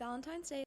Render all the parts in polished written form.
Valentine's Day.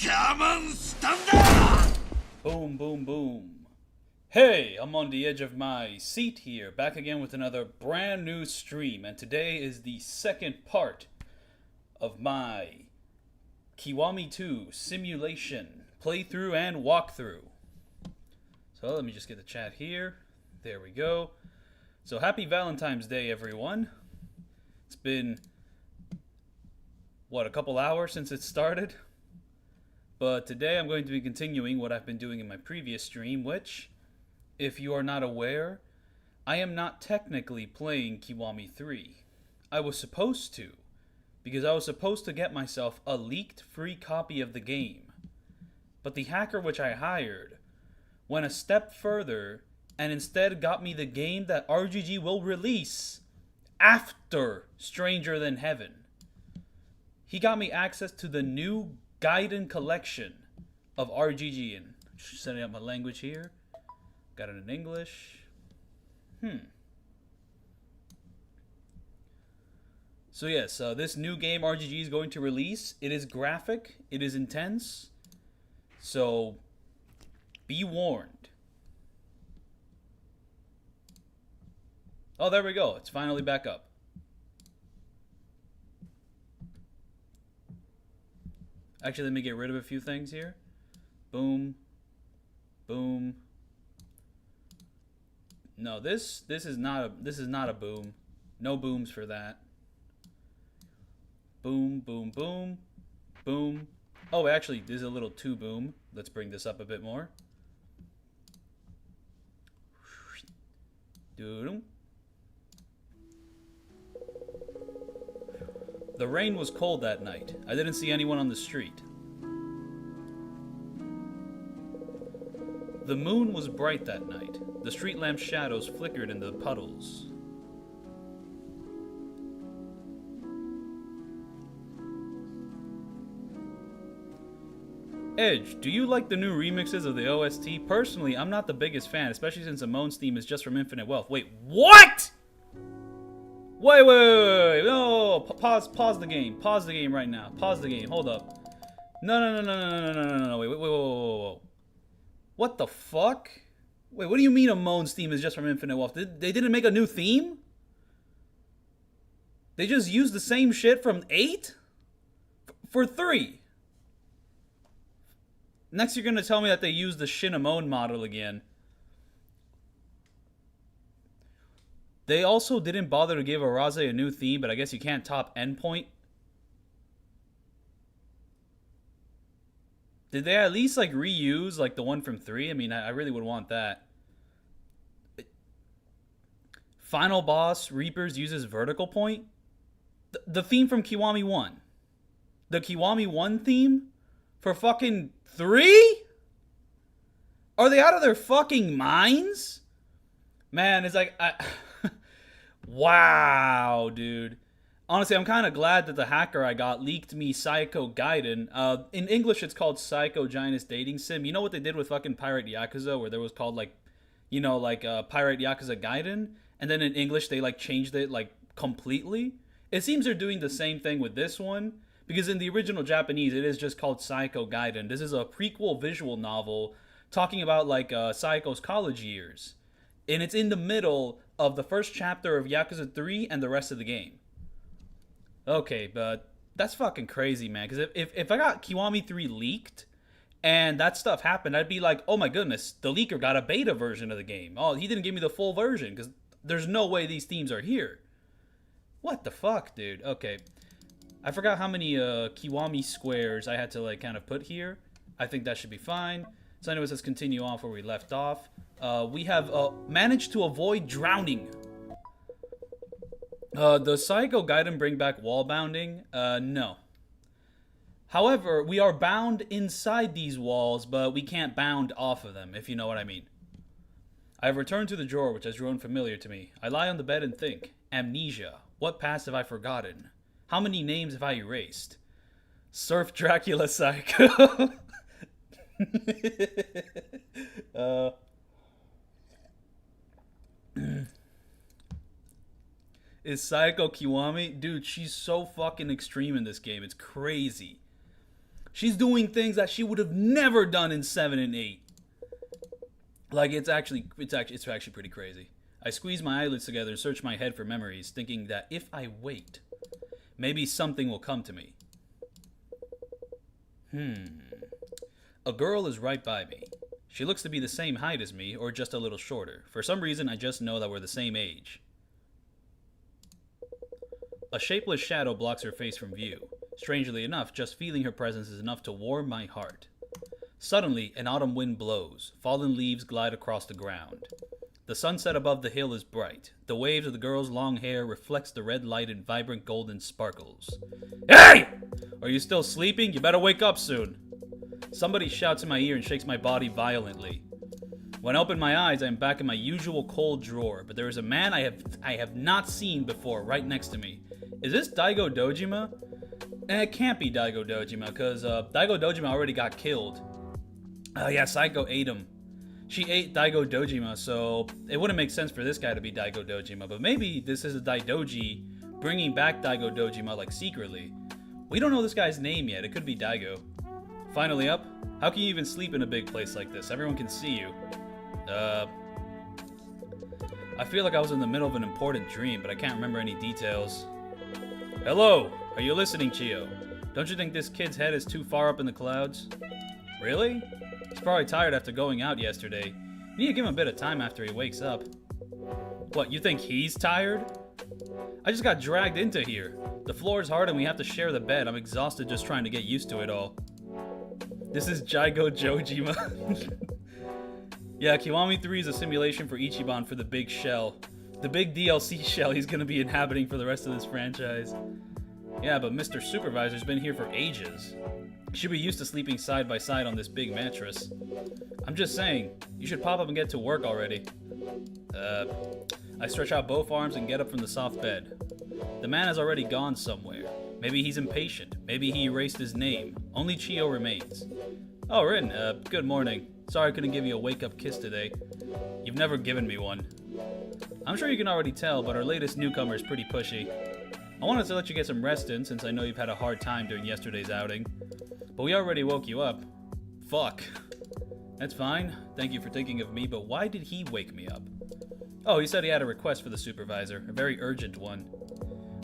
Come on, stand up! Boom, boom, boom. Hey, I'm on the edge of my seat here, back again with another brand new stream, and today is the second part of my Kiwami 2 simulation playthrough and walkthrough. So let me just get the chat here. There we go. So happy Valentine's Day, everyone. It's been, what, a couple hours since it started? But today I'm going to be continuing what I've been doing in my previous stream, which, if you are not aware, I am not technically playing Kiwami 3. I was supposed to, because I was supposed to get myself a leaked free copy of the game. But the hacker which I hired went a step further and instead got me the game that RGG will release after Stranger Than Heaven. He got me access to the new Gaiden collection of RGG, and setting up my language here. Got it in English. So yes, this new game RGG is going to release. It is graphic. It is intense. So be warned. Oh, there we go. It's finally back up. Actually, let me get rid of a few things here. Boom. Boom. No, this is not a boom. No booms for that. Boom, boom, boom. Boom. Oh, actually, there's a little two boom. Let's bring this up a bit more. Doodle. The rain was cold that night. I didn't see anyone on the street. The moon was bright that night. The street lamp's shadows flickered in the puddles. Edge, do you like the new remixes of the OST? Personally, I'm not the biggest fan, especially since Amon's theme is just from Infinite Wealth. Wait, what?! Wait. No, pause the game. Pause the game right now. Pause the game. Hold up. No. Wait. What the fuck? Wait, what do you mean Amon's theme is just from Infinite Wealth? They didn't make a new theme? They just used the same shit from 8? For 3. Next, you're gonna tell me that they used the Shimon model again. They also didn't bother to give Araze a new theme, but I guess you can't top Endpoint. Did they at least like reuse like the one from 3? I mean, I really would want that. Final boss Reapers uses vertical point. The theme from Kiwami 1. The Kiwami 1 theme for fucking 3? Are they out of their fucking minds? Man, it's like wow, dude. Honestly, I'm kind of glad that the hacker I got leaked me Psycho Gaiden. In English, it's called Psycho Giantess Dating Sim. You know what they did with fucking Pirate Yakuza, where there was called like, you know, like Pirate Yakuza Gaiden, and then in English they like changed it like completely. It seems they're doing the same thing with this one, because in the original Japanese it is just called Psycho Gaiden. This is a prequel visual novel talking about like Psycho's college years, and it's in the middle of the first chapter of Yakuza 3 and the rest of the game. Okay, but that's fucking crazy, man. Because if I got Kiwami 3 leaked and that stuff happened, I'd be like, oh my goodness, the leaker got a beta version of the game. Oh, he didn't give me the full version because there's no way these themes are here. What the fuck, dude? Okay. I forgot how many Kiwami squares I had to like kind of put here. I think that should be fine. So anyways, let's continue off where we left off. We have managed to avoid drowning. The Psycho Gaiden bring back wall bounding? No. However, we are bound inside these walls, but we can't bound off of them, if you know what I mean. I have returned to the drawer, which has grown familiar to me. I lie on the bed and think. Amnesia. What past have I forgotten? How many names have I erased? Surf Dracula Psycho. Is Psycho Kiwami? Dude, she's so fucking extreme in this game. It's crazy. She's doing things that she would have never done in 7 and 8. Like, it's actually pretty crazy. I squeeze my eyelids together and search my head for memories, thinking that if I wait, maybe something will come to me. A girl is right by me. She looks to be the same height as me, or just a little shorter. For some reason, I just know that we're the same age. A shapeless shadow blocks her face from view. Strangely enough, just feeling her presence is enough to warm my heart. Suddenly, an autumn wind blows. Fallen leaves glide across the ground. The sunset above the hill is bright. The waves of the girl's long hair reflects the red light in vibrant golden sparkles. Hey! Are you still sleeping? You better wake up soon. Somebody shouts in my ear and shakes my body violently. When I open my eyes, I am back in my usual cold drawer, but there is a man I have not seen before right next to me. Is this Daigo Dojima? It can't be Daigo Dojima, because Daigo Dojima already got killed. Yeah, Psycho ate him. She ate Daigo Dojima, so it wouldn't make sense for this guy to be Daigo Dojima, but maybe this is a Daidoji bringing back Daigo Dojima, like, secretly. We don't know this guy's name yet. It could be Daigo. Finally up? How can you even sleep in a big place like this? Everyone can see you. I feel like I was in the middle of an important dream, but I can't remember any details. Hello! Are you listening, Chio? Don't you think this kid's head is too far up in the clouds? Really? He's probably tired after going out yesterday. You need to give him a bit of time after he wakes up. What, you think he's tired? I just got dragged into here. The floor is hard and we have to share the bed. I'm exhausted just trying to get used to it all. This is Daigo Dojima. Yeah, Kiwami 3 is a simulation for Ichiban for the big shell. The big DLC shell he's gonna be inhabiting for the rest of this franchise. Yeah, but Mr. Supervisor's been here for ages. He should be used to sleeping side by side on this big mattress. I'm just saying, you should pop up and get to work already. I stretch out both arms and get up from the soft bed. The man has already gone somewhere. Maybe he's impatient. Maybe he erased his name. Only Chio remains. Oh, Rin, good morning. Sorry I couldn't give you a wake-up kiss today. You've never given me one. I'm sure you can already tell, but our latest newcomer is pretty pushy. I wanted to let you get some rest in, since I know you've had a hard time during yesterday's outing. But we already woke you up. Fuck. That's fine. Thank you for thinking of me, but why did he wake me up? Oh, he said he had a request for the supervisor. A very urgent one.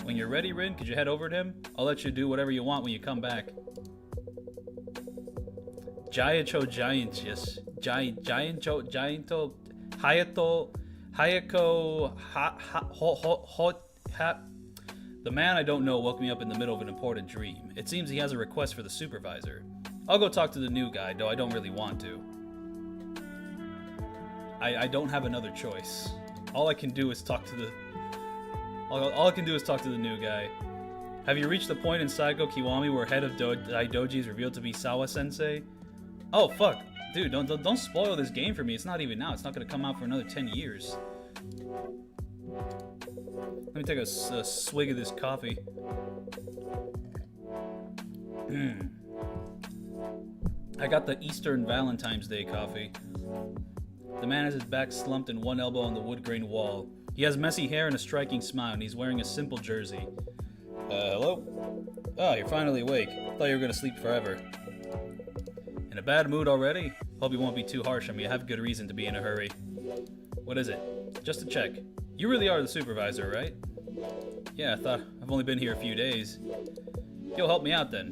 When you're ready, Rin, could you head over to him? I'll let you do whatever you want when you come back. Gianto Giantius. Gianto Gianto Hayato Hayako The man I don't know woke me up in the middle of an important dream. It seems he has a request for the supervisor. I'll go talk to the new guy, though I don't really want to. I don't have another choice. All I can do is talk to the... All I can do is talk to the new guy. Have you reached the point in Psycho Kiwami where head of Daidoji is revealed to be Sawa-sensei? Oh, fuck. Dude, don't spoil this game for me. It's not even out. It's not going to come out for another 10 years. Let me take a swig of this coffee. I got the Eastern Valentine's Day coffee. The man has his back slumped and one elbow on the wood grain wall. He has messy hair and a striking smile, and he's wearing a simple jersey. Hello? Oh, you're finally awake. Thought you were gonna sleep forever. In a bad mood already? Hope you won't be too harsh on me. I have good reason to be in a hurry. What is it? Just to check. You really are the supervisor, right? Yeah, I thought I've only been here a few days. You'll help me out then.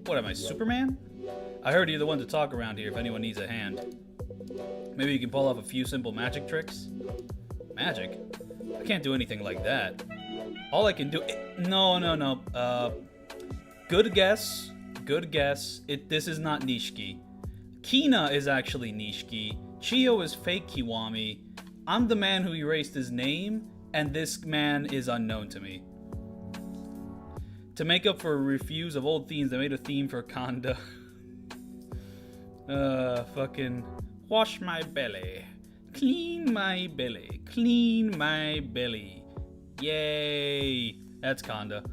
What am I, Superman? I heard you're the one to talk around here if anyone needs a hand. Maybe you can pull off a few simple magic tricks? Magic? I can't do anything like that. All I can do... No. Good guess. Good guess. This is not Nishiki. Kina is actually Nishiki. Chio is fake Kiwami. I'm the man who erased his name, and this man is unknown to me. To make up for a refuse of old themes, they made a theme for Kanda. Fucking... Wash my belly. Clean my belly. Clean my belly. Yay! That's Kanda.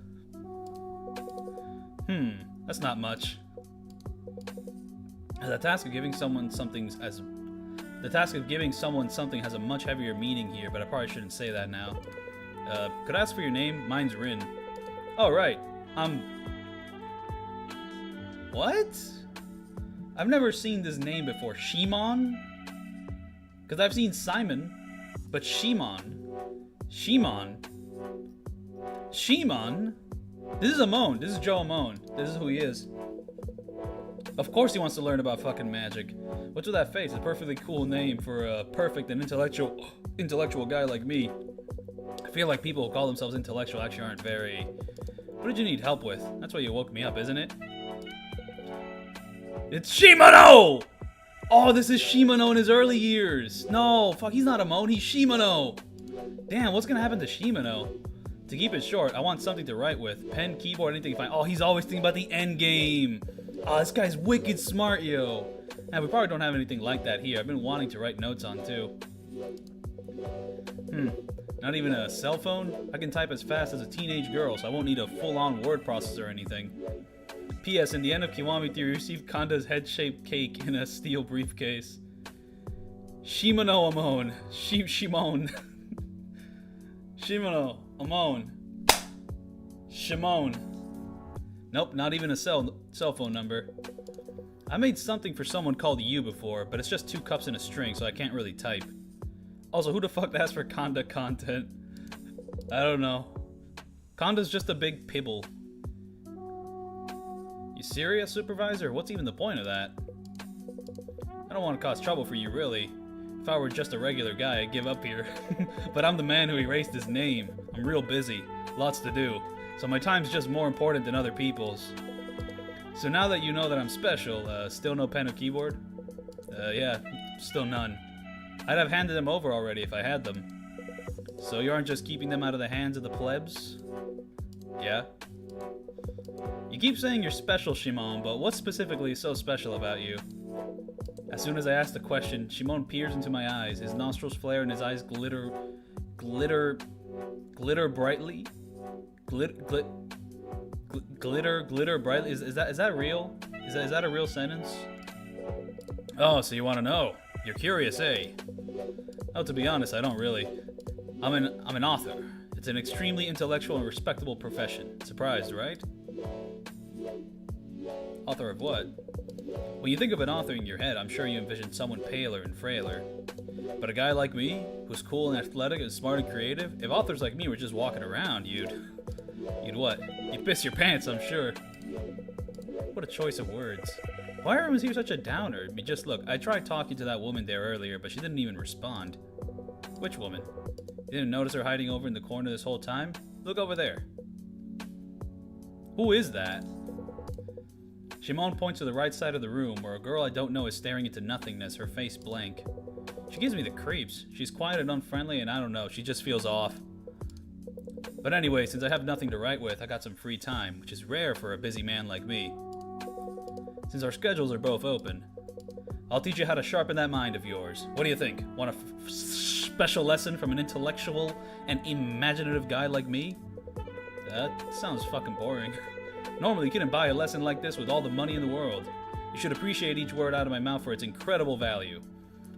That's not much. The task of giving someone something has a much heavier meaning here, but I probably shouldn't say that now. Could I ask for your name? Mine's Rin. Oh, right. What? I've never seen this name before. Shimon? Because I've seen Simon, but Shimon? Shimon? This is Amon. This is Joe Amon. This is who he is. Of course he wants to learn about fucking magic. What's with that face? It's a perfectly cool name for a perfect and intellectual guy like me. I feel like people who call themselves intellectual actually aren't very... What did you need help with? That's why you woke me up, isn't it? It's Shimano! Oh, this is Shimano in his early years. No, fuck, he's not Amon, he's Shimano. Damn, what's gonna happen to Shimano? To keep it short, I want something to write with. Pen, keyboard, anything fine. Oh, he's always thinking about the end game. Oh, this guy's wicked smart, yo. Now, we probably don't have anything like that here. I've been wanting to write notes on, too. Not even a cell phone? I can type as fast as a teenage girl, so I won't need a full-on word processor or anything. P.S. In the end of Kiwami 3, we received Kanda's head-shaped cake in a steel briefcase. Shimano Amon. Shimon. Shimano Amon. Shimon. Nope, not even a cell phone number. I made something for someone called you before, but it's just 2 cups and a string, so I can't really type. Also, who the fuck asks for Conda content? I don't know. Conda's just a big pibble. You serious, Supervisor? What's even the point of that? I don't want to cause trouble for you, really. If I were just a regular guy, I'd give up here. But I'm the man who erased his name. I'm real busy. Lots to do. So my time's just more important than other people's. So now that you know that I'm special, still no pen or keyboard? Yeah, still none. I'd have handed them over already if I had them. So you aren't just keeping them out of the hands of the plebs? Yeah? You keep saying you're special, Shimon, but what specifically is so special about you? As soon as I ask the question, Shimon peers into my eyes. His nostrils flare and his eyes glitter brightly. Glitter brightly. Is that real? Is that a real sentence? Oh, so you want to know? You're curious, eh? Oh, to be honest, I don't really. I'm an author. It's an extremely intellectual and respectable profession. Surprised, right? Author of what? When you think of an author in your head, I'm sure you envision someone paler and frailer. But a guy like me, who's cool and athletic and smart and creative, if authors like me were just walking around, you'd what? You'd piss your pants, I'm sure. What a choice of words. Why are everyone here such a downer? I mean, just look, I tried talking to that woman there earlier, but she didn't even respond. Which woman? You didn't notice her hiding over in the corner this whole time? Look over there. Who is that? Shimon points to the right side of the room, where a girl I don't know is staring into nothingness, her face blank. She gives me the creeps. She's quiet and unfriendly, and I don't know, she just feels off. But anyway, since I have nothing to write with, I got some free time, which is rare for a busy man like me. Since our schedules are both open, I'll teach you how to sharpen that mind of yours. What do you think? Want a special lesson from an intellectual and imaginative guy like me? That sounds fucking boring. Normally, you couldn't buy a lesson like this with all the money in the world. You should appreciate each word out of my mouth for its incredible value.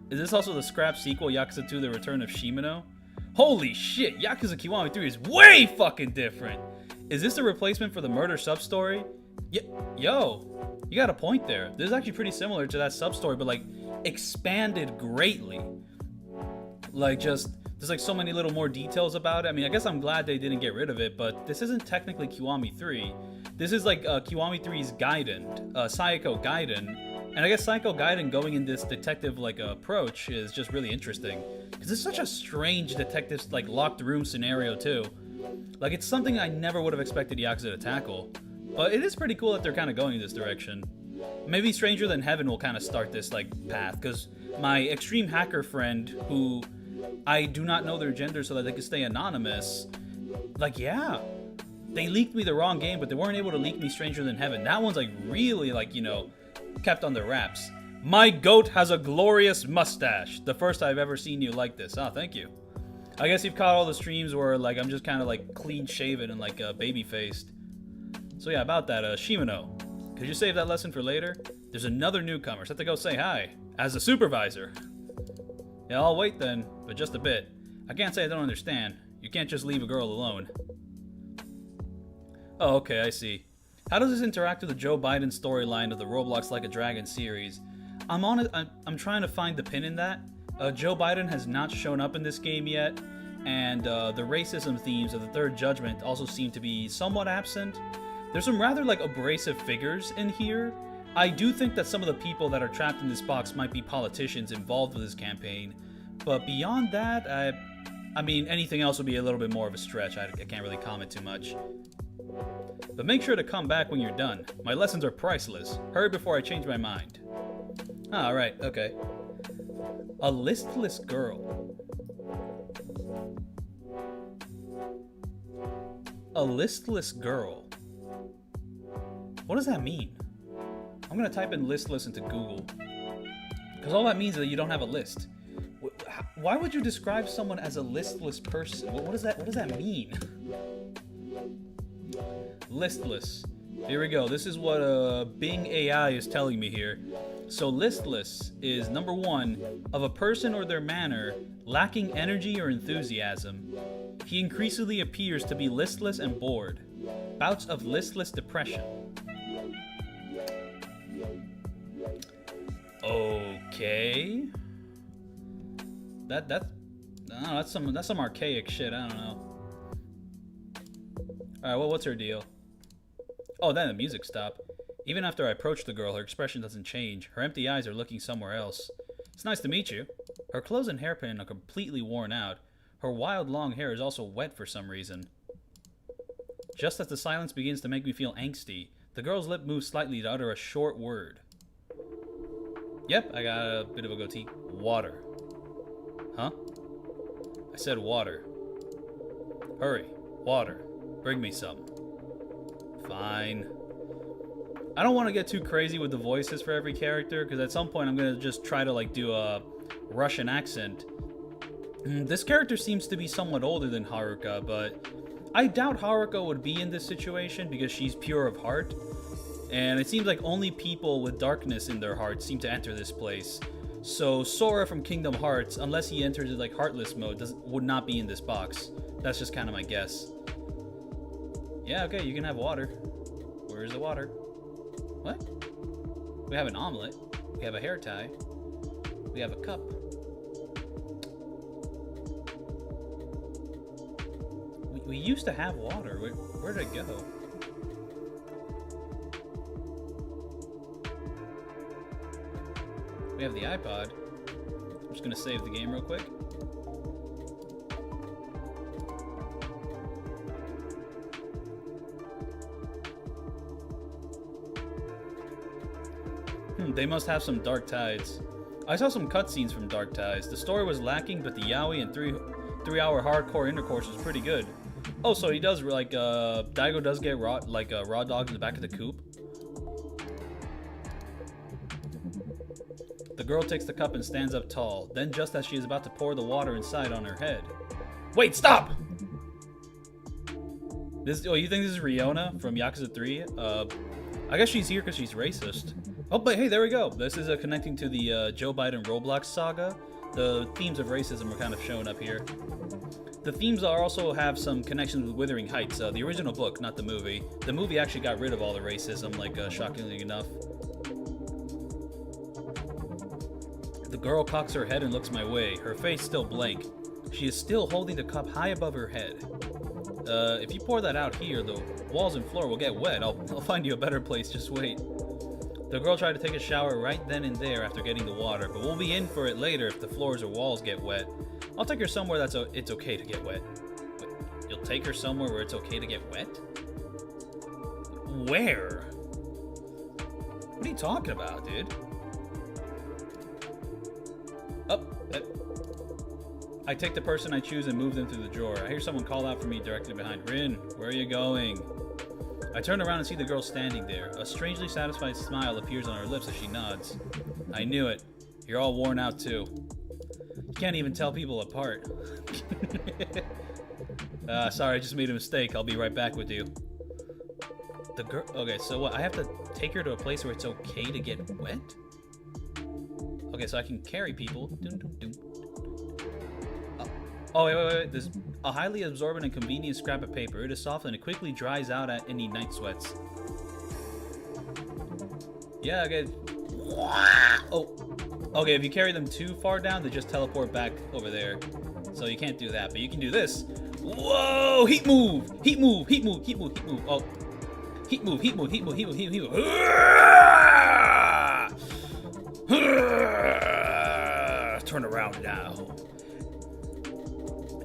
Is this also the scrap sequel, Yakuza 2: The Return of Shimon? Holy shit, Yakuza Kiwami 3 is way fucking different! Is this the replacement for the murder sub-story? Yo, you got a point there. This is actually pretty similar to that sub-story, but like, expanded greatly. Like, just, there's like so many little more details about it. I mean, I guess I'm glad they didn't get rid of it, but this isn't technically Kiwami 3. This is like Kiwami 3's Gaiden, Psycho Gaiden. And I guess Psycho Gaiden going in this detective like approach is just really interesting. Because it's such a strange detective like locked room scenario too. Like it's something I never would have expected Yakuza to tackle. But it is pretty cool that they're kind of going in this direction. Maybe Stranger Than Heaven will kind of start this like path. Because my extreme hacker friend, who I do not know their gender so that they can stay anonymous, like yeah, they leaked me the wrong game, but they weren't able to leak me Stranger Than Heaven. That one's like really like, you know, kept on the wraps. My goat has a glorious mustache. The first I've ever seen you like this. Oh, thank you. I guess you've caught all the streams where like I'm just kind of like clean shaven and like baby faced. So yeah, about that, Shimano, could you save that lesson for later? There's another newcomer, so I have to go say hi as a supervisor. Yeah, I'll wait then, but just a bit. I can't say I don't understand. You can't just leave a girl alone. Oh, okay, I see. How does this interact with the Joe Biden storyline of the Roblox Like a Dragon series? I'm trying to find the pin in that. Joe Biden has not shown up in this game yet, and the racism themes of the Third Judgment also seem to be somewhat absent. There's some rather like abrasive figures in here. I do think that some of the people that are trapped in this box might be politicians involved with this campaign, but beyond that, I mean, anything else would be a little bit more of a stretch. I can't really comment too much. But make sure to come back when you're done. My lessons are priceless. Hurry before I change my mind. Ah, right, okay. A listless girl. A listless girl. What does that mean? I'm gonna type in listless into Google. Because all that means is that you don't have a list. Why would you describe someone as a listless person? What does that mean? Listless. Here we go. This is what Bing AI is telling me here. So listless is number 1 of a person or their manner lacking energy or enthusiasm. He increasingly appears to be listless and bored. Bouts of listless depression. Okay. That's I don't know, that's some archaic shit. I don't know. All right, well, what's her deal? Oh, then the music stopped. Even after I approach the girl, her expression doesn't change. Her empty eyes are looking somewhere else. It's nice to meet you. Her clothes and hairpin are completely worn out. Her wild long hair is also wet for some reason. Just as the silence begins to make me feel angsty, the girl's lip moves slightly to utter a short word. Yep, I got a bit of a goatee. Water. Huh? I said water. Hurry. Water. Bring me some. Fine. I don't want to get too crazy with the voices for every character, because at some point I'm going to just try to like do a Russian accent. This character seems to be somewhat older than Haruka, but I doubt Haruka would be in this situation because she's pure of heart. And it seems like only people with darkness in their hearts seem to enter this place. So Sora from Kingdom Hearts, unless he enters in like Heartless mode, would not be in this box. That's just kind of my guess. Yeah, okay, you can have water. Where's the water? What? We have an omelet. We have a hair tie. We have a cup. We used to have water. Where did it go? We have the iPod. I'm just gonna save the game real quick. They must have some Dark Tides. I saw some cutscenes from Dark Tides. The story was lacking, but the yaoi and three-hour hardcore intercourse was pretty good. Oh, so he does like Daigo does get raw dogs in the back of the coop. The girl takes the cup and stands up tall. Then, just as she is about to pour the water inside on her head. Wait, stop! Oh, you think this is Riona from Yakuza 3? I guess she's here because she's racist. Oh, but hey, there we go. This is connecting to the Joe Biden Roblox saga. The themes of racism are kind of showing up here. The themes also have some connections with Wuthering Heights, the original book, not the movie. The movie actually got rid of all the racism, like, shockingly enough. The girl cocks her head and looks my way, her face still blank. She is still holding the cup high above her head. If you pour that out here, the walls and floor will get wet. I'll find you a better place, just wait. The girl tried to take a shower right then and there after getting the water, but we'll be in for it later if the floors or walls get wet. I'll take her somewhere it's okay to get wet. Wait, you'll take her somewhere where it's okay to get wet? Where? What are you talking about, dude? I take the person I choose and move them through the drawer. I hear someone call out for me directly behind. Rin, where are you going? I turn around and see the girl standing there. A strangely satisfied smile appears on her lips as she nods. I knew it. You're all worn out too. You can't even tell people apart. Sorry, I just made a mistake. I'll be right back with you. The girl... Okay, so what? I have to take her to a place where it's okay to get wet? Okay, so I can carry people. Dun, dun, dun. Oh, wait. There's a highly absorbent and convenient scrap of paper. It is soft and it quickly dries out at any night sweats. Yeah, okay. Oh. Okay, if you carry them too far down, they just teleport back over there. So you can't do that, but you can do this. Whoa! Heat move! Heat move! Heat move! Heat move! Heat move! Oh. Heat move! Heat move! Heat move! Heat move! Heat move! Heat move! Turn around now.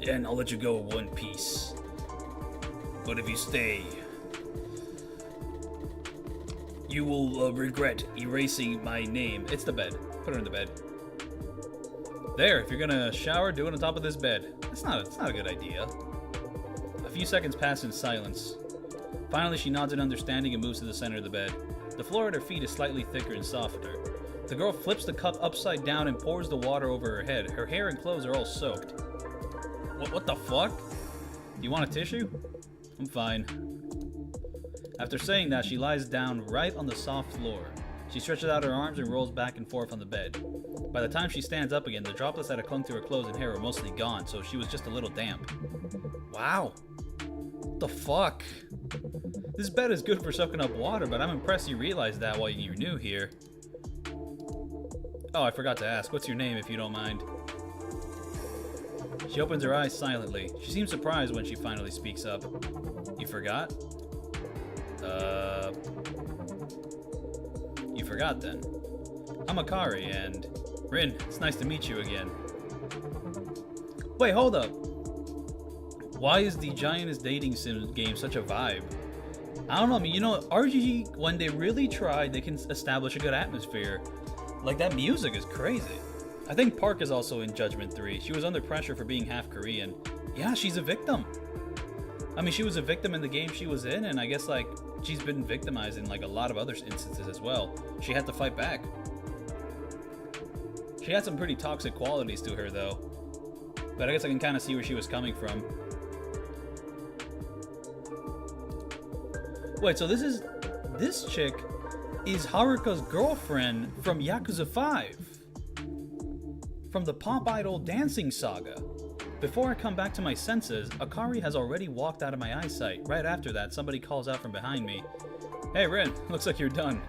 And I'll let you go in one piece. But if you stay, you will regret erasing my name. It's the bed. Put her in the bed. There, if you're gonna shower, do it on top of this bed. It's not a good idea. A few seconds pass in silence. Finally, she nods in understanding and moves to the center of the bed. The floor at her feet is slightly thicker and softer. The girl flips the cup upside down and pours the water over her head. Her hair and clothes are all soaked. What the fuck? Do you want a tissue? I'm fine. After saying that, she lies down right on the soft floor. She stretches out her arms and rolls back and forth on the bed. By the time she stands up again, the droplets that had clung to her clothes and hair were mostly gone, so she was just a little damp. Wow. What the fuck? This bed is good for soaking up water, but I'm impressed you realized that while you're new here. Oh, I forgot to ask. What's your name, if you don't mind? She opens her eyes silently. She seems surprised when she finally speaks up. You forgot? You forgot then. I'm Akari, and... Rin, it's nice to meet you again. Wait, hold up. Why is the Giantess dating sim game such a vibe? I don't know, I mean, you know, RGG, when they really try, they can establish a good atmosphere. Like, that music is crazy. I think Park is also in Judgment 3. She was under pressure for being half Korean. Yeah, she's a victim. I mean, she was a victim in the game she was in, and I guess, like, she's been victimized in, like, a lot of other instances as well. She had to fight back. She had some pretty toxic qualities to her, though. But I guess I can kind of see where she was coming from. Wait, so this chick is Haruka's girlfriend from Yakuza 5. From the pop idol dancing saga. Before I come back to my senses, Akari has already walked out of my eyesight. Right after that, somebody calls out from behind me. Hey Rin, looks like you're done.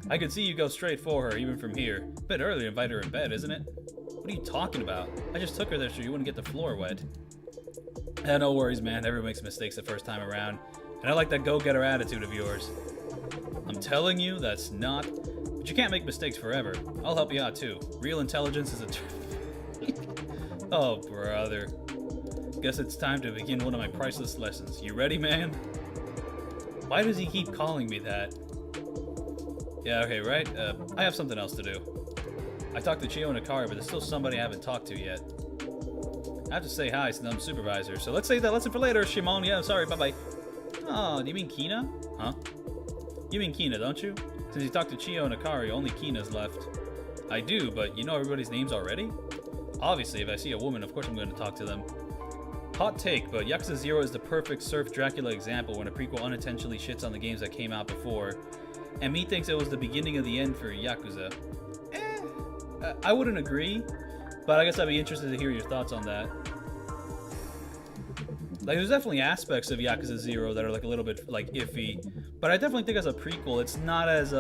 I could see you go straight for her, even from here. Bit early to invite her in bed, isn't it? What are you talking about? I just took her there so you wouldn't get the floor wet. No worries, man. Everyone makes mistakes the first time around. And I like that go-getter attitude of yours. I'm telling you, that's not... But you can't make mistakes forever. I'll help you out, too. Real intelligence is a... Oh, brother. Guess it's time to begin one of my priceless lessons. You ready, man? Why does he keep calling me that? Yeah, okay, right? I have something else to do. I talked to Chio and Akari, but there's still somebody I haven't talked to yet. I have to say hi to them supervisor, so let's save that lesson for later, Shimon. Yeah, sorry, bye-bye. Oh, do you mean Kina? Huh? You mean Kina, don't you? Since you talked to Chio and Akari, only Kina's left. I do, but you know everybody's names already? Obviously, if I see a woman, of course I'm going to talk to them. Hot take, but Yakuza 0 is the perfect Surf Dracula example when a prequel unintentionally shits on the games that came out before. And me thinks it was the beginning of the end for Yakuza. I wouldn't agree, but I guess I'd be interested to hear your thoughts on that. Like, there's definitely aspects of Yakuza 0 that are, like, a little bit, like, iffy. But I definitely think as a prequel, it's not as,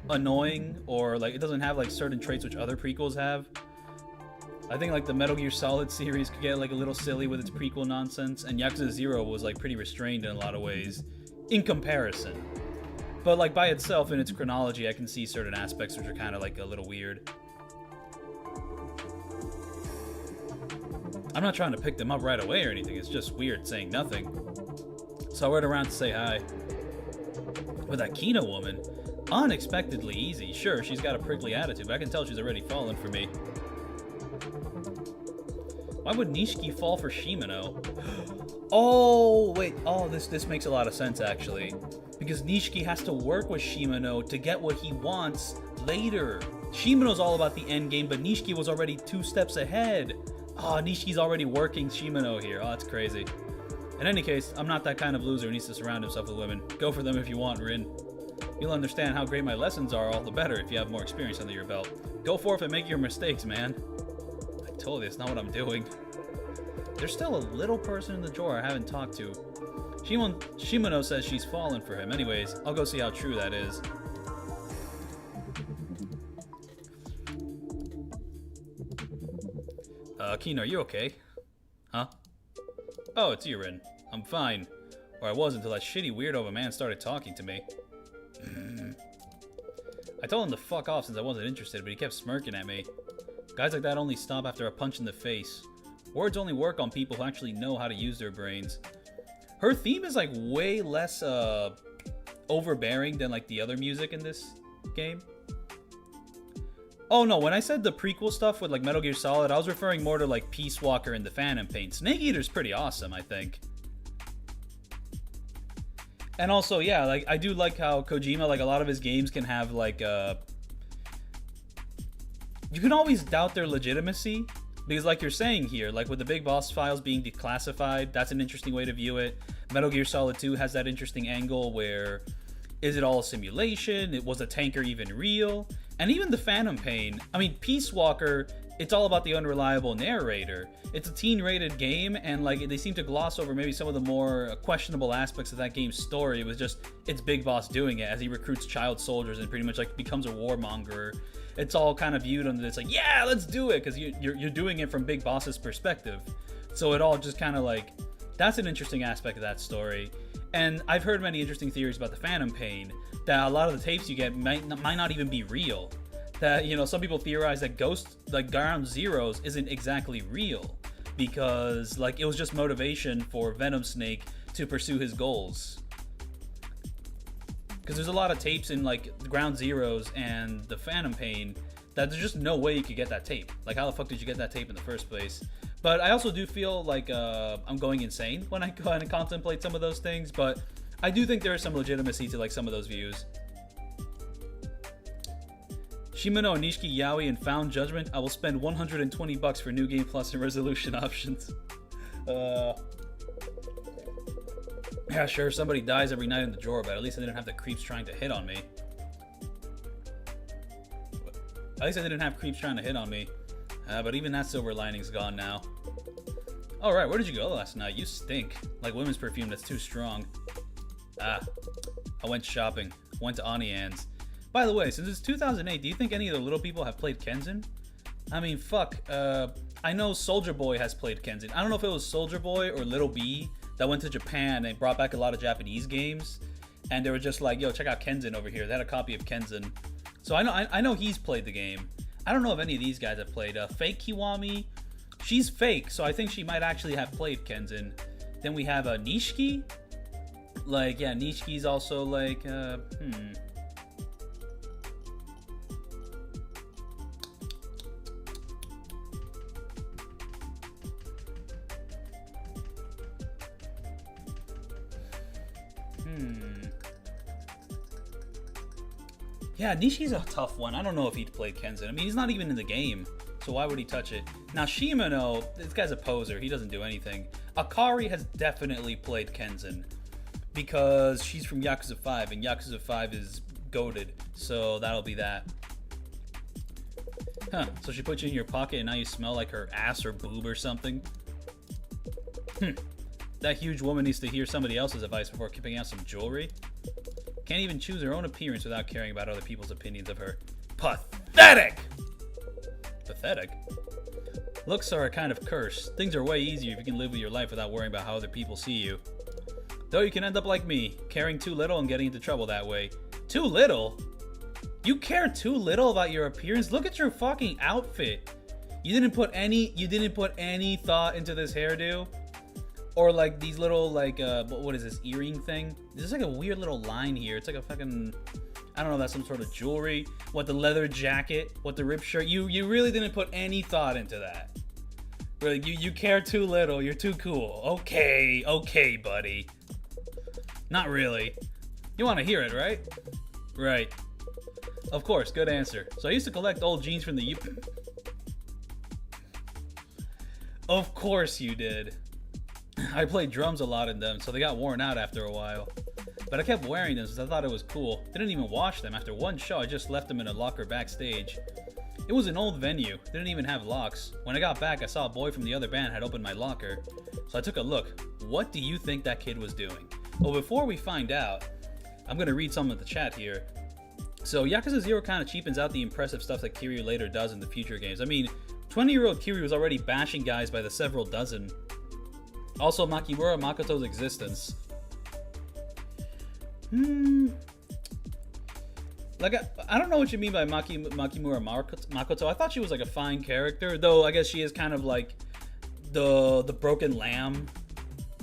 annoying, or, like, it doesn't have, like, certain traits which other prequels have. I think, like, the Metal Gear Solid series could get, like, a little silly with its prequel nonsense, and Yakuza 0 was, like, pretty restrained in a lot of ways, in comparison. But, like, by itself, in its chronology, I can see certain aspects which are kind of, like, a little weird. I'm not trying to pick them up right away or anything, it's just weird saying nothing. So I went around to say hi. With that Kina woman, unexpectedly easy. Sure, she's got a prickly attitude, but I can tell she's already fallen for me. Why would Nishiki fall for Shimano? Oh, wait. Oh, this makes a lot of sense, actually. Because Nishiki has to work with Shimano to get what he wants later. Shimano's all about the end game, but Nishiki was already 2 steps ahead. Oh, Nishiki's already working Shimano here. Oh, that's crazy. In any case, I'm not that kind of loser who needs to surround himself with women. Go for them if you want, Rin. You'll understand how great my lessons are, all the better if you have more experience under your belt. Go forth and make your mistakes, man. I told you, it's not what I'm doing. There's still a little person in the drawer I haven't talked to. Shimano says she's fallen for him. Anyways, I'll go see how true that is. Kina, are you okay? Huh? Oh, it's you, Rin. I'm fine. Or I was until that shitty weirdo of a man started talking to me. I told him to fuck off since I wasn't interested, but he kept smirking at me. Guys like that only stop after a punch in the face. Words only work on people who actually know how to use their brains. Her theme is, like, way less, overbearing than, like, the other music in this game. Oh no, when I said the prequel stuff with, like, Metal Gear Solid, I was referring more to, like, Peace Walker and the Phantom Pain. Snake Eater's pretty awesome, I think. And also, yeah, like, I do like how Kojima, like, a lot of his games can have, like, you can always doubt their legitimacy. Because, like you're saying here, like, with the Big Boss files being declassified, that's an interesting way to view it. Metal Gear Solid 2 has that interesting angle where, is it all a simulation? Was a tanker even real? And even the Phantom Pain, I mean, Peace Walker it's all about the unreliable narrator. It's a teen-rated game, and like they seem to gloss over maybe some of the more questionable aspects of that game's story. It was just it's Big Boss doing it as he recruits child soldiers and pretty much like becomes a warmonger. It's all kind of viewed under this like, yeah, let's do it, because you're doing it from Big Boss's perspective. So it all just kind of like, that's an interesting aspect of that story. And I've heard many interesting theories about the Phantom Pain, that a lot of the tapes you get might not even be real. That, you know, some people theorize that Ghost, like Ground Zeroes, isn't exactly real, because like it was just motivation for Venom Snake to pursue his goals. Because there's a lot of tapes in like the Ground Zeroes and the Phantom Pain that there's just no way you could get that tape. Like, how the fuck did you get that tape in the first place? But I also do feel like I'm going insane when I go and contemplate some of those things, but I do think there is some legitimacy to like some of those views. Shimon, Nishiki, Yaoi, and Found Judgment. I will spend $120 for New Game Plus and resolution options. Yeah, sure, somebody dies every night in the drawer, but at least I didn't have the creeps trying to hit on me. At least I didn't have creeps trying to hit on me. But even that silver lining's gone now. Alright, where did you go last night? You stink. Like women's perfume that's too strong. I went shopping. Went to Ani Ann's. By the way, since it's 2008, do you think any of the little people have played Kenzin? I mean, fuck. I know Soulja Boy has played Kenzin. I don't know if it was Soulja Boy or Little B that went to Japan and brought back a lot of Japanese games. And they were just like, yo, check out Kenzin over here. They had a copy of Kenzin. So I know he's played the game. I don't know if any of these guys have played. Fake Kiwami, she's fake, so I think she might actually have played Kenzin. Then we have Nishiki. Like, yeah, Nishiki's also like, Yeah, Nishi's a tough one. I don't know if he'd played Kenzin. I mean, he's not even in the game, so why would he touch it? Now, Shimon, this guy's a poser. He doesn't do anything. Akari has definitely played Kenzin because she's from Yakuza 5, and Yakuza 5 is goated, so that'll be that. Huh, so she put you in your pocket and now you smell like her ass or boob or something? That huge woman needs to hear somebody else's advice before picking out some jewelry. Can't even choose her own appearance without caring about other people's opinions of her. Pathetic! Pathetic? Looks are a kind of curse. Things are way easier if you can live with your life without worrying about how other people see you. Though you can end up like me, caring too little and getting into trouble that way. Too little? You care too little about your appearance? Look at your fucking outfit. You didn't put any thought into this hairdo? Or like these little like what is this earring thing? There's like a weird little line here. It's like a fucking, I don't know, that's some sort of jewelry. What, the leather jacket? What, the ripped shirt? You really didn't put any thought into that. Really, you care too little. You're too cool. Okay, buddy. Not really. You want to hear it, right? Right. Of course, good answer. So I used to collect old jeans from the Of course you did. I played drums a lot in them, so they got worn out after a while. But I kept wearing them since I thought it was cool. Didn't even wash them. After one show, I just left them in a locker backstage. It was an old venue. Didn't even have locks. When I got back, I saw a boy from the other band had opened my locker. So I took a look. What do you think that kid was doing? Well, before we find out, I'm going to read some of the chat here. So Yakuza 0 kind of cheapens out the impressive stuff that Kiryu later does in the future games. I mean, 20-year-old Kiryu was already bashing guys by the several dozen. Also, Makimura Makoto's existence. Like, I don't know what you mean by Makimura Makoto. I thought she was like a fine character, though I guess she is kind of like the broken lamb.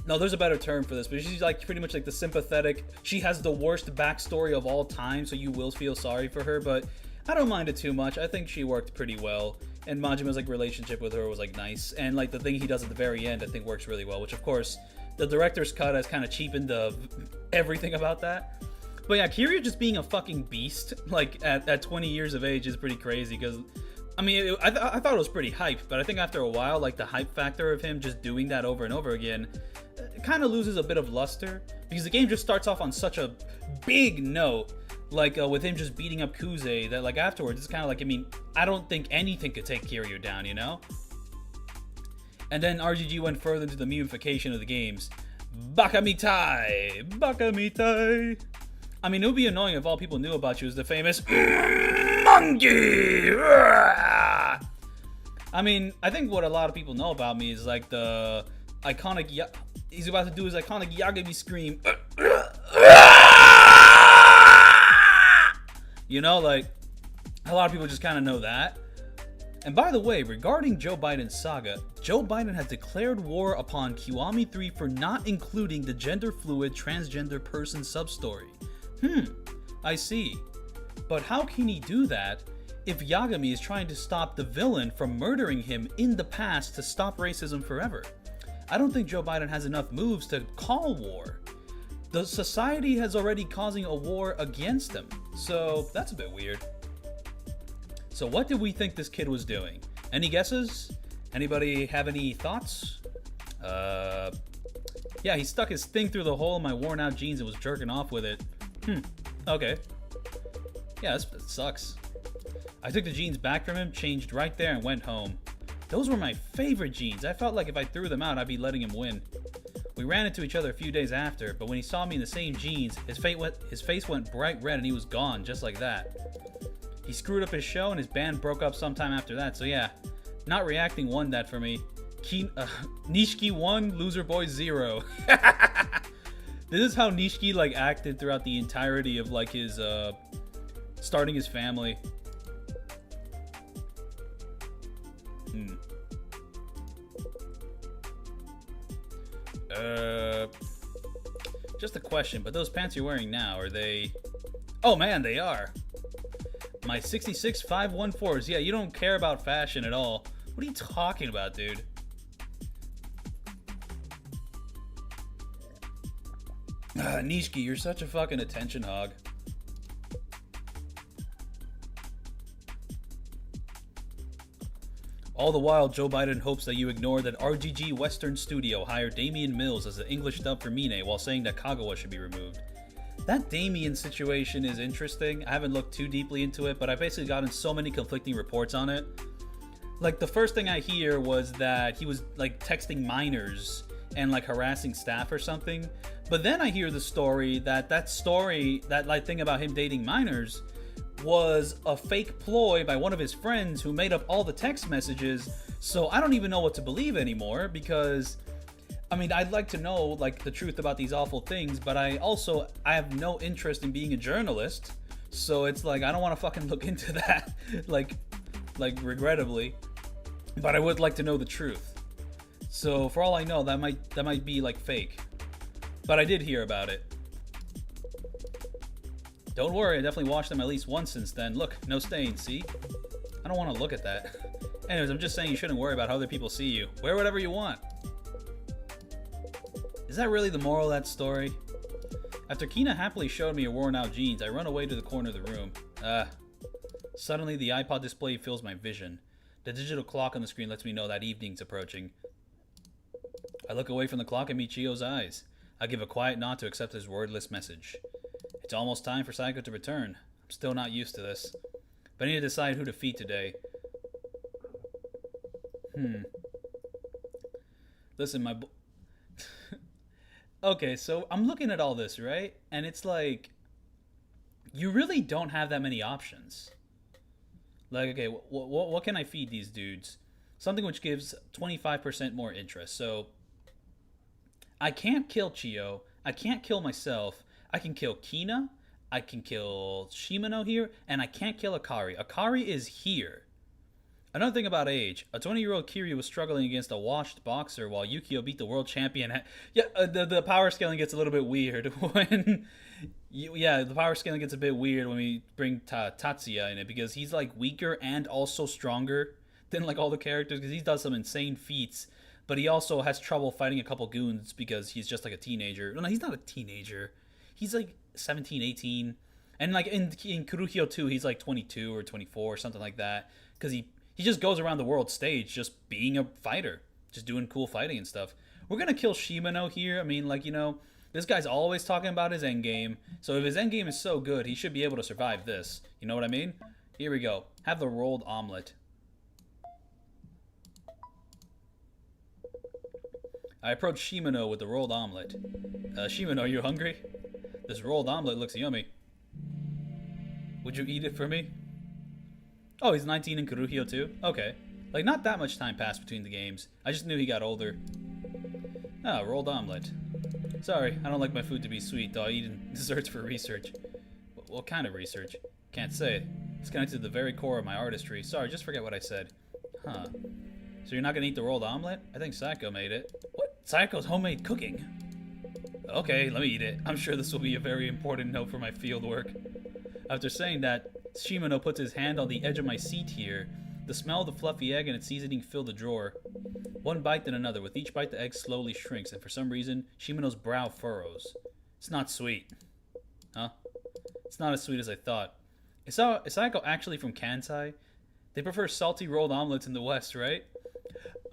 No, there's a better term for this, but she's like pretty much like the sympathetic. She has the worst backstory of all time, so you will feel sorry for her, but I don't mind it too much. I think she worked pretty well, and Majima's like relationship with her was like nice, and like the thing he does at the very end I think works really well, which of course the director's cut has kind of cheapened everything about that. But yeah, Kiryu just being a fucking beast like at 20 years of age is pretty crazy, because I mean I thought it was pretty hype, but I think after a while like the hype factor of him just doing that over and over again, it kind of loses a bit of luster, because the game just starts off on such a big note Like, with him just beating up Kuze, that, like, afterwards, it's kind of like, I mean, I don't think anything could take Kiryu down, you know? And then RGG went further into the memification of the games. Bakamitai! Bakamitai! I mean, it would be annoying if all people knew about you was the famous monkey! I mean, I think what a lot of people know about me is, like, the iconic... He's about to do his iconic Yagami scream. You know, like, a lot of people just kind of know that. And by the way, regarding Joe Biden's saga, Joe Biden has declared war upon Kiwami 3 for not including the gender-fluid transgender person sub-story. I see. But how can he do that if Yagami is trying to stop the villain from murdering him in the past to stop racism forever? I don't think Joe Biden has enough moves to call war. The society has already causing a war against him, so that's a bit weird. So what did we think this kid was doing? Any guesses? Anybody have any thoughts? Yeah, he stuck his thing through the hole in my worn out jeans and was jerking off with it. Okay. Yeah, this sucks. I took the jeans back from him, changed right there, and went home. Those were my favorite jeans. I felt like if I threw them out, I'd be letting him win. We ran into each other a few days after, but when he saw me in the same jeans, his face went bright red and he was gone, just like that. He screwed up his show and his band broke up sometime after that, so yeah. Not reacting won that for me. Nishiki 1, Loser Boy 0. This is how Nishiki, like, acted throughout the entirety of, like, his, starting his family. Just a question, but those pants you're wearing now, are they... Oh man, they are! My 66 514s. Yeah, you don't care about fashion at all. What are you talking about, dude? Nishiki, you're such a fucking attention hog. All the while, Joe Biden hopes that you ignore that RGG Western Studio hired Damian Mills as the English dub for Mine while saying that Kagawa should be removed. That Damian situation is interesting. I haven't looked too deeply into it, but I've basically gotten so many conflicting reports on it. Like, the first thing I hear was that he was, like, texting minors and, like, harassing staff or something. But then I hear the story that like, thing about him dating minors was a fake ploy by one of his friends who made up all the text messages. So I don't even know what to believe anymore, because I mean, I'd like to know, like, the truth about these awful things, but I have no interest in being a journalist, so it's like I don't want to fucking look into that, like regrettably, but I would like to know the truth. So for all I know, that might be, like, fake, but I did hear about it. Don't worry, I definitely washed them at least once since then. Look, no stains, see? I don't want to look at that. Anyways, I'm just saying you shouldn't worry about how other people see you. Wear whatever you want. Is that really the moral of that story? After Kina happily showed me her worn out jeans, I run away to the corner of the room. Suddenly the iPod display fills my vision. The digital clock on the screen lets me know that evening's approaching. I look away from the clock and meet Chio's eyes. I give a quiet nod to accept his wordless message. It's almost time for Saiko to return. I'm still not used to this. But I need to decide who to feed today. Listen, okay, so I'm looking at all this, right? And it's like, you really don't have that many options. Like, okay, what can I feed these dudes? Something which gives 25% more interest. So, I can't kill Chio. I can't kill myself. I can kill Kina. I can kill Shimon here. And I can't kill Akari. Akari is here. Another thing about age. A 20-year-old Kiryu was struggling against a washed boxer while Yukio beat the world champion. The power scaling gets a little bit weird when... the power scaling gets a bit weird when we bring Tatsuya in it, because he's, like, weaker and also stronger than, like, all the characters, because he does some insane feats, but he also has trouble fighting a couple goons because he's just, like, a teenager. No, he's not a teenager. He's, like, 17, 18. And, like, in Kuruhyo 2, he's, like, 22 or 24 or something like that, because he just goes around the world stage just being a fighter, just doing cool fighting and stuff. We're gonna kill Shimano here. I mean, like, you know, This guy's always talking about his endgame. So if his endgame is so good, he should be able to survive this. You know what I mean? Here we go. Have the rolled omelet. I approached Shimon with the rolled omelet. Shimon, are you hungry? This rolled omelet looks yummy. Would you eat it for me? Oh, he's 19 in Kuruhyo too? Okay. Like, not that much time passed between the games. I just knew he got older. Ah, rolled omelet. Sorry, I don't like my food to be sweet, though I eat desserts for research. What kind of research? Can't say. It's connected to the very core of my artistry. Sorry, just forget what I said. Huh. So you're not gonna eat the rolled omelet? I think Saiko made it. What? Saiko's homemade cooking? Okay, let me eat it. I'm sure this will be a very important note for my field work. After saying that, Shimon puts his hand on the edge of my seat here. The smell of the fluffy egg and its seasoning fill the drawer. One bite then another. With each bite, the egg slowly shrinks, and for some reason, Shimono's brow furrows. It's not sweet. Huh? It's not as sweet as I thought. Is Saiko actually from Kansai? They prefer salty rolled omelets in the West, right?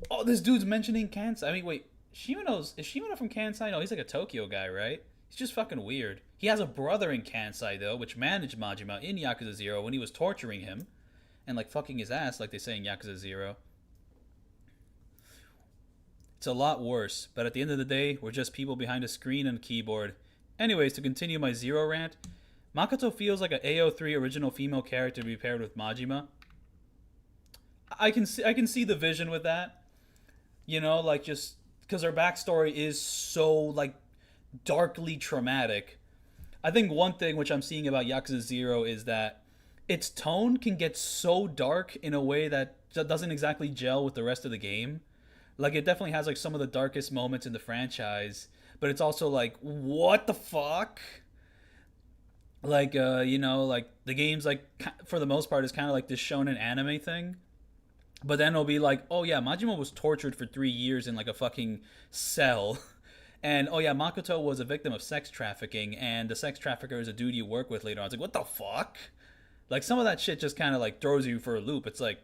Oh, this dude's mentioning Kansai. I mean, wait. Is Shimono from Kansai? No, he's like a Tokyo guy, right? He's just fucking weird. He has a brother in Kansai, though, which managed Majima in Yakuza 0 when he was torturing him. And, like, fucking his ass, like they say in Yakuza 0. It's a lot worse, but at the end of the day, we're just people behind a screen and a keyboard. Anyways, to continue my Zero rant, Makoto feels like an AO3 original female character to be paired with Majima. I can see the vision with that. You know, like, just because her backstory is so, like, darkly traumatic. I think one thing which I'm seeing about Yakuza 0 is that its tone can get so dark in a way that doesn't exactly gel with the rest of the game. Like, it definitely has, like, some of the darkest moments in the franchise, but it's also like, what the fuck? Like, you know, like, the game's, like, for the most part, is kind of like this shonen anime thing. But then it'll be like, oh yeah, Majima was tortured for 3 years in, like, a fucking cell. And, oh yeah, Makoto was a victim of sex trafficking, and the sex trafficker is a dude you work with later on. It's like, what the fuck? Like, some of that shit just kind of, like, throws you for a loop. It's like,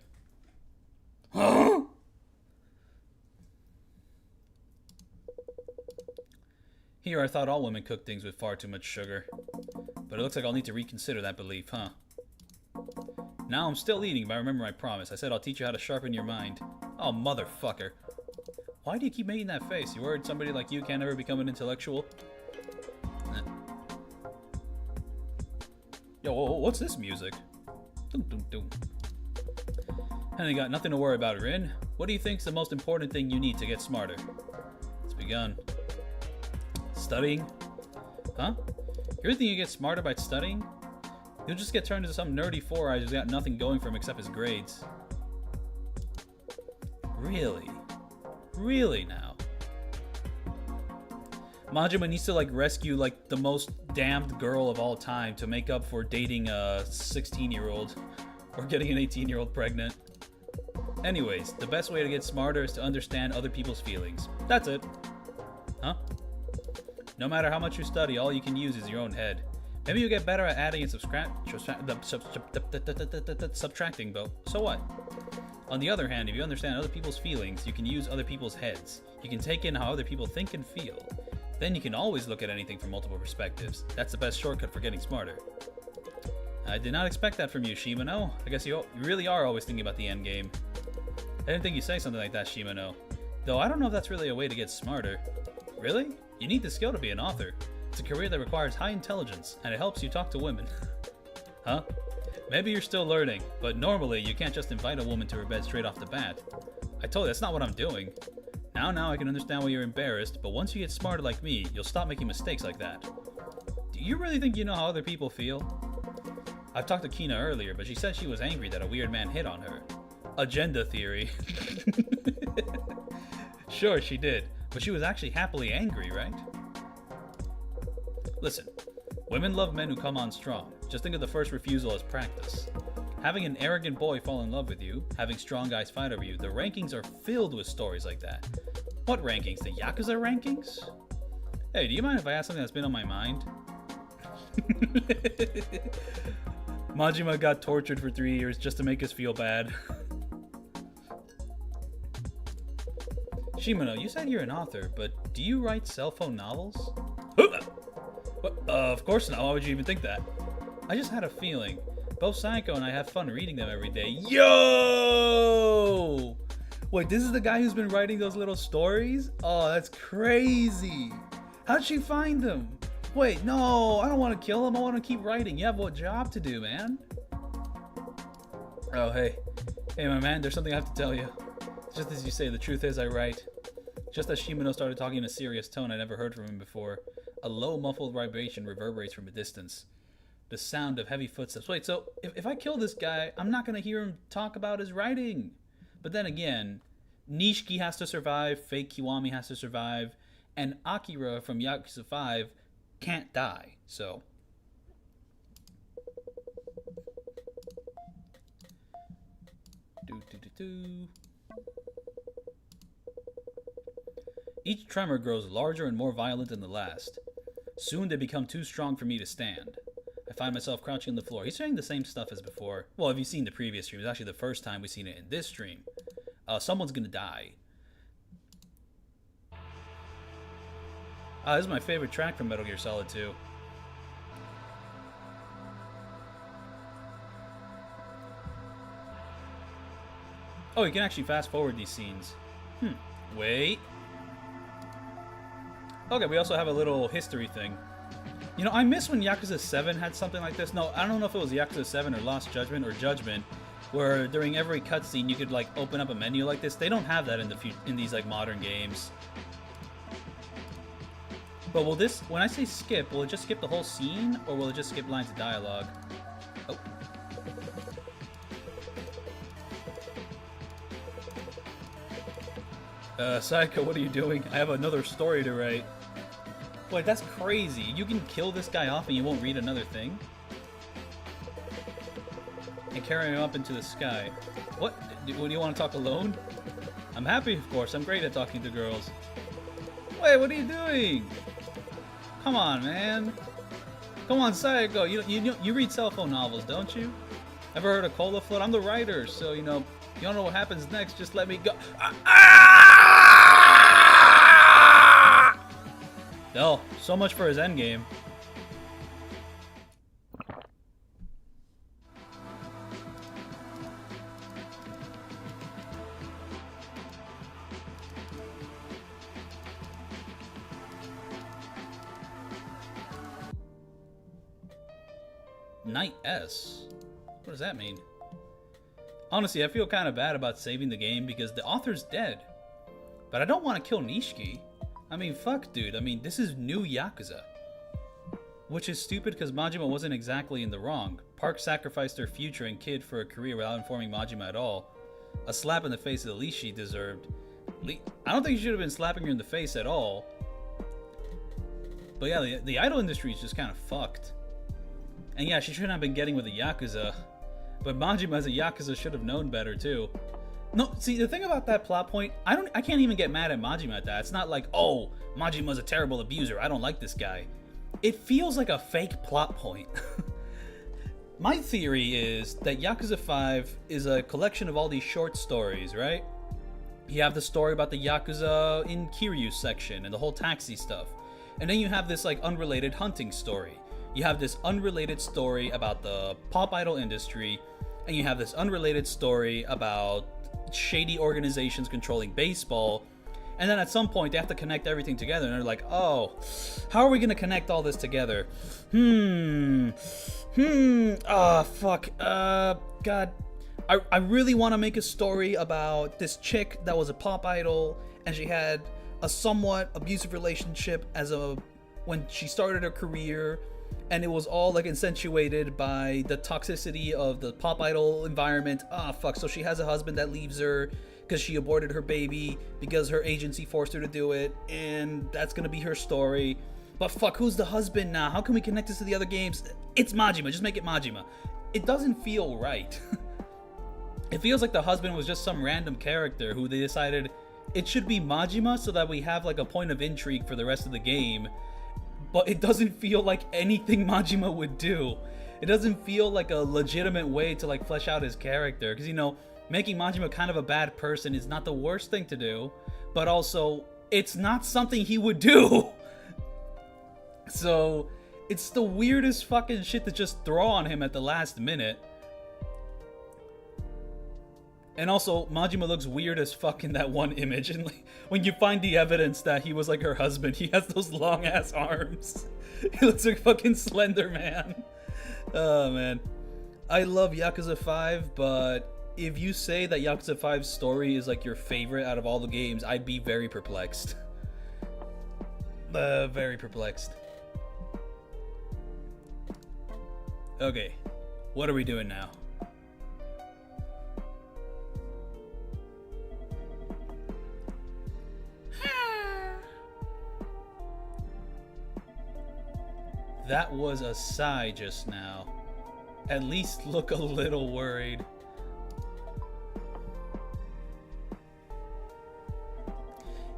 huh? Here, I thought all women cooked things with far too much sugar. But it looks like I'll need to reconsider that belief, huh? Now I'm still eating, but I remember my promise. I said I'll teach you how to sharpen your mind. Oh, motherfucker. Why do you keep making that face? You worried somebody like you can't ever become an intellectual? Yo, what's this music? Dum, dum, dum. And you got nothing to worry about, Rin. What do you think's the most important thing you need to get smarter? It's begun. Studying? Huh? You really think you get smarter by studying? You'll just get turned into some nerdy four-eyes who's got nothing going for him except his grades. Really? Really now? Majima needs to, like, rescue, like, the most damned girl of all time to make up for dating a 16-year-old or getting an 18-year-old pregnant. Anyways, the best way to get smarter is to understand other people's feelings. That's it. Huh? No matter how much you study, all you can use is your own head. Maybe you'll get better at adding and subtracting, though. So what? On the other hand, if you understand other people's feelings, you can use other people's heads. You can take in how other people think and feel. Then you can always look at anything from multiple perspectives. That's the best shortcut for getting smarter. I did not expect that from you, Shimano. I guess you really are always thinking about the end game. I didn't think you'd say something like that, Shimano. Though I don't know if that's really a way to get smarter. Really? You need the skill to be an author. It's a career that requires high intelligence, and it helps you talk to women. Huh? Maybe you're still learning, but normally you can't just invite a woman to her bed straight off the bat. I told you, that's not what I'm doing. Now I can understand why you're embarrassed, but once you get smarter like me, you'll stop making mistakes like that. Do you really think you know how other people feel? I've talked to Kina earlier, but she said she was angry that a weird man hit on her. Agenda theory. Sure, she did, but she was actually happily angry, right? Listen, women love men who come on strong. Just think of the first refusal as practice. Having an arrogant boy fall in love with you, having strong guys fight over you, the rankings are filled with stories like that. What rankings? The Yakuza rankings? Hey, do you mind if I ask something that's been on my mind? Majima got tortured for 3 years just to make us feel bad. Shimano, you said you're an author, but do you write cell phone novels? Huh? Of course not. Why would you even think that? I just had a feeling. Both Psycho and I have fun reading them every day. Yo! Wait, this is the guy who's been writing those little stories? Oh, that's crazy. How'd she find them? Wait, no, I don't want to kill him. I want to keep writing. You have a job to do, man. Oh, hey. Hey, my man, there's something I have to tell you. Just as you say, the truth is I write. Just as Shimon started talking in a serious tone I never heard from him before, a low, muffled vibration reverberates from a distance. The sound of heavy footsteps. Wait, so if I kill this guy, I'm not going to hear him talk about his writing. But then again, Nishiki has to survive, fake Kiwami has to survive, and Akira from Yakuza 5 can't die, so... Each tremor grows larger and more violent than the last. Soon they become too strong for me to stand. I find myself crouching on the floor. He's saying the same stuff as before. Well, if you've seen the previous stream, it's actually the first time we've seen it in this stream. Someone's gonna die. This is my favorite track from Metal Gear Solid 2. Oh, you can actually fast forward these scenes. Wait. Okay, we also have a little history thing. You know, I miss when Yakuza 7 had something like this. No, I don't know if it was Yakuza 7 or Lost Judgment or Judgment, where during every cutscene you could like open up a menu like this. They don't have that in these like modern games. But will this, when I say skip, will it just skip the whole scene, or will it just skip lines of dialogue? Oh. Psycho, what are you doing? I have another story to write. Wait, that's crazy. You can kill this guy off and you won't read another thing? And carry him up into the sky. What? Do you want to talk alone? I'm happy, of course. I'm great at talking to girls. Wait, what are you doing? Come on, man. Come on, Psycho. You read cell phone novels, don't you? Ever heard of Cola Float? I'm the writer, so, you know, you don't know what happens next, just let me go. Oh, so much for his endgame. Knight S? What does that mean? Honestly, I feel kind of bad about saving the game because the author's dead. But I don't want to kill Nishiki. I mean, fuck, dude. I mean, this is new Yakuza. Which is stupid because Majima wasn't exactly in the wrong. Park sacrificed her future and kid for a career without informing Majima at all. A slap in the face is the least she deserved. I don't think she should have been slapping her in the face at all. But yeah, the idol industry is just kind of fucked. And yeah, she shouldn't have been getting with a Yakuza. But Majima as a Yakuza should have known better too. No, see, the thing about that plot point, I can't even get mad at Majima at that. It's not like, oh, Majima's a terrible abuser, I don't like this guy. It feels like a fake plot point. My theory is that Yakuza 5 is a collection of all these short stories, right? You have the story about the Yakuza in Kiryu's section and the whole taxi stuff. And then you have this like unrelated hunting story. You have this unrelated story about the pop idol industry. And you have this unrelated story about shady organizations controlling baseball. And then at some point they have to connect everything together. And they're like, oh, how are we going to connect all this together? Fuck. God. I really want to make a story about this chick that was a pop idol. And she had a somewhat abusive relationship when she started her career. And it was all like accentuated by the toxicity of the pop idol environment. Fuck. So she has a husband that leaves her because she aborted her baby because her agency forced her to do it. And that's going to be her story. But fuck, who's the husband now? How can we connect this to the other games? It's Majima. Just make it Majima. It doesn't feel right. It feels like the husband was just some random character who they decided it should be Majima so that we have like a point of intrigue for the rest of the game. But it doesn't feel like anything Majima would do. It doesn't feel like a legitimate way to like flesh out his character. Because, you know, making Majima kind of a bad person is not the worst thing to do. But also, it's not something he would do. So, It's the weirdest fucking shit to just throw on him at the last minute. And also, Majima looks weird as fuck in that one image. And like, when you find the evidence that he was like her husband, he has those long ass arms. He looks like fucking Slender Man. Oh man. I love Yakuza 5, but if you say that Yakuza 5's story is like your favorite out of all the games, I'd be very perplexed. Very perplexed. Okay, what are we doing now? That was a sigh just now. At least look a little worried.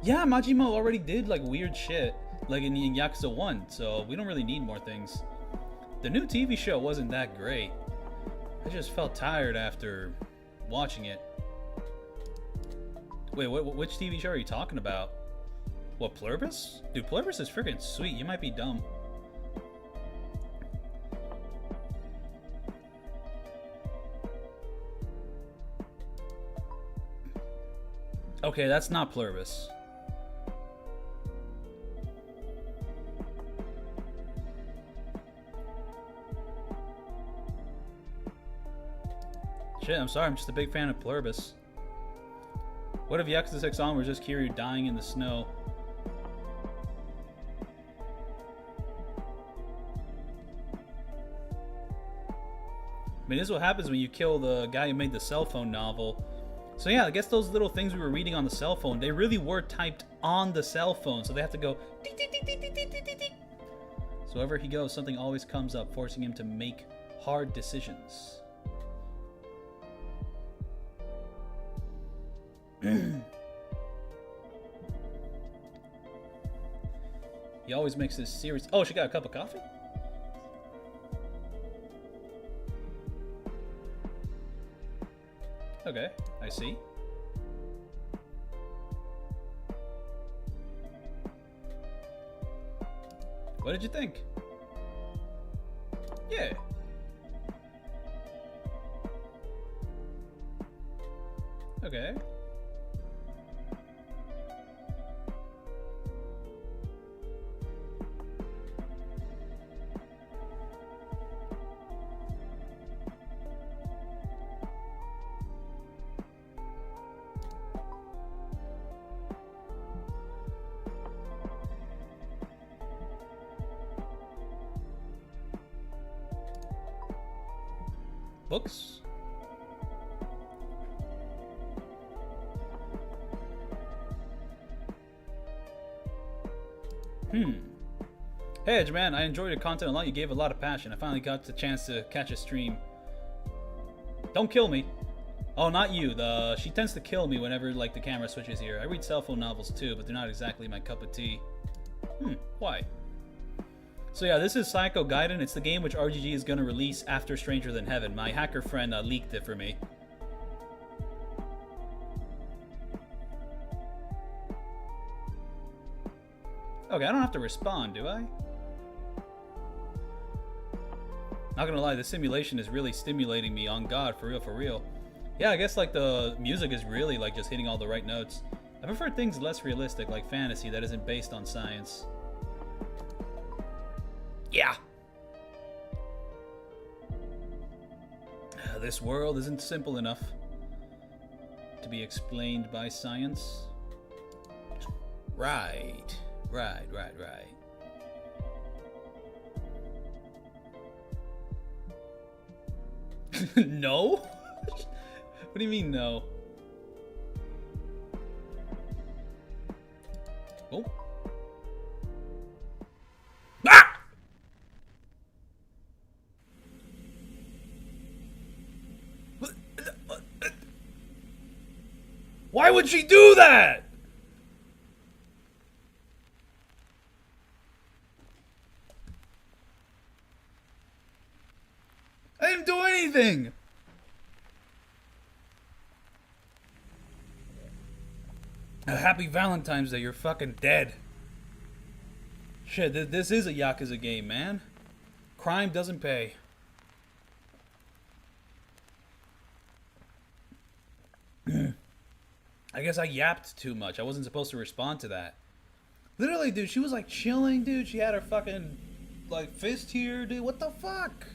Yeah, Majima already did like weird shit, like in Yakuza 1, so we don't really need more things. The new TV show wasn't that great. I just felt tired after watching it. Wait, which TV show are you talking about? What, Pluribus? Dude, Pluribus is freaking sweet. You might be dumb. Okay, that's not Pluribus. Shit, I'm sorry, I'm just a big fan of Pluribus. What if Yakuza 6 on was just Kiryu dying in the snow? I mean, this is what happens when you kill the guy who made the cell phone novel. So yeah, I guess those little things we were reading on the cell phone, they really were typed on the cell phone, so they have to go tick, tick, tick, tick, tick, tick, tick, tick. So wherever he goes, something always comes up, forcing him to make hard decisions. He always makes this serious. Oh, she got a cup of coffee? Okay, I see. What did you think? Yeah. Okay. Books? Hey, Edge man, I enjoyed your content a lot. You gave a lot of passion. I finally got the chance to catch a stream. Don't kill me. Oh, not you. She tends to kill me whenever like the camera switches here. I read cell phone novels too, but they're not exactly my cup of tea. Why? So yeah, this is Psycho Gaiden. It's the game which RGG is going to release after Stranger Than Heaven. My hacker friend leaked it for me. Okay, I don't have to respond, do I? Not gonna lie, the simulation is really stimulating me, on God, for real, for real. Yeah, I guess like the music is really like just hitting all the right notes. I prefer things less realistic, like fantasy that isn't based on science. Yeah. This world isn't simple enough to be explained by science. Right. No? What do you mean no? Oh. Ah! Why would she do that? I didn't do anything. Happy Valentine's Day, you're fucking dead. Shit, this is a Yakuza game, man. Crime doesn't pay. I guess I yapped too much. I wasn't supposed to respond to that. Literally, dude, she was like chilling, dude. She had her fucking like fist here, dude. What the fuck?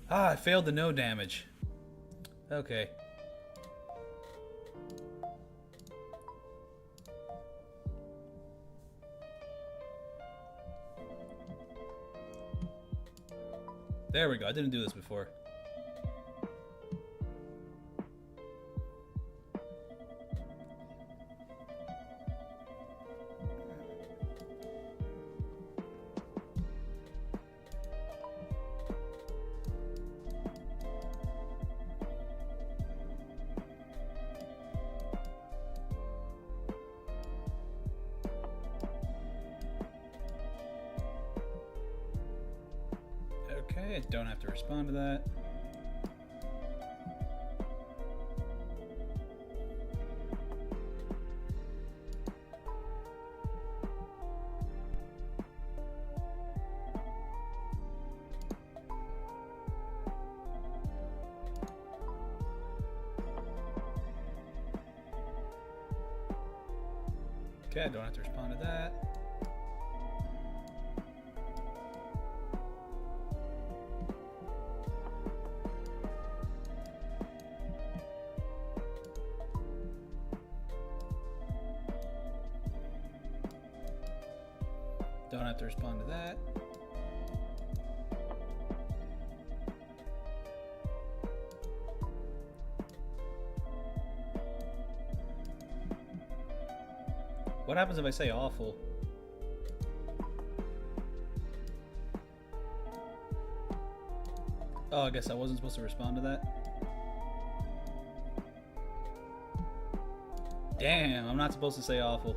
Ah, I failed the no damage. Okay. There we go. I didn't do this before. Okay, I don't have to respond to that. Okay, I don't have to respond to that. Don't have to respond to that. What happens if I say awful? Oh, I guess I wasn't supposed to respond to that. Damn, I'm not supposed to say awful.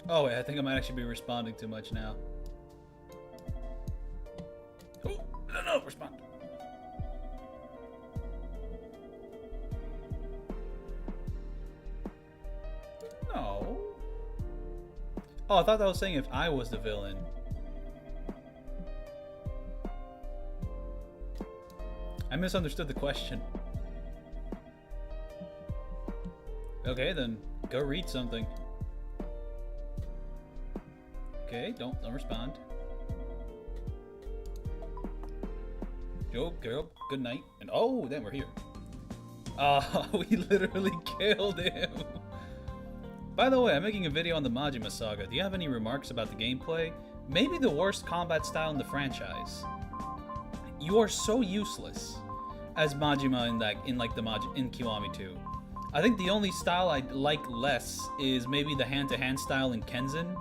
Oh wait, I think I might actually be responding too much now. Oh, no, respond. No. Oh, I thought that was saying if I was the villain. I misunderstood the question. Okay, then go read something. Okay, don't respond. Joe, girl, good night. And oh, then we're here. We literally killed him. By the way, I'm making a video on the Majima saga. Do you have any remarks about the gameplay? Maybe the worst combat style in the franchise. You are so useless as Majima in Kiwami 2. I think the only style I like less is maybe the hand-to-hand style in Kenzin.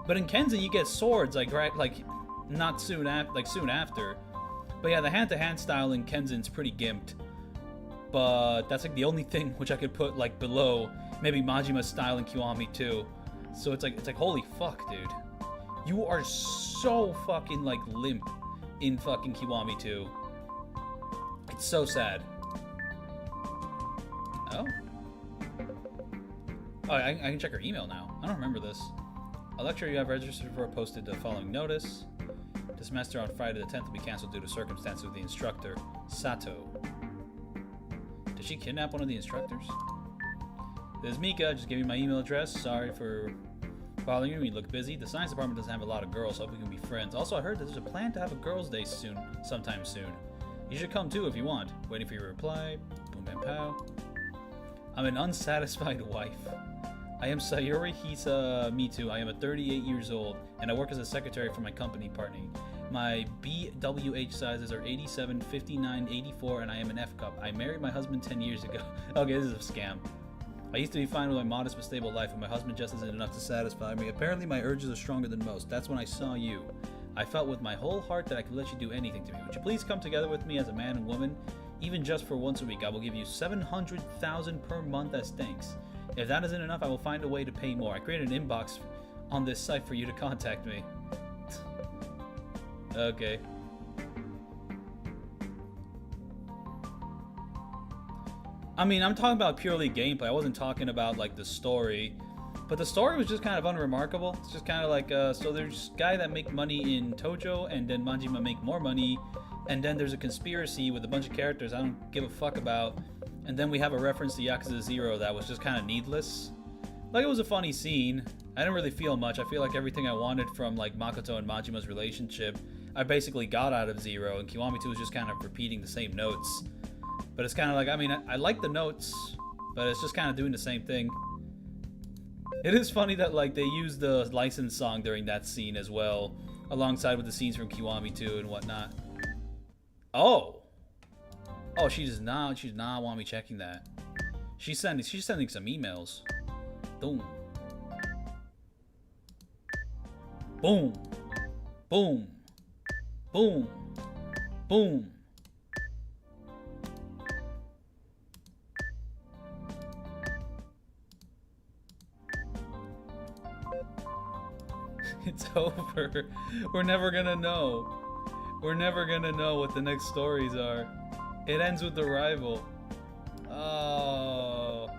But in Kenzin, you get swords not soon after, soon after. But yeah, the hand-to-hand style in Kenzin's pretty gimped. But that's like the only thing which I could put like below maybe Majima's style in Kiwami 2. So it's like holy fuck, dude. You are so fucking like limp in fucking Kiwami 2. It's so sad. Oh. Oh, I can check her email now. I don't remember this. A lecture you have registered for posted the following notice. This semester on Friday the 10th will be cancelled due to circumstances with the instructor, Sato. Did she kidnap one of the instructors? This is Mika, just gave me my email address. Sorry for bothering you. You look busy. The science department doesn't have a lot of girls, so I hope we can be friends. Also, I heard that there's a plan to have a girls' day sometime soon. You should come too if you want. Waiting for your reply. Boom bam pow. I'm an unsatisfied wife. I am Sayuri Hisa Mitu. I am 38 years old, and I work as a secretary for my company partner. My BWH sizes are 87, 59, 84, and I am an F cup. I married my husband 10 years ago. Okay, this is a scam. I used to be fine with my modest but stable life, and my husband just isn't enough to satisfy me. Apparently my urges are stronger than most. That's when I saw you. I felt with my whole heart that I could let you do anything to me. Would you please come together with me as a man and woman? Even just for once a week, I will give you 700,000 per month as thanks. If that isn't enough, I will find a way to pay more. I created an inbox on this site for you to contact me. Okay. I mean, I'm talking about purely gameplay. I wasn't talking about, like, the story. But the story was just kind of unremarkable. It's just kind of like, so there's a guy that make money in Tojo, and then Majima make more money. And then there's a conspiracy with a bunch of characters I don't give a fuck about. And then we have a reference to Yakuza 0 that was just kind of needless. Like, it was a funny scene. I didn't really feel much. I feel like everything I wanted from, like, Makoto and Majima's relationship, I basically got out of 0, and Kiwami 2 was just kind of repeating the same notes. But it's kind of like, I mean, I like the notes, but it's just kind of doing the same thing. It is funny that, like, they used the licensed song during that scene as well, alongside with the scenes from Kiwami 2 and whatnot. Oh! Oh, she does not want me checking that. She's sending some emails. Boom. Boom. Boom. Boom. Boom. It's over. We're never gonna know. We're never gonna know what the next stories are. It ends with the rival. Oh.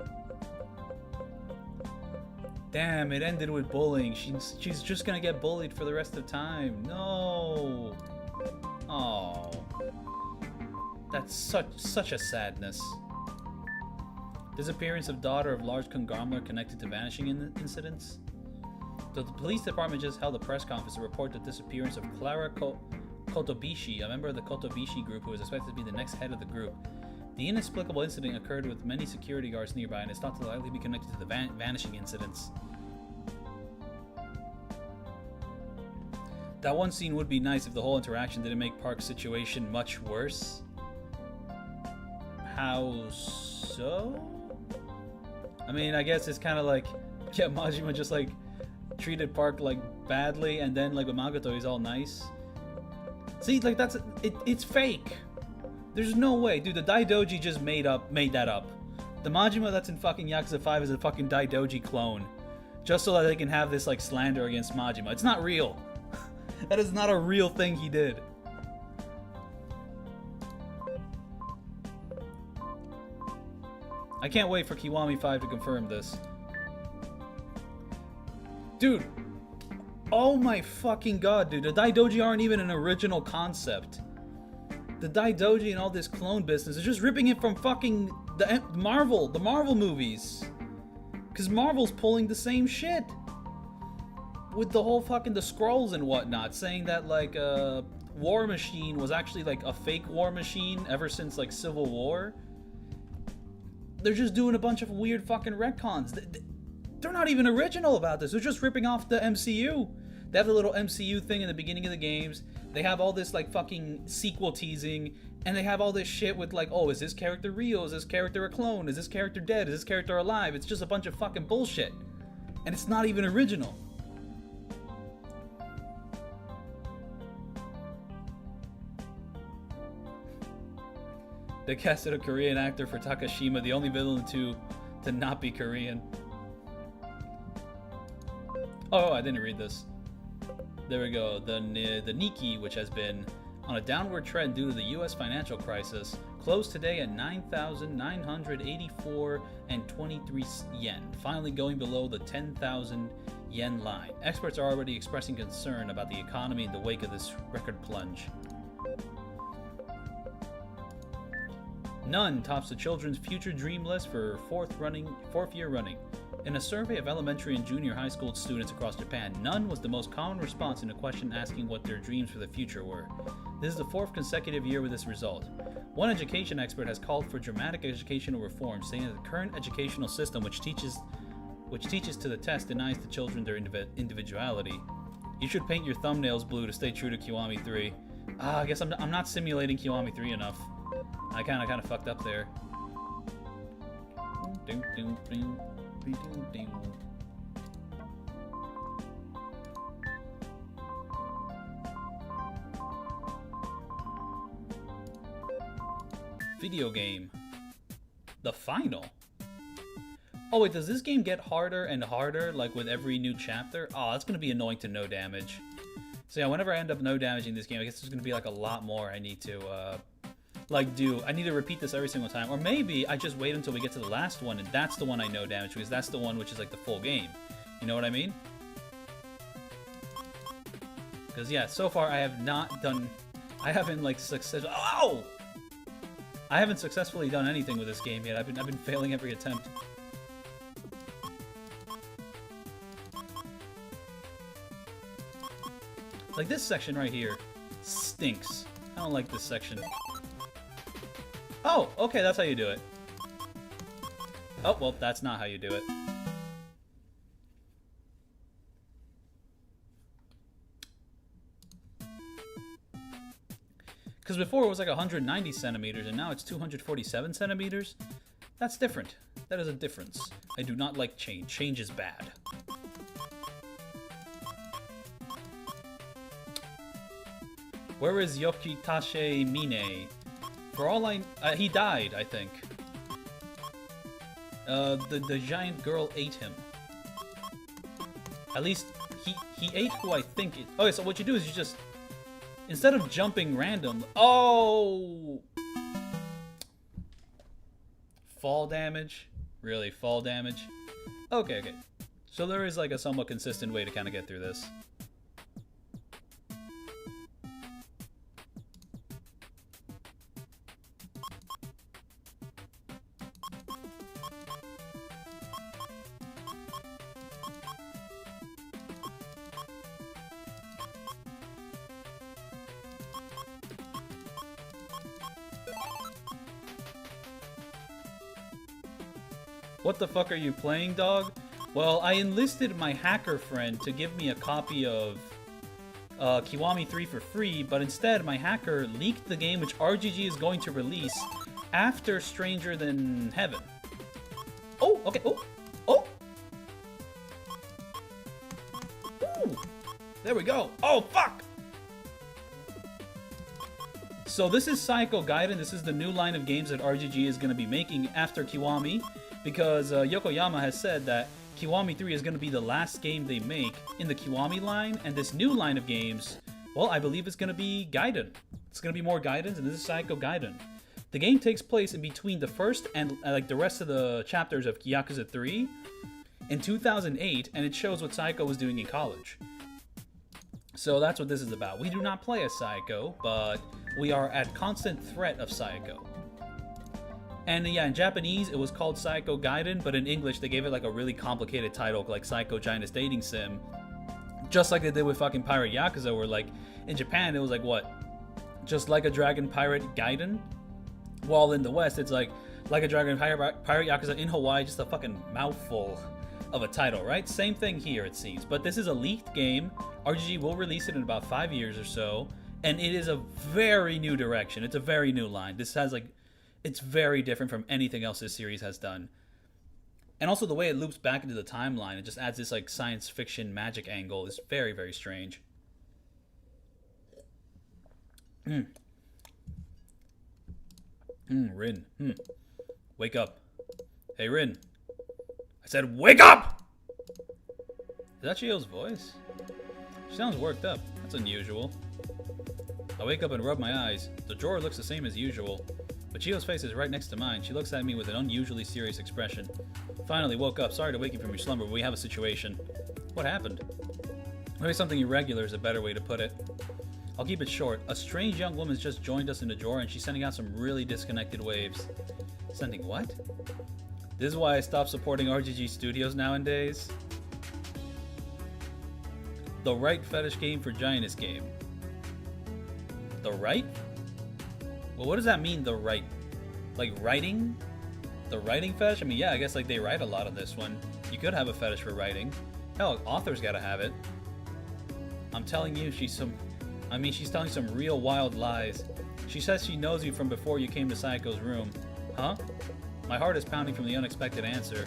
Damn, it ended with bullying. She's just gonna get bullied for the rest of time. No. Oh. That's such a sadness. Disappearance of daughter of large conglomerate connected to vanishing incidents. So the police department just held a press conference to report the disappearance of Clara Kotobishi, a member of the Kotobishi group who is expected to be the next head of the group. The inexplicable incident occurred with many security guards nearby and is thought to likely be connected to the vanishing incidents. That one scene would be nice if the whole interaction didn't make Park's situation much worse. How so? I mean, I guess it's kind of like, yeah, Majima just like treated Park like badly, and then like with Makoto he's all nice. See, like it's fake. There's no way, dude. The Daidoji just made that up. The Majima that's in fucking Yakuza 5 is a fucking Daidoji clone, just so that they can have this like slander against Majima. It's not real. That is not a real thing he did. I can't wait for Kiwami 5 to confirm this. Dude, oh my fucking god, dude. The Daidoji aren't even an original concept. The Daidoji and all this clone business is just ripping it from fucking the Marvel movies. Because Marvel's pulling the same shit. With the whole fucking the scrolls and whatnot, saying that like War Machine was actually like a fake War Machine ever since like Civil War. They're just doing a bunch of weird fucking retcons. They're not even original about this. They're just ripping off the MCU. They have the little MCU thing in the beginning of the games. They have all this like fucking sequel teasing, and they have all this shit with like, oh, is this character real? Is this character a clone? Is this character dead? Is this character alive? It's just a bunch of fucking bullshit. And it's not even original. They casted a Korean actor for Takashima, the only villain to not be Korean. Oh, I didn't read this. There we go. The Nikkei, which has been on a downward trend due to the U.S. financial crisis, closed today at 9,984.23 yen, finally going below the 10,000 yen line. Experts are already expressing concern about the economy in the wake of this record plunge. None tops the children's future dream list for fourth year running. In a survey of elementary and junior high school students across Japan, none was the most common response in a question asking what their dreams for the future were. This is the fourth consecutive year with this result. One education expert has called for dramatic educational reform, saying that the current educational system, which teaches to the test, denies the children their individuality. You should paint your thumbnails blue to stay true to Kiwami 3. I guess I'm not simulating Kiwami 3 enough. I kind of fucked up there. Video game. The final. Oh wait, does this game get harder and harder, like with every new chapter? Oh, that's gonna be annoying to no damage. So yeah, whenever I end up no damaging this game, I guess there's gonna be like a lot more I need to I need to repeat this every single time. Or maybe I just wait until we get to the last one, and that's the one I no damage, because that's the one which is like the full game. You know what I mean? Because yeah, so far I haven't I haven't successfully done anything with this game yet. I've been failing every attempt. Like this section right here stinks. I don't like this section. Oh, okay, that's how you do it. Oh, well, that's not how you do it. Because before it was like 190 centimeters, and now it's 247 centimeters. That's different. That is a difference. I do not like change. Change is bad. Where is Yokitashe Mine? For all he died, I think. The giant girl ate him. At least, he ate who I think it... Okay, so what you do is you just... Instead of jumping random... Oh! Fall damage? Really, fall damage? Okay. So there is like a somewhat consistent way to kind of get through this. What the fuck are you playing, dog? Well, I enlisted my hacker friend to give me a copy of Kiwami 3 for free, but instead my hacker leaked the game which RGG is going to release after Stranger Than Heaven. Oh, okay, oh! Ooh, there we go. Oh, fuck! So this is Psycho Gaiden. This is the new line of games that RGG is going to be making after Kiwami, because Yokoyama has said that Kiwami 3 is going to be the last game they make in the Kiwami line, and this new line of games, well, I believe it's going to be Gaiden. It's going to be more Gaidens, and this is Psycho Gaiden. The game takes place in between the first and like the rest of the chapters of Yakuza 3 in 2008, and it shows what Psycho was doing in college. So that's what this is about. We do not play as Psycho, but we are at constant threat of Psycho. And yeah, in Japanese, it was called Psycho Gaiden, but in English, they gave it like a really complicated title, like Psycho Giantess Dating Sim. Just like they did with fucking Pirate Yakuza, where like, in Japan, it was like, what? Just Like a Dragon Pirate Gaiden? While in the West, it's like a Dragon Pirate Yakuza in Hawaii, just a fucking mouthful of a title, right? Same thing here, it seems. But this is a leaked game. RGG will release it in about 5 years or so. And it is a very new direction. It's a very new line. This has like... It's very different from anything else this series has done. And also the way it loops back into the timeline, it just adds this like science fiction magic angle is very, very strange. Rin. Wake up. Hey, Rin. I said wake up! Is that Chio's voice? She sounds worked up. That's unusual. I wake up and rub my eyes. The drawer looks the same as usual. But Chio's face is right next to mine. She looks at me with an unusually serious expression. Finally woke up. Sorry to wake you from your slumber, but we have a situation. What happened? Maybe something irregular is a better way to put it. I'll keep it short. A strange young woman's just joined us in the drawer, and she's sending out some really disconnected waves. Sending what? This is why I stopped supporting RGG Studios nowadays. The right fetish game for Giantess game. The right? Well, what does that mean, the right? Like, writing? The writing fetish? I mean, yeah, I guess, like, they write a lot of this one. You could have a fetish for writing. Hell, authors gotta have it. I'm telling you, she's telling some real wild lies. She says she knows you from before you came to Psycho's room. Huh? My heart is pounding from the unexpected answer.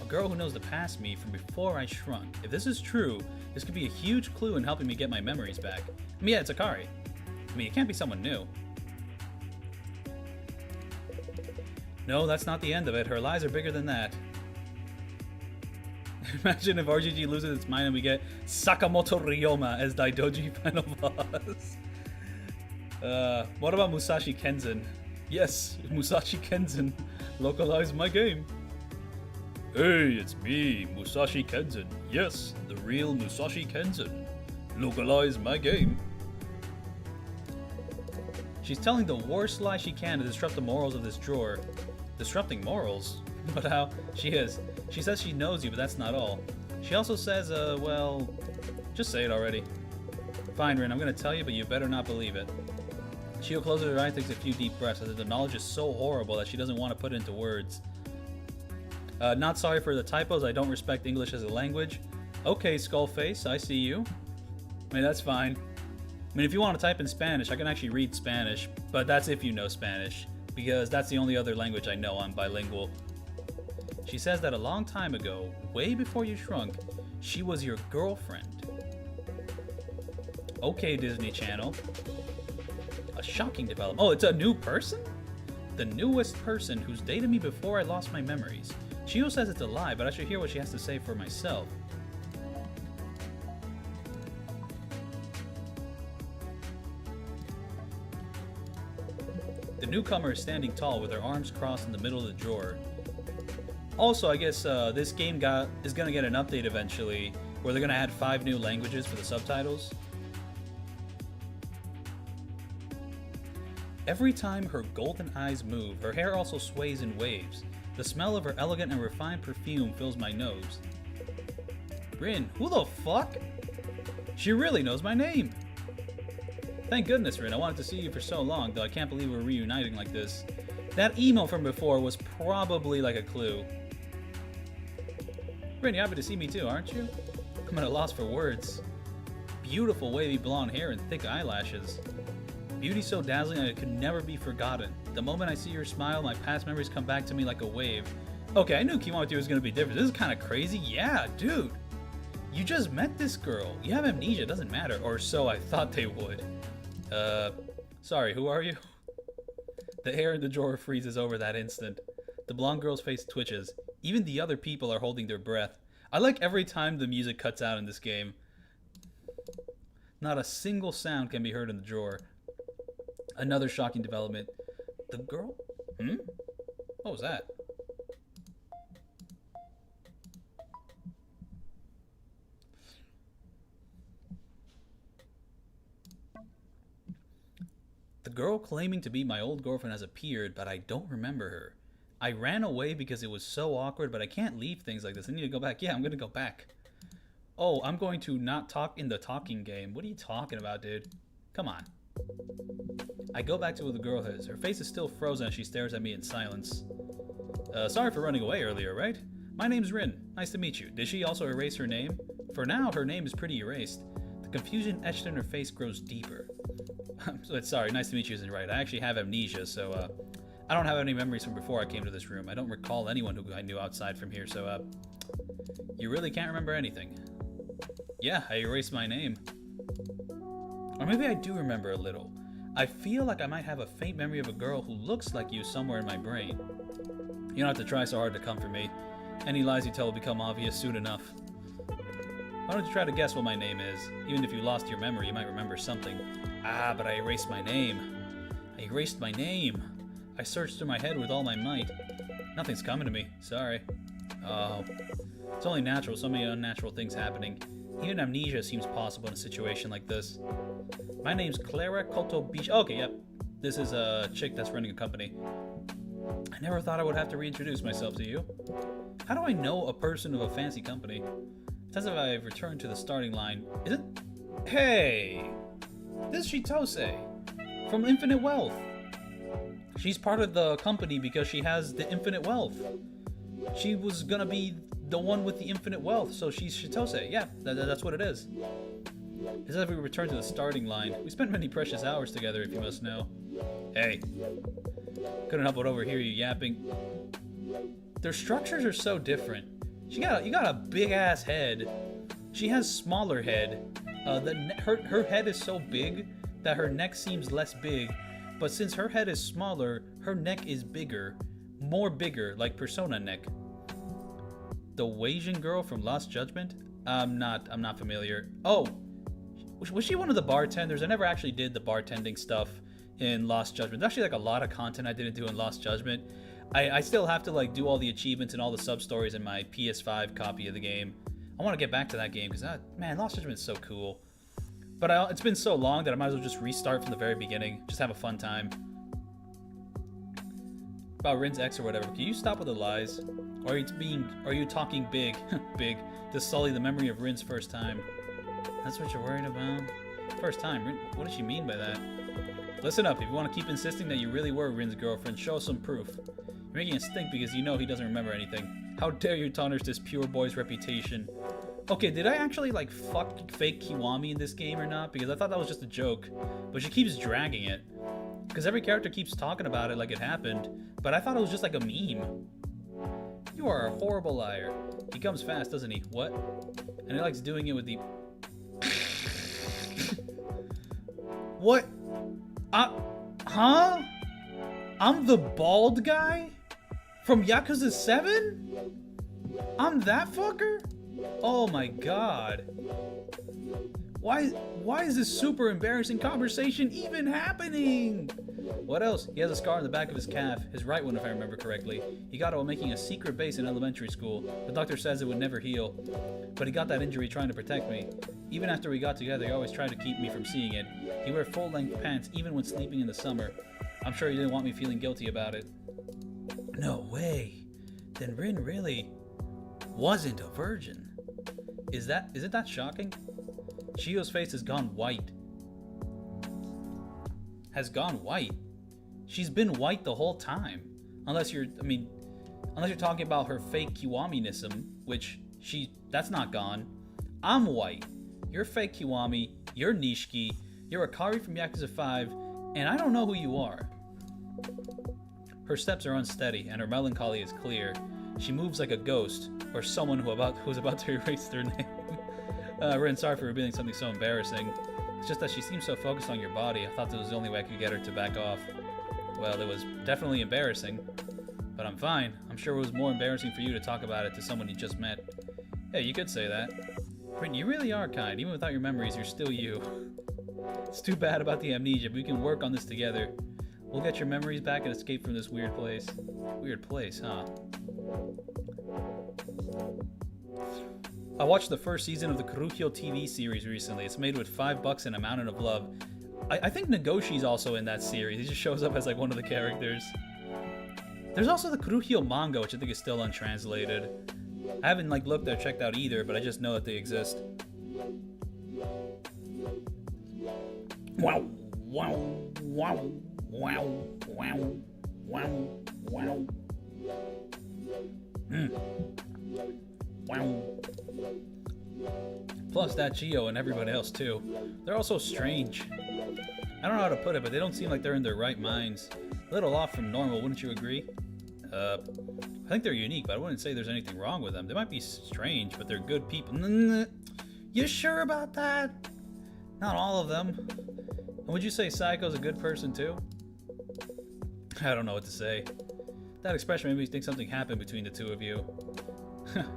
A girl who knows the past me from before I shrunk. If this is true, this could be a huge clue in helping me get my memories back. I mean, yeah, it's Akari. I mean, it can't be someone new. No, that's not the end of it. Her lies are bigger than that. Imagine if RGG loses its mind and we get Sakamoto Ryoma as Daidoji final boss. What about Musashi Kenzan? Yes, Musashi Kenzan. Localize my game. Hey, it's me, Musashi Kenzan. Yes, the real Musashi Kenzan. Localize my game. She's telling the worst lie she can to disrupt the morals of this drawer. Disrupting morals? But how? She is. She says she knows you, but that's not all. She also says, well, just say it already. Fine, Rin, I'm gonna tell you, but you better not believe it. Shio closes her eyes, takes a few deep breaths, as if the knowledge is so horrible that she doesn't want to put it into words. Not sorry for the typos, I don't respect English as a language. Okay, Skullface, I see you. I mean, that's fine. I mean, if you want to type in Spanish, I can actually read Spanish, but that's if you know Spanish, because that's the only other language I know. I'm bilingual. She says that a long time ago, way before you shrunk, she was your girlfriend. Okay, Disney Channel. A shocking development. Oh, it's a new person? The newest person who's dated me before I lost my memories. Shio says it's a lie, but I should hear what she has to say for myself. The newcomer is standing tall with her arms crossed in the middle of the drawer. Also, I guess this game is going to get an update eventually where they're going to add 5 new languages for the subtitles. Every time her golden eyes move, her hair also sways in waves. The smell of her elegant and refined perfume fills my nose. Rin, who the fuck? She really knows my name! Thank goodness, Rin. I wanted to see you for so long, though I can't believe we're reuniting like this. That email from before was probably like a clue. Rin, you're happy to see me too, aren't you? I'm at a loss for words. Beautiful wavy blonde hair and thick eyelashes. Beauty so dazzling that it could never be forgotten. The moment I see your smile, my past memories come back to me like a wave. Okay, I knew Kiwami was going to be different. This is kind of crazy. Yeah, dude. You just met this girl. You have amnesia, it doesn't matter. Or so I thought they would. Sorry, who are you? The hair in the drawer freezes over that instant. The blonde girl's face twitches. Even the other people are holding their breath. I like every time the music cuts out in this game. Not a single sound can be heard in the drawer. Another shocking development. The girl? What was that? The girl claiming to be my old girlfriend has appeared, but I don't remember her. I ran away because it was so awkward, but I can't leave things like this. I need to go back. Yeah, I'm gonna go back. Oh, I'm going to not talk in the talking game. What are you talking about, dude? Come on. I go back to where the girl is. Her face is still frozen as she stares at me in silence. Sorry for running away earlier, right? My name's Rin. Nice to meet you. Did she also erase her name? For now, her name is pretty erased. The confusion etched in her face grows deeper. Sorry, nice to meet you isn't right. I actually have amnesia, so I don't have any memories from before I came to this room. I don't recall anyone who I knew outside from here, so you really can't remember anything. Yeah, I erased my name. Or maybe I do remember a little. I feel like I might have a faint memory of a girl who looks like you somewhere in my brain. You don't have to try so hard to come for me. Any lies you tell will become obvious soon enough. Why don't you try to guess what my name is? Even if you lost your memory, you might remember something. Ah, but I erased my name. I erased my name. I searched through my head with all my might. Nothing's coming to me. Sorry. Oh. It's only natural. So many unnatural things happening. Even amnesia seems possible in a situation like this. My name's Clara Kotobishi. Okay, yep. This is a chick that's running a company. I never thought I would have to reintroduce myself to you. How do I know a person of a fancy company? It's as if I've returned to the starting line. Is it? Hey! This is Chitose from Infinite Wealth. She's part of the company because she has the infinite wealth. She was gonna be the one with the infinite wealth, so she's Chitose. Yeah, that's what it is. It's as if we return to the starting line. We spent many precious hours together, if you must know. Hey. Couldn't help but overhear you yapping. Their structures are so different. You got a big ass head. She has smaller head. Her head is so big that her neck seems less big, but since her head is smaller, her neck is bigger. more bigger, like Persona Nick. The Asian girl from Lost Judgment? I'm not familiar. Oh, was she one of the bartenders? I never actually did the bartending stuff in Lost Judgment. There's actually like a lot of content I didn't do in Lost Judgment. I still have to like do all the achievements and all the sub-stories in my PS5 copy of the game. I want to get back to that game because, man, Lost Judgment is so cool. But it's been so long that I might as well just restart from the very beginning. Just have a fun time. About Rin's ex or whatever. Can you stop with the lies? Or are you talking big, big, to sully the memory of Rin's first time? That's what you're worried about? First time? Rin, what does she mean by that? Listen up, if you want to keep insisting that you really were Rin's girlfriend, show us some proof. You're making us think because you know he doesn't remember anything. How dare you tarnish this pure boy's reputation? Okay, did I actually, like, fuck fake Kiwami in this game or not? Because I thought that was just a joke. But she keeps dragging it. Because every character keeps talking about it like it happened. But I thought it was just like a meme. You are a horrible liar. He comes fast, doesn't he? What? And he likes doing it with the... What? Huh? I'm the bald guy? From Yakuza 7? I'm that fucker? Oh my god. Why is this super embarrassing conversation even happening? What else? He has a scar on the back of his calf, his right one if I remember correctly. He got it while making a secret base in elementary school. The doctor says it would never heal. But he got that injury trying to protect me. Even after we got together, he always tried to keep me from seeing it. He wore full-length pants even when sleeping in the summer. I'm sure he didn't want me feeling guilty about it. No way. Then Rin really wasn't a virgin. Isn't that shocking? Chio's face has gone white. Has gone white? She's been white the whole time. Unless you're talking about her fake Kiwami-nism, which that's not gone. I'm white. You're fake Kiwami, you're Nishiki, you're Akari from Yakuza 5, and I don't know who you are. Her steps are unsteady, and her melancholy is clear. She moves like a ghost, or someone who's about to erase their name. Rin, sorry for revealing something so embarrassing. It's just that she seems so focused on your body, I thought that was the only way I could get her to back off. Well, it was definitely embarrassing, but I'm fine. I'm sure it was more embarrassing for you to talk about it to someone you just met. Hey, you could say that. Rin, you really are kind. Even without your memories, you're still you. It's too bad about the amnesia, but we can work on this together. We'll get your memories back and escape from this weird place. Weird place, huh? I watched the first season of the Kurohyou TV series recently. It's made with $5 and a mountain of love. I think Nagoshi's also in that series. He just shows up as like one of the characters. There's also the Kurohyou manga, which I think is still untranslated. I haven't like looked or checked out either, but I just know that they exist. Wow, wow, wow, wow, wow, wow, wow. Wow. Plus that Geo and everybody else too. They're all so strange. I don't know how to put it, but they don't seem like they're in their right minds. A little off from normal, wouldn't you agree? I think they're unique, but I wouldn't say there's anything wrong with them. They might be strange, but they're good people. You sure about that? Not all of them. And would you say Psycho's a good person too? I don't know what to say. That expression made me think something happened between the two of you.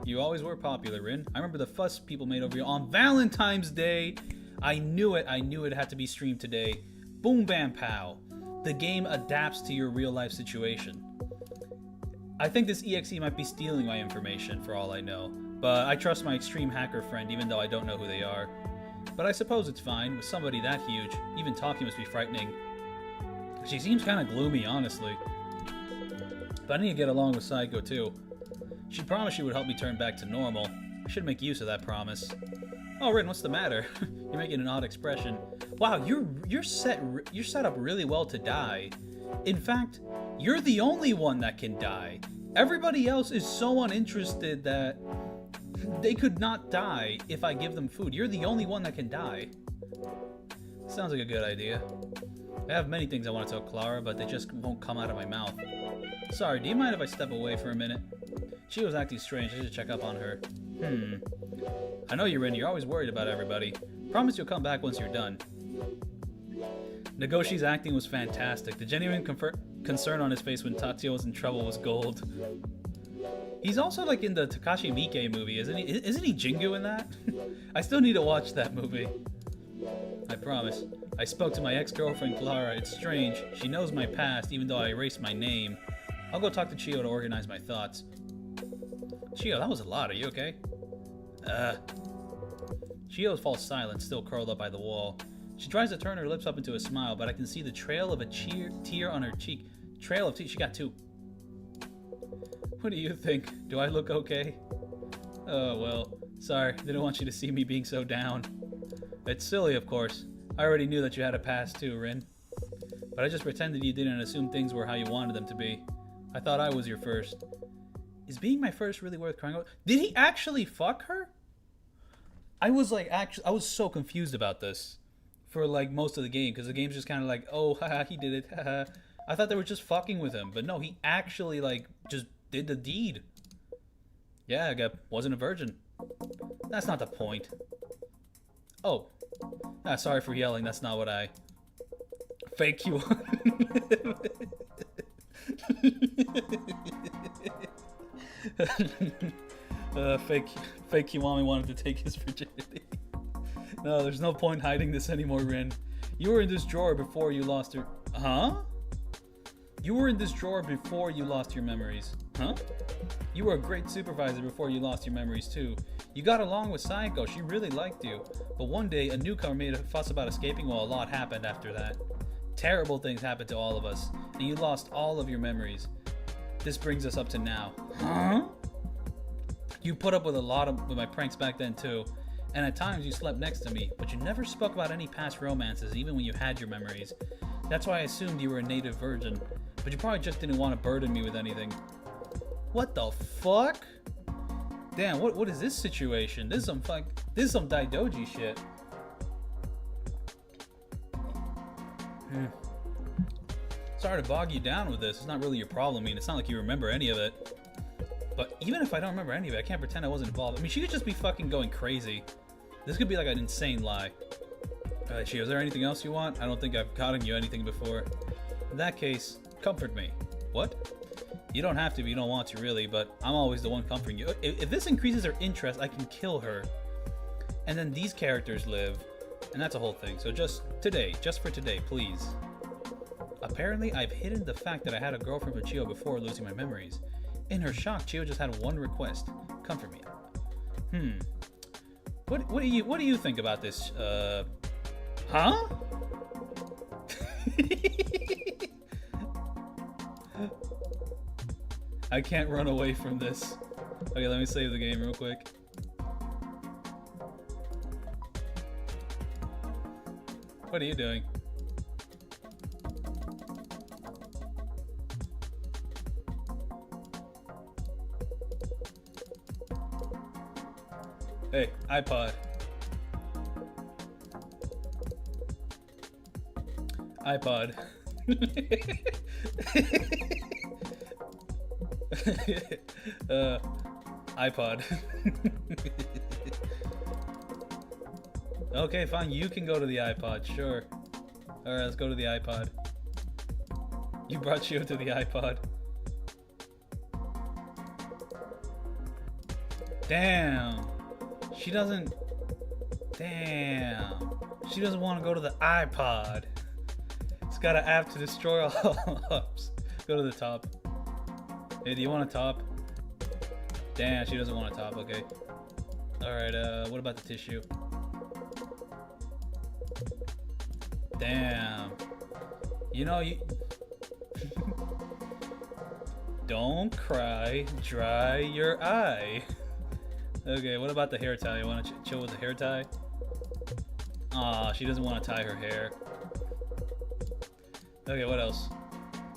You always were popular, Rin. I remember the fuss people made over you on Valentine's Day. I knew it had to be streamed today. Boom bam pow. The game adapts to your real life situation. I think this EXE might be stealing my information for all I know, but I trust my extreme hacker friend even though I don't know who they are. But I suppose it's fine, with somebody that huge, even talking must be frightening. She seems kind of gloomy, honestly. But I need to get along with Psycho too. She promised she would help me turn back to normal. I should make use of that promise. Oh, Rin, what's the matter? You're making an odd expression. Wow, you're set up really well to die. In fact, you're the only one that can die. Everybody else is so uninterested that they could not die if I give them food. You're the only one that can die. Sounds like a good idea. I have many things I want to tell Clara, but they just won't come out of my mouth. Sorry, do you mind if I step away for a minute? She was acting strange. I should check up on her. I know you're in. You're always worried about everybody. Promise you'll come back once you're done. Nagoshi's acting was fantastic. The genuine concern on his face when Tatsuya was in trouble was gold. He's also like in the Takashi Miike movie, isn't he? Isn't he Jingu in that? I still need to watch that movie. I promise. I spoke to my ex-girlfriend Clara. It's strange. She knows my past, even though I erased my name. I'll go talk to Chiyo to organize my thoughts. Chiyo, that was a lot. Are you okay? Chiyo falls silent, still curled up by the wall. She tries to turn her lips up into a smile, but I can see the trail of a tear on her cheek. Trail of tears. She got 2. What do you think? Do I look okay? Oh, well. Sorry, didn't want you to see me being so down. It's silly, of course. I already knew that you had a past too, Rin. But I just pretended you didn't assume things were how you wanted them to be. I thought I was your first. Is being my first really worth crying over? Did he actually fuck her? I was like, I was so confused about this for like most of the game, because the game's just kind of like, oh, haha, he did it, haha. I thought they were just fucking with him, but no, he actually like just did the deed. Yeah, I wasn't a virgin. That's not the point. Oh. Sorry for yelling, that's not what I... Fake you. Fake Kiwami wanted to take his virginity. No, there's no point hiding this anymore, Rin. You were in this drawer before you lost your... Huh? You were in this drawer before you lost your memories. Huh? You were a great supervisor before you lost your memories, too. You got along with Saeko, she really liked you. But one day, a newcomer made a fuss about escaping while a lot happened after that. Terrible things happened to all of us, and you lost all of your memories. This brings us up to now. Huh? You put up with a lot with my pranks back then, too. And at times, you slept next to me, but you never spoke about any past romances, even when you had your memories. That's why I assumed you were a native virgin. But you probably just didn't want to burden me with anything. What the fuck? Damn, what is this situation? This is some Daidoji shit. Sorry to bog you down with this. It's not really your problem. I mean, it's not like you remember any of it. But even if I don't remember any of it, I can't pretend I wasn't involved. I mean, she could just be fucking going crazy. This could be like an insane lie. Alright, Shio, is there anything else you want? I don't think I've gotten you anything before. In that case, comfort me. What? You don't have to if you don't want to, really, but I'm always the one comforting you. If this increases her interest, I can kill her. And then these characters live. And that's a whole thing. So just for today, please. Apparently, I've hidden the fact that I had a girlfriend with Chiyo before losing my memories. In her shock, Chiyo just had one request. Comfort me. What do you think about this? Huh? I can't run away from this. Okay, let me save the game real quick. What are you doing? Hey, iPod. iPod. iPod. Okay, fine. You can go to the iPod. Sure. All right, let's go to the iPod. You brought Shio to the iPod. Damn. She doesn't. Damn. She doesn't want to go to the iPod. It's got an app to destroy all ups. Go to the top. Hey, do you want a top? Damn, she doesn't want a top. Okay. Alright, what about the tissue? Damn. You know, you... Don't cry. Dry your eye. Okay, what about the hair tie? You want to chill with the hair tie? Aw, she doesn't want to tie her hair. Okay, what else?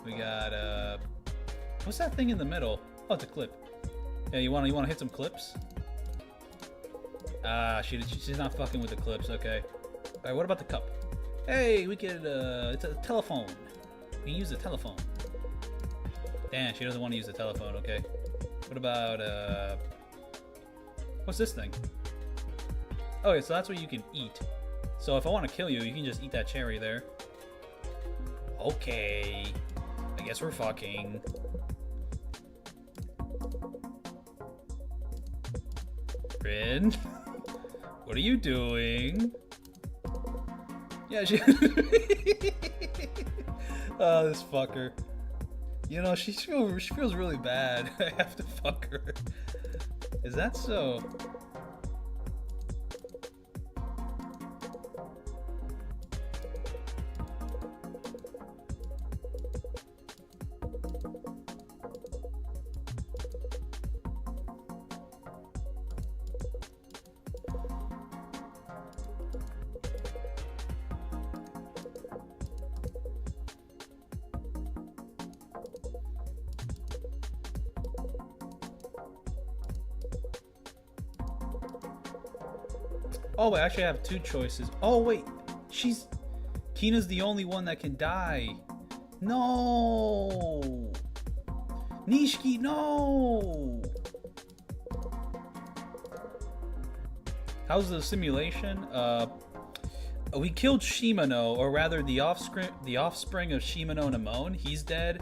We got, what's that thing in the middle? Oh, it's a clip. Yeah, you wanna hit some clips? Ah, she's not fucking with the clips. Okay. All right, what about the cup? Hey, we could, it's a telephone. We can use the telephone. Damn, she doesn't want to use the telephone. Okay. What about, what's this thing? Okay, so that's what you can eat. So if I want to kill you, you can just eat that cherry there. Okay. I guess we're fucking. Rin? What are you doing? Yeah, she... Oh, this fucker. You know, she feels really bad. I have to fuck her. Is that so? Oh, I actually have two choices. Oh, wait. Kina's the only one that can die. No! Nishiki, no! How's the simulation? We killed Shimano, or rather the offspring of Shimano Namone. He's dead.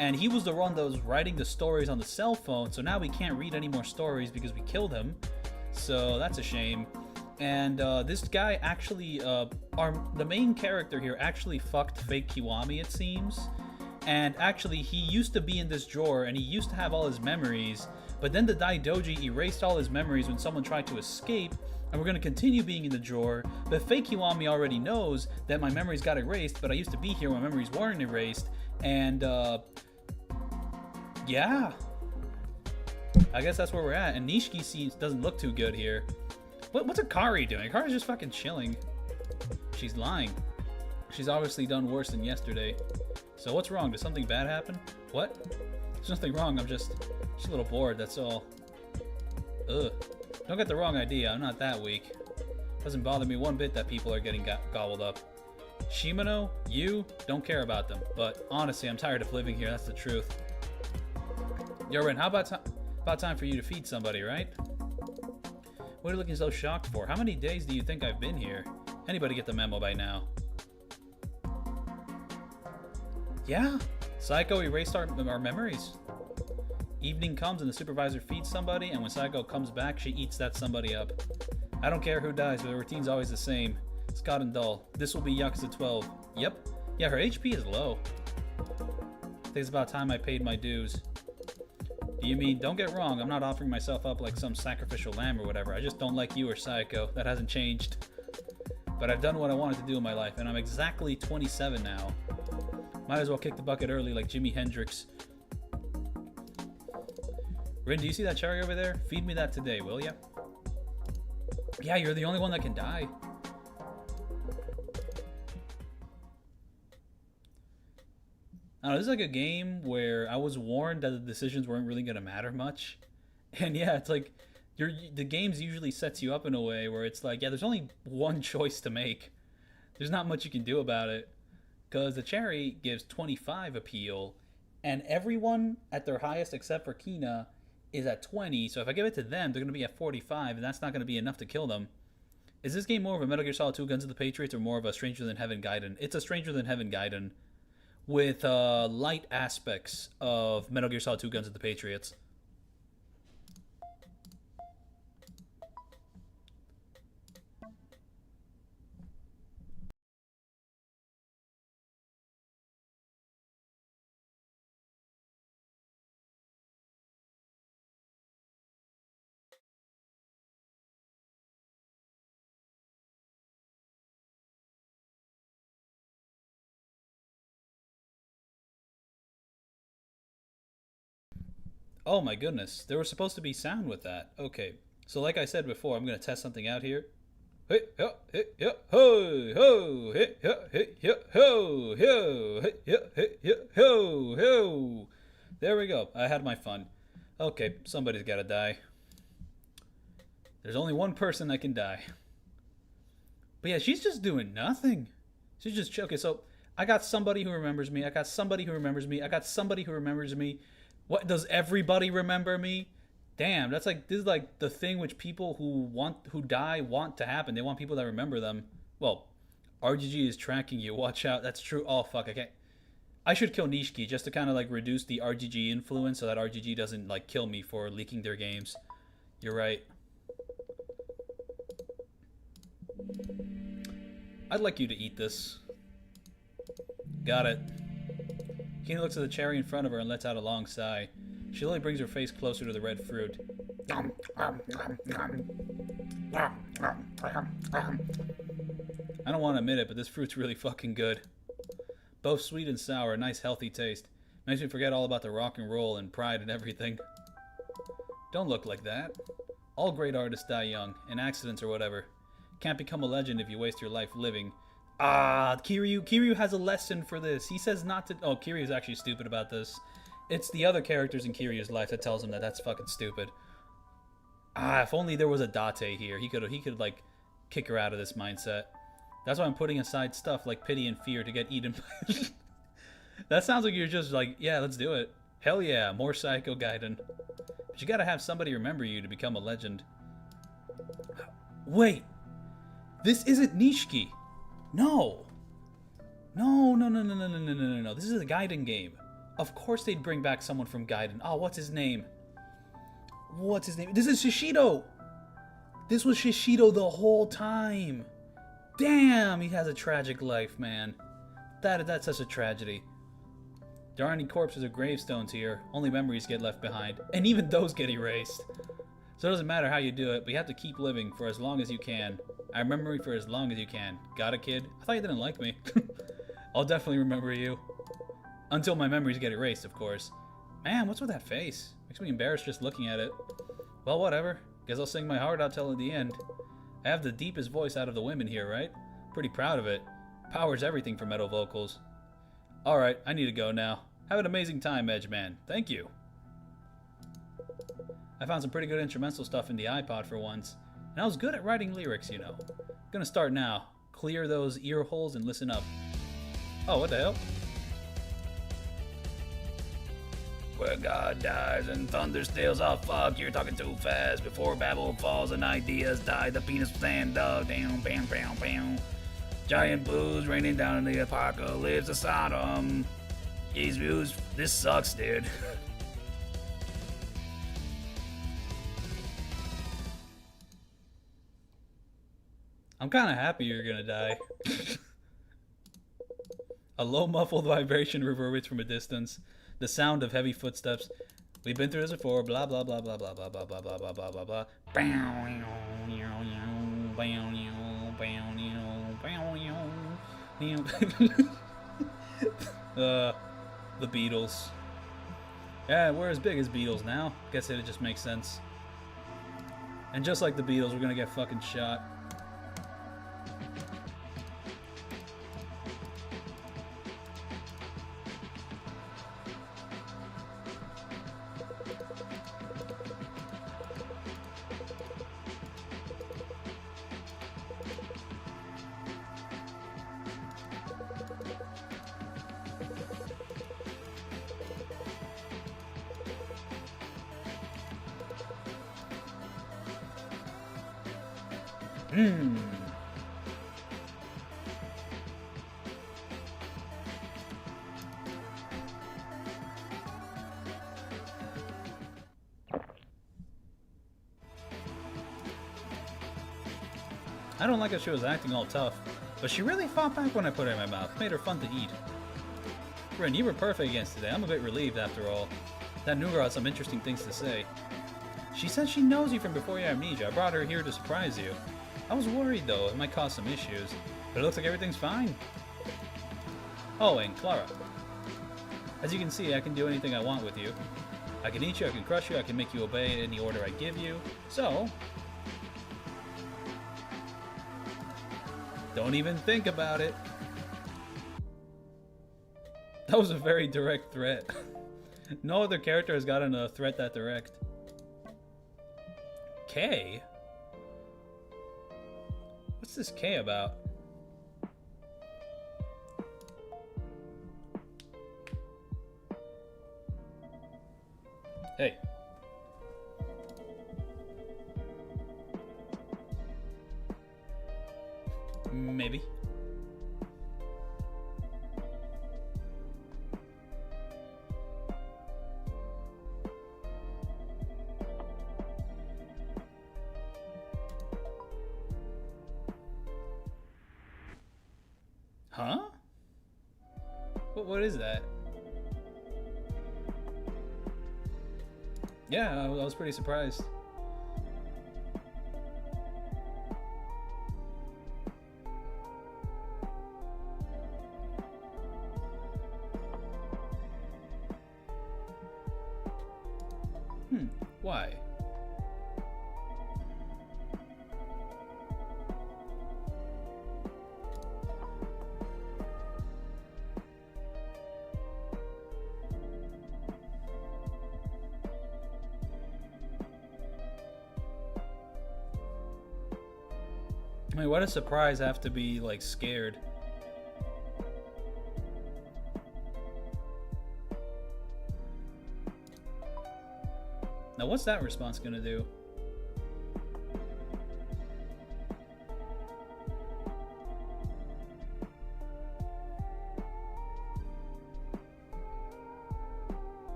And he was the one that was writing the stories on the cell phone, so now we can't read any more stories because we killed him. So that's a shame. And this guy actually, the main character here actually fucked fake Kiwami, it seems. And actually, he used to be in this drawer, and he used to have all his memories. But then the Daidoji erased all his memories when someone tried to escape, and we're going to continue being in the drawer. But fake Kiwami already knows that my memories got erased, but I used to be here when memories weren't erased. And, yeah. I guess that's where we're at. And Nishiki doesn't look too good here. What's Akari doing? Akari's just fucking chilling. She's lying. She's obviously done worse than yesterday. So what's wrong? Did something bad happen? What? There's nothing wrong. I'm just a little bored, that's all. Ugh. Don't get the wrong idea. I'm not that weak. Doesn't bother me one bit that people are getting gobbled up. Shimano, you, don't care about them. But honestly, I'm tired of living here. That's the truth. Yo, Ren, how about time for you to feed somebody, right? What are you looking so shocked for? How many days do you think I've been here? Anybody get the memo by now? Yeah, Psycho erased our memories. Evening comes and the supervisor feeds somebody, and when Psycho comes back, she eats that somebody up. I don't care who dies, but the routine's always the same. It's gotten dull. This will be Yakuza 12. Yep. Yeah, her HP is low. I think it's about time I paid my dues. Do you mean, don't get wrong, I'm not offering myself up like some sacrificial lamb or whatever. I just don't like you or Psycho. That hasn't changed. But I've done what I wanted to do in my life, and I'm exactly 27 now. Might as well kick the bucket early like Jimi Hendrix. Rin, do you see that cherry over there? Feed me that today, will ya? Yeah, you're the only one that can die. I don't know, this is like a game where I was warned that the decisions weren't really going to matter much. And yeah, it's like, the games usually sets you up in a way where it's like, yeah, there's only one choice to make. There's not much you can do about it. Because the cherry gives 25 appeal, and everyone at their highest except for Kina is at 20, so if I give it to them, they're going to be at 45, and that's not going to be enough to kill them. Is this game more of a Metal Gear Solid 2 Guns of the Patriots, or more of a Stranger Than Heaven Gaiden? It's a Stranger Than Heaven Gaiden, with light aspects of Metal Gear Solid 2 Guns of the Patriots. Oh my goodness, there was supposed to be sound with that. Okay, so like I said before, I'm going to test something out here. Hey, ho, hey, ho, ho, ho, hey, ho, hey, ho, ho, ho, hey, ho, ho. There we go. I had my fun. Okay, somebody's got to die. There's only one person that can die. But yeah, she's just doing nothing. She's just okay. So I got somebody who remembers me. I got somebody who remembers me. I got somebody who remembers me. What, does everybody remember me? Damn, this is like the thing which people who die want to happen. They want people that remember them. Well, RGG is tracking you. Watch out. That's true. Oh fuck, I can't. I should kill Nishiki just to kind of like reduce the RGG influence so that RGG doesn't like kill me for leaking their games. You're right. I'd like you to eat this. Got it. Kina looks at the cherry in front of her and lets out a long sigh. She slowly brings her face closer to the red fruit. I don't want to admit it, but this fruit's really fucking good. Both sweet and sour, a nice healthy taste. Makes me forget all about the rock and roll and pride and everything. Don't look like that. All great artists die young, in accidents or whatever. Can't become a legend if you waste your life living. Ah, Kiryu has a lesson for this. He says not to... Oh, Kiryu's actually stupid about this. It's the other characters in Kiryu's life that tells him that that's fucking stupid. Ah, if only there was a Date here. He could like, kick her out of this mindset. That's why I'm putting aside stuff like pity and fear to get eaten by... That sounds like you're just like, yeah, let's do it. Hell yeah, more Psycho Gaiden. But you gotta have somebody remember you to become a legend. Wait! This isn't Nishiki! No! No. This is a Gaiden game. Of course they'd bring back someone from Gaiden. Oh, what's his name? This is Shishido! This was Shishido the whole time! Damn, he has a tragic life, man. That's such a tragedy. There aren't any corpses or gravestones here. Only memories get left behind. And even those get erased. So it doesn't matter how you do it, but you have to keep living for as long as you can. I remember you for as long as you can. Got it, kid? I thought you didn't like me. I'll definitely remember you. Until my memories get erased, of course. Man, what's with that face? Makes me embarrassed just looking at it. Well, whatever. Guess I'll sing my heart out till the end. I have the deepest voice out of the women here, right? Pretty proud of it. Power's everything for metal vocals. Alright, I need to go now. Have an amazing time, Edgeman. Thank you. I found some pretty good instrumental stuff in the iPod for once. And I was good at writing lyrics, you know. Gonna start now. Clear those ear holes and listen up. Oh, what the hell? Where God dies and thunder steals, oh fuck, you're talking too fast. Before Babel falls and ideas die, the penis stand up, down, bam, bam, bam. Giant blues raining down in the apocalypse of Sodom. Jesus, this sucks, dude. I'm kind of happy you're gonna die. A low muffled vibration reverberates from a distance. The sound of heavy footsteps. We've been through this before. Blah blah blah blah blah blah blah blah blah blah blah blah blah. The Beatles. Yeah, we're as big as Beatles now. Guess it just makes sense. And just like the Beatles, we're gonna get fucking shot. I don't like how she was acting all tough, but she really fought back when I put her in my mouth. Made her fun to eat. Rin, you were perfect against today. I'm a bit relieved after all. That new girl had some interesting things to say. She said she knows you from before your amnesia. I brought her here to surprise you. I was worried though, it might cause some issues, but it looks like everything's fine. Oh, and Clara. As you can see, I can do anything I want with you. I can eat you, I can crush you, I can make you obey any order I give you. So, don't even think about it. That was a very direct threat. No other character has gotten a threat that direct. K? What's this K about? Hey. Maybe. Huh? What is that? Yeah, I was pretty surprised. Why? I mean, why does surprise have to be, like, scared? Now, what's that response gonna do?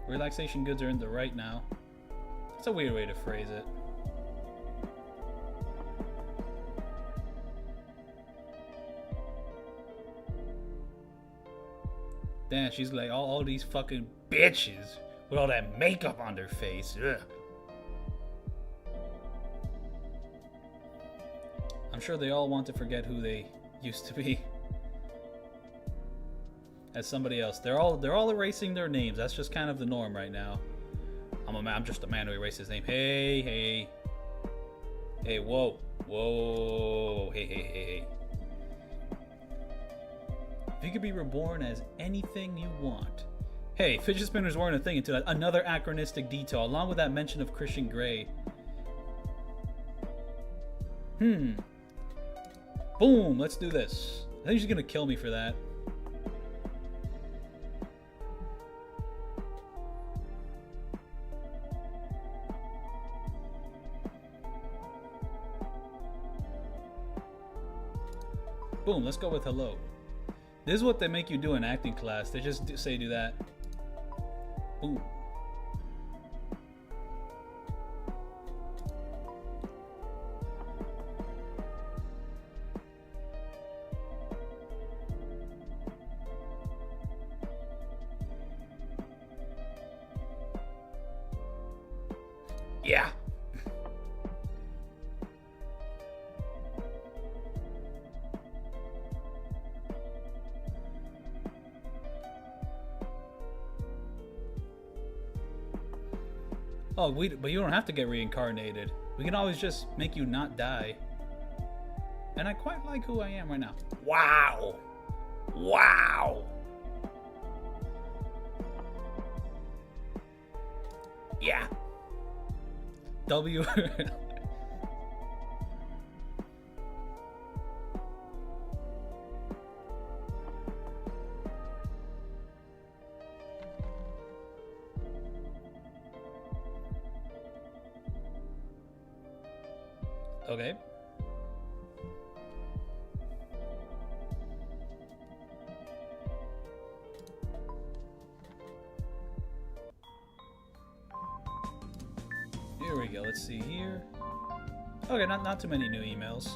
Relaxation goods are in the right now. That's a weird way to phrase it. Damn, she's like all these fucking bitches with all that makeup on their face. Ugh. I'm sure they all want to forget who they used to be. As somebody else. They're all erasing their names. That's just kind of the norm right now. I'm just a man who erases his name. Hey, whoa, hey. If you could be reborn as anything you want. Hey, fidget spinners weren't a thing until another anachronistic detail, along with that mention of Christian Grey. Boom, let's do this. I think she's gonna kill me for that. Boom, let's go with hello. This is what they make you do in acting class. They just say do that. Boom. Yeah. Oh, but you don't have to get reincarnated. We can always just make you not die. And I quite like who I am right now. Wow! Wow! Yeah. W. Okay. Here we go. Let's see here. Okay, not too many new emails.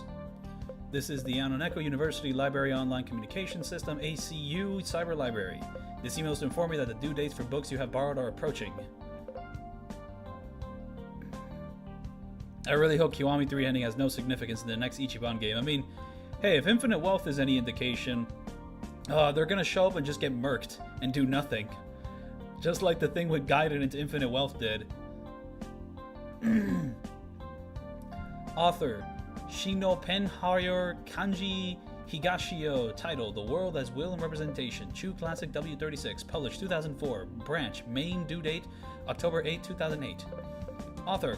This is the Anoneko University Library Online Communication System, ACU Cyber Library. This email is to inform you that the due dates for books you have borrowed are approaching. I really hope Kiwami 3 ending has no significance in the next Ichiban game. I mean, hey, if Infinite Wealth is any indication, they're gonna show up and just get murked and do nothing. Just like the thing with Gaiden into Infinite Wealth did. Author, Shino Penhayor Kanji Higashio. Title, The World as Will and Representation. Chu Classic W36. Published 2004. Branch. Main due date, October 8, 2008. Author,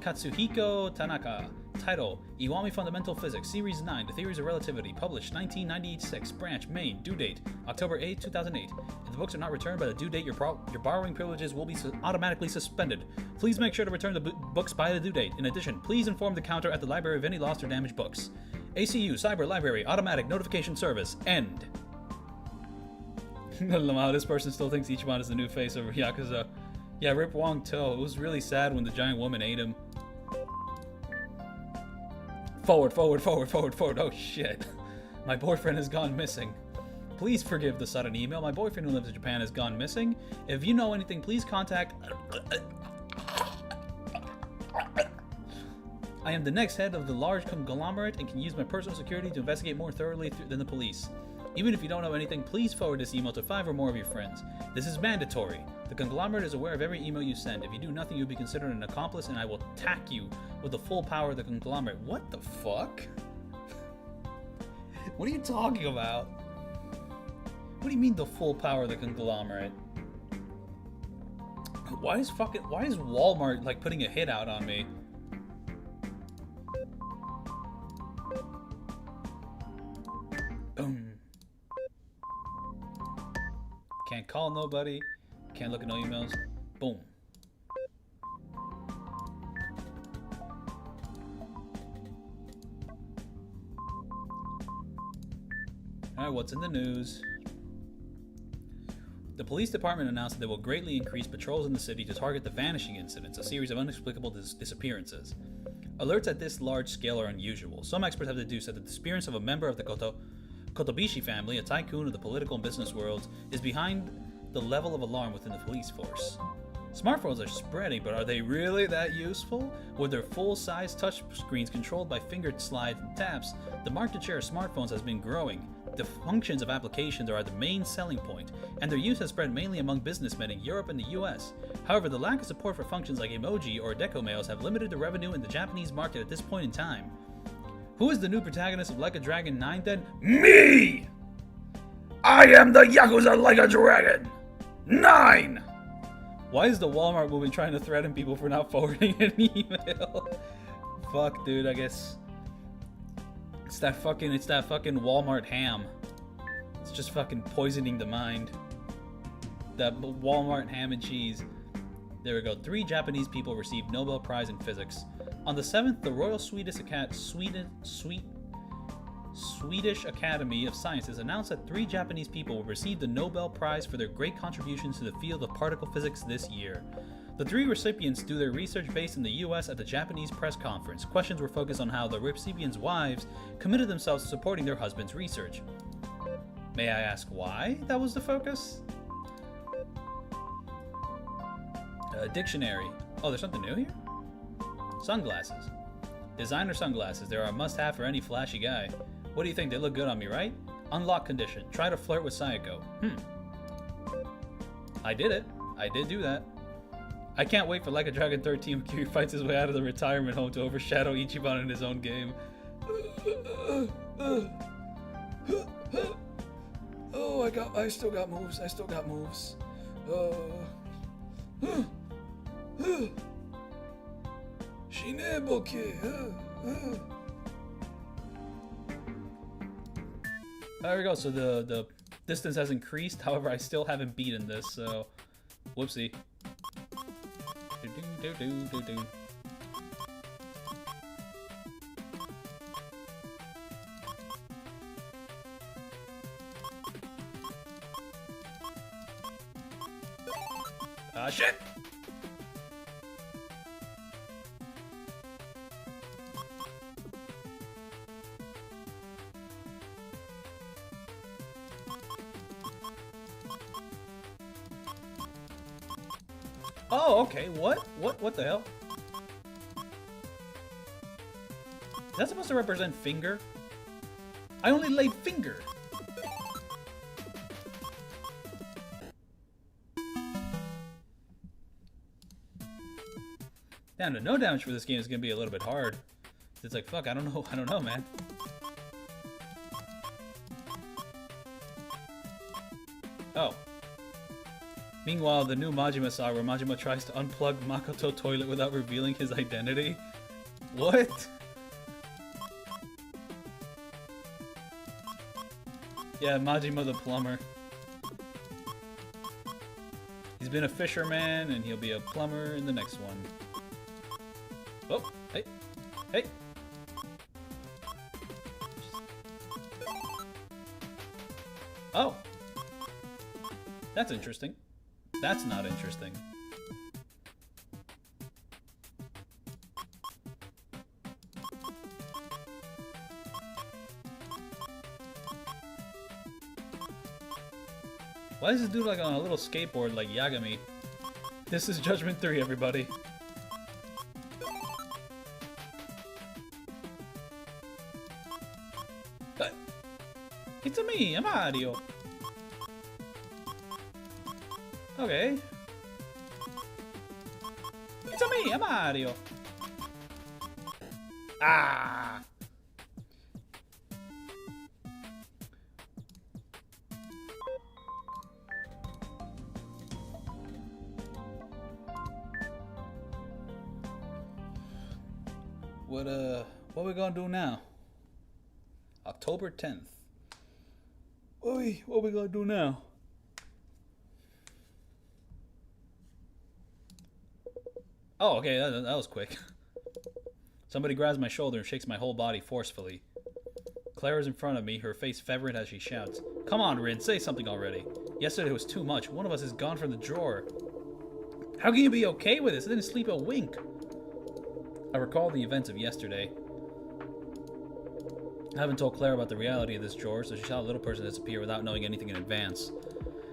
Katsuhiko Tanaka. Title, Kiwami Fundamental Physics, Series 9, The Theories of Relativity, published 1996, branch, main, due date, October 8, 2008. If the books are not returned by the due date, your borrowing privileges will be automatically suspended. Please make sure to return the books by the due date. In addition, please inform the counter at the library of any lost or damaged books. ACU, Cyber Library, Automatic Notification Service, end. Wow, this person still thinks Ichiban is the new face of Yakuza. Yeah, Rip Wong Toe. It was really sad when the giant woman ate him. Forward, forward, forward, forward, forward. Oh shit. My boyfriend has gone missing. Please forgive the sudden email. My boyfriend who lives in Japan has gone missing. If you know anything, please contact... I am the next head of the large conglomerate and can use my personal security to investigate more thoroughly than the police. Even if you don't know anything, please forward this email to 5 or more of your friends. This is mandatory. The conglomerate is aware of every email you send. If you do nothing, you'll be considered an accomplice and I will attack you with the full power of the conglomerate. What the fuck? What are you talking about? What do you mean the full power of the conglomerate? Why is Walmart like putting a hit out on me? Boom. Can't call nobody. Can't look at no emails. Boom. Alright, what's in the news? The police department announced that they will greatly increase patrols in the city to target the vanishing incidents, a series of inexplicable disappearances. Alerts at this large scale are unusual. Some experts have deduced that the disappearance of a member of the Kotobishi family, a tycoon of the political and business worlds, is behind the level of alarm within the police force. Smartphones are spreading, but are they really that useful? With their full-size touchscreens controlled by fingered slides and taps, the market share of smartphones has been growing. The functions of applications are the main selling point, and their use has spread mainly among businessmen in Europe and the US. However, the lack of support for functions like emoji or deco mails have limited the revenue in the Japanese market at this point in time. Who is the new protagonist of Like a Dragon 9 then? Me! I am the Yakuza Like a Dragon 9! Why is the Walmart movement trying to threaten people for not forwarding an email? Fuck, dude, I guess... It's that fucking Walmart ham. It's just fucking poisoning the mind. That Walmart ham and cheese. There we go. 3 Japanese people received Nobel Prize in Physics. On the 7th, the Royal Swedish Academy of Sciences announced that 3 Japanese people will receive the Nobel Prize for their great contributions to the field of particle physics this year. The 3 recipients do their research based in the US at the Japanese press conference. Questions were focused on how the recipients' wives committed themselves to supporting their husband's research. May I ask why that was the focus? Dictionary. Oh, there's something new here? Sunglasses. Designer sunglasses. They're a must-have for any flashy guy. What do you think? They look good on me, right? Unlock condition. Try to flirt with Sayako. I did it. I did do that. I can't wait for Like a Dragon 13 when Kiryu fights his way out of the retirement home to overshadow Ichiban in his own game. Oh, I still got moves. There we go. So the distance has increased. However, I still haven't beaten this. So, whoopsie. Ah, shit! Oh, okay. What the hell? Is that supposed to represent finger? I only laid finger. Damn, the no damage for this game is gonna be a little bit hard. It's like, fuck, I don't know, man. Oh. Meanwhile, the new Majima saga where Majima tries to unplug Makoto toilet without revealing his identity. What? Yeah, Majima the plumber. He's been a fisherman and he'll be a plumber in the next one. Oh, hey, hey. Oh. That's interesting. That's not interesting. Why is this dude like on a little skateboard like Yagami? This is Judgment 3, everybody. It's me, Mario. Okay. It's me, Mario. Ah! What we gonna do now? October 10th. What we gonna do now? Oh, okay, that was quick. Somebody grabs my shoulder and shakes my whole body forcefully. Clara's in front of me, her face fervent as she shouts. Come on, Rin, say something already. Yesterday was too much. One of us is gone from the drawer. How can you be okay with this? I didn't sleep a wink. I recall the events of yesterday. I haven't told Clara about the reality of this drawer, so she saw a little person disappear without knowing anything in advance.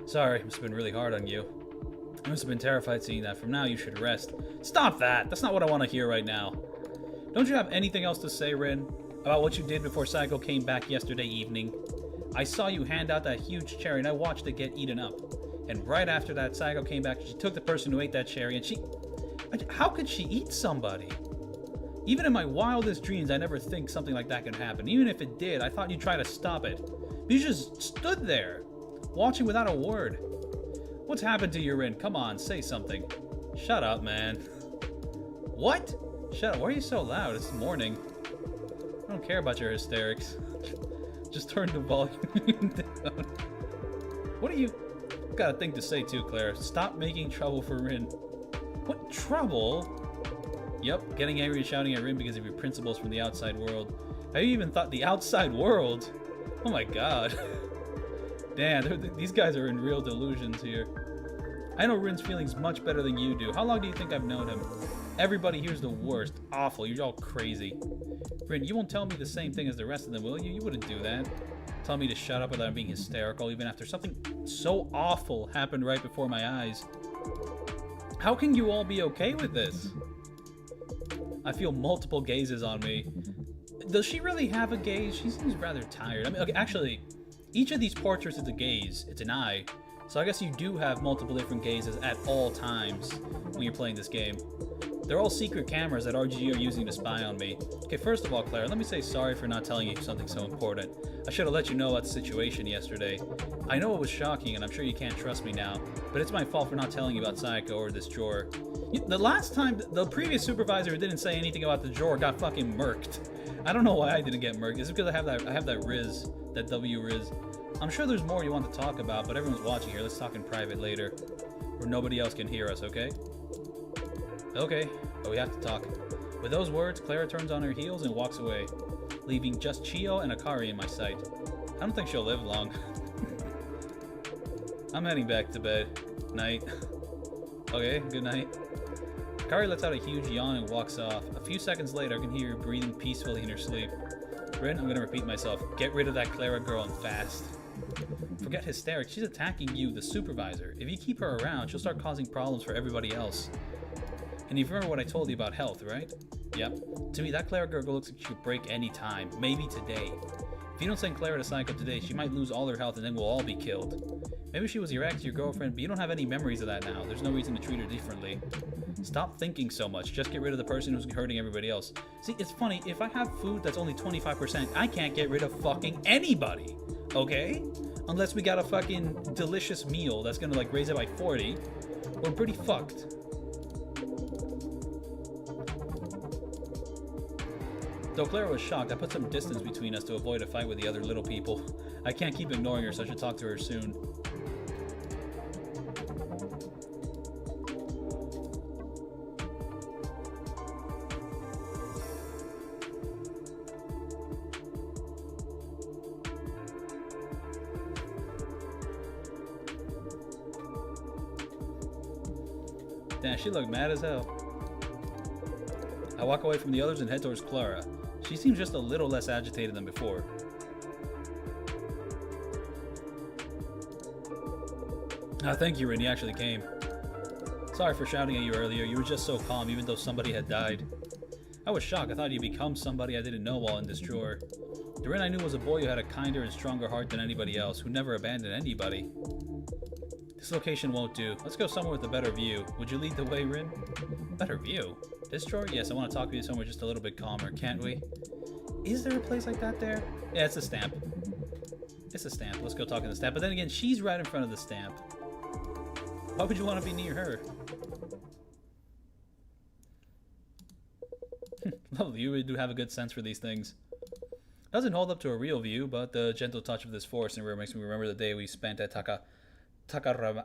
Sorry, it must have been really hard on you. I must have been terrified seeing that. From now, you should rest. Stop that! That's not what I want to hear right now. Don't you have anything else to say, Rin? About what you did before Psycho came back yesterday evening? I saw you hand out that huge cherry, and I watched it get eaten up. And right after that, Psycho came back, she took the person who ate that cherry, and she... How could she eat somebody? Even in my wildest dreams, I never think something like that could happen. Even if it did, I thought you'd try to stop it. But you just stood there, watching without a word. What's happened to you, Rin? Come on, say something. Shut up, man. What? Shut up. Why are you so loud? It's morning. I don't care about your hysterics. Just turn the volume down. What do you... Got a thing to say too, Clara. Stop making trouble for Rin. What trouble? Yep, getting angry and shouting at Rin because of your principles from the outside world. Have you even thought the outside world? Oh my god. Damn, these guys are in real delusions here. I know Rin's feelings much better than you do. How long do you think I've known him? Everybody here's the worst. Awful, you're all crazy. Rin, you won't tell me the same thing as the rest of them, will you? You wouldn't do that. Tell me to shut up without being hysterical, even after something so awful happened right before my eyes. How can you all be okay with this? I feel multiple gazes on me. Does she really have a gaze? She seems rather tired. I mean, okay, actually, each of these portraits is a gaze. It's an eye. So I guess you do have multiple different gazes at all times when you're playing this game. They're all secret cameras that RGG are using to spy on me. Okay, first of all, Clara, let me say sorry for not telling you something so important. I should have let you know about the situation yesterday. I know it was shocking, and I'm sure you can't trust me now, but it's my fault for not telling you about Psycho or this drawer. The last time, the previous supervisor who didn't say anything about the drawer got fucking murked. I don't know why I didn't get murked. Is it because I have that Riz, that W Riz? I'm sure there's more you want to talk about, but everyone's watching here. Let's talk in private later, where nobody else can hear us, okay? Okay, but we have to talk. With those words, Clara turns on her heels and walks away, leaving just Chio and Akari in my sight. I don't think she'll live long. I'm heading back to bed. Night. Okay, good night. Akari lets out a huge yawn and walks off. A few seconds later, I can hear her breathing peacefully in her sleep. Rin, I'm gonna repeat myself. Get rid of that Clara girl and fast. Forget hysterics. She's attacking you, the supervisor. If you keep her around, she'll start causing problems for everybody else. And you remember what I told you about health, right? Yep. To me, that Clara girl looks like she could break any time. Maybe today. If you don't send Clara to Psycho today, she might lose all her health and then we'll all be killed. Maybe she was your ex, your girlfriend, but you don't have any memories of that now. There's no reason to treat her differently. Stop thinking so much. Just get rid of the person who's hurting everybody else. See, it's funny. If I have food that's only 25%, I can't get rid of fucking anybody. Okay? Unless we got a fucking delicious meal that's gonna like raise it by 40. We're pretty fucked. Though Clara was shocked, I put some distance between us to avoid a fight with the other little people. I can't keep ignoring her, so I should talk to her soon. Damn, she looked mad as hell. I walk away from the others and head towards Clara. She seems just a little less agitated than before. Thank you, Rin. You actually came. Sorry for shouting at you earlier. You were just so calm, even though somebody had died. I was shocked. I thought you'd become somebody I didn't know while in this drawer. The Rin I knew was a boy who had a kinder and stronger heart than anybody else, who never abandoned anybody. This location won't do. Let's go somewhere with a better view. Would you lead the way, Rin? Better view? This drawer? Yes, I want to talk to you somewhere just a little bit calmer, can't we? Is there a place like that there? Yeah, it's a stamp. It's a stamp. Let's go talk to the stamp. But then again, she's right in front of the stamp. Why would you want to be near her? Lovely, you really do have a good sense for these things. Doesn't hold up to a real view, but the gentle touch of this forest in the room makes me remember the day we spent at Takarayama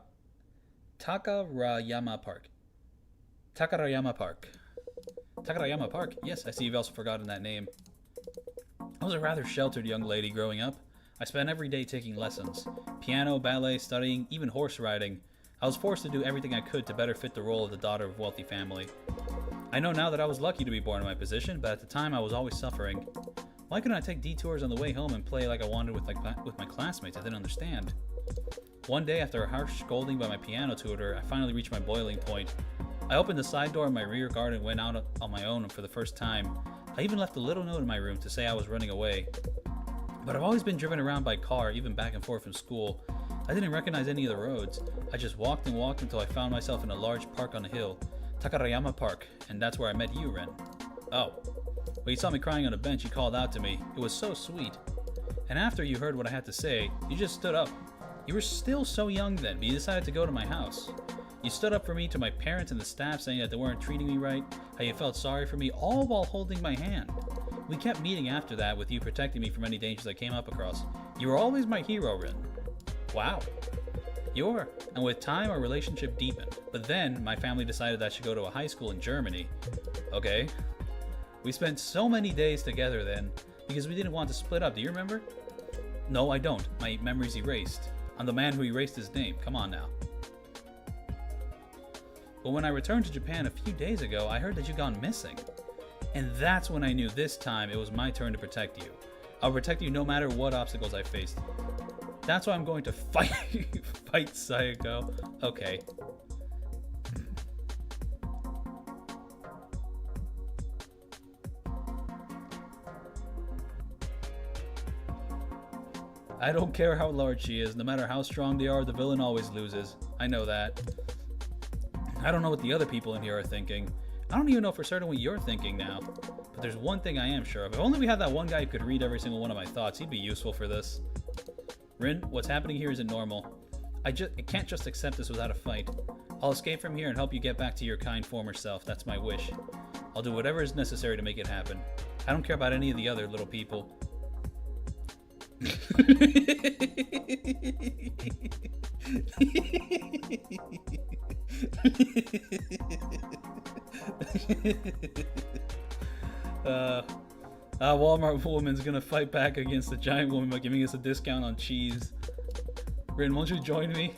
Park. Takarayama Park. Takarayama Park? Yes, I see you've also forgotten that name. I was a rather sheltered young lady growing up. I spent every day taking lessons. Piano, ballet, studying, even horse riding. I was forced to do everything I could to better fit the role of the daughter of a wealthy family. I know now that I was lucky to be born in my position, but at the time I was always suffering. Why couldn't I take detours on the way home and play like I wanted with my classmates? I didn't understand. One day, after a harsh scolding by my piano tutor, I finally reached my boiling point. I opened the side door in my rear garden and went out on my own for the first time. I even left a little note in my room to say I was running away. But I've always been driven around by car, even back and forth from school. I didn't recognize any of the roads. I just walked and walked until I found myself in a large park on a hill. Takarayama Park, and that's where I met you, Ren. Oh. When you saw me crying on a bench, you called out to me. It was so sweet. And after you heard what I had to say, you just stood up. You were still so young then, but you decided to go to my house. You stood up for me to my parents and the staff, saying that they weren't treating me right, how you felt sorry for me, all while holding my hand. We kept meeting after that, with you protecting me from any dangers I came up across. You were always my hero, Ren. Wow. You were. And with time, our relationship deepened. But then, my family decided that I should go to a high school in Germany. Okay. We spent so many days together then, because we didn't want to split up. Do you remember? No, I don't. My memory's erased. I'm the man who erased his name. Come on now. But when I returned to Japan a few days ago, I heard that you'd gone missing. And that's when I knew this time it was my turn to protect you. I'll protect you no matter what obstacles I faced. That's why I'm going to fight Sayako. Okay. I don't care how large she is. No matter how strong they are, the villain always loses. I know that. I don't know what the other people in here are thinking. I don't even know for certain what you're thinking now. But there's one thing I am sure of. If only we had that one guy who could read every single one of my thoughts, he'd be useful for this. Rin, what's happening here isn't normal. I can't just accept this without a fight. I'll escape from here and help you get back to your kind former self. That's my wish. I'll do whatever is necessary to make it happen. I don't care about any of the other little people. Walmart woman's gonna fight back against the giant woman by giving us a discount on cheese. Rin, won't you join me?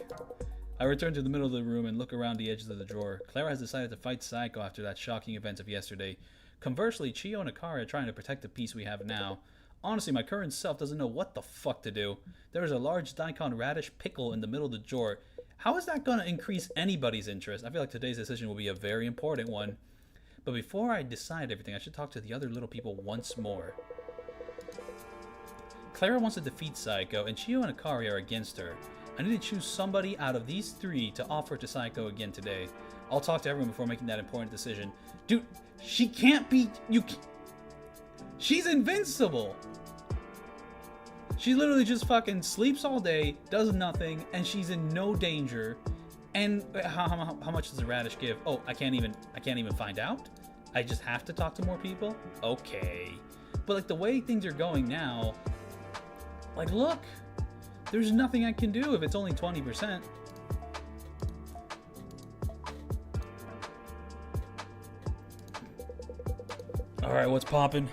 I return to the middle of the room and look around the edges of the drawer. Clara has decided to fight Psycho after that shocking event of yesterday. Conversely, Chiyo and Akari are trying to protect the peace we have now. Honestly, my current self doesn't know what the fuck to do. There is a large daikon radish pickle in the middle of the drawer. How is that going to increase anybody's interest? I feel like today's decision will be a very important one. But before I decide everything, I should talk to the other little people once more. Clara wants to defeat Psycho, and Chiyo and Akari are against her. I need to choose somebody out of these three to offer to Psycho again today. I'll talk to everyone before making that important decision. Dude, she can't be... She's invincible! She literally just fucking sleeps all day, does nothing, and she's in no danger. And how much does the radish give? Oh, I can't even find out? I just have to talk to more people? Okay. But like the way things are going now, like look, there's nothing I can do if it's only 20%. Alright, what's poppin'?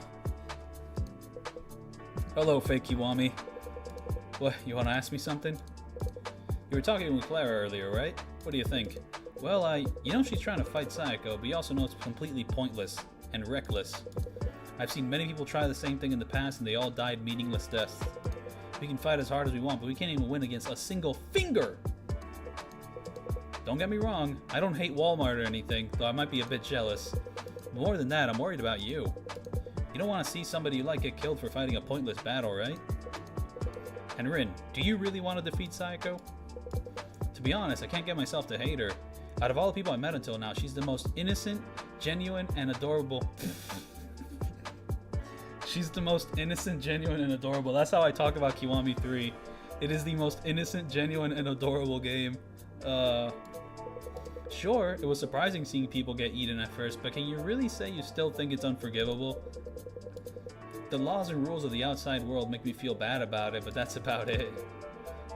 Hello, fake Kiwami. What, you want to ask me something? You were talking with Clara earlier, right? What do you think? Well, you know she's trying to fight Sayako, but you also know it's completely pointless and reckless. I've seen many people try the same thing in the past, and they all died meaningless deaths. We can fight as hard as we want, but we can't even win against a single finger! Don't get me wrong, I don't hate Walmart or anything, though I might be a bit jealous. More than that, I'm worried about you. You don't want to see somebody you like get killed for fighting a pointless battle, right? And Rin, do you really want to defeat Psycho? To be honest, I can't get myself to hate her. Out of all the people I met until now, she's the most innocent, genuine, and adorable. She's the most innocent, genuine, and adorable. That's how I talk about Kiwami 3. It is the most innocent, genuine, and adorable game. Sure, it was surprising seeing people get eaten at first, but can you really say you still think it's unforgivable? The laws and rules of the outside world make me feel bad about it, but that's about it.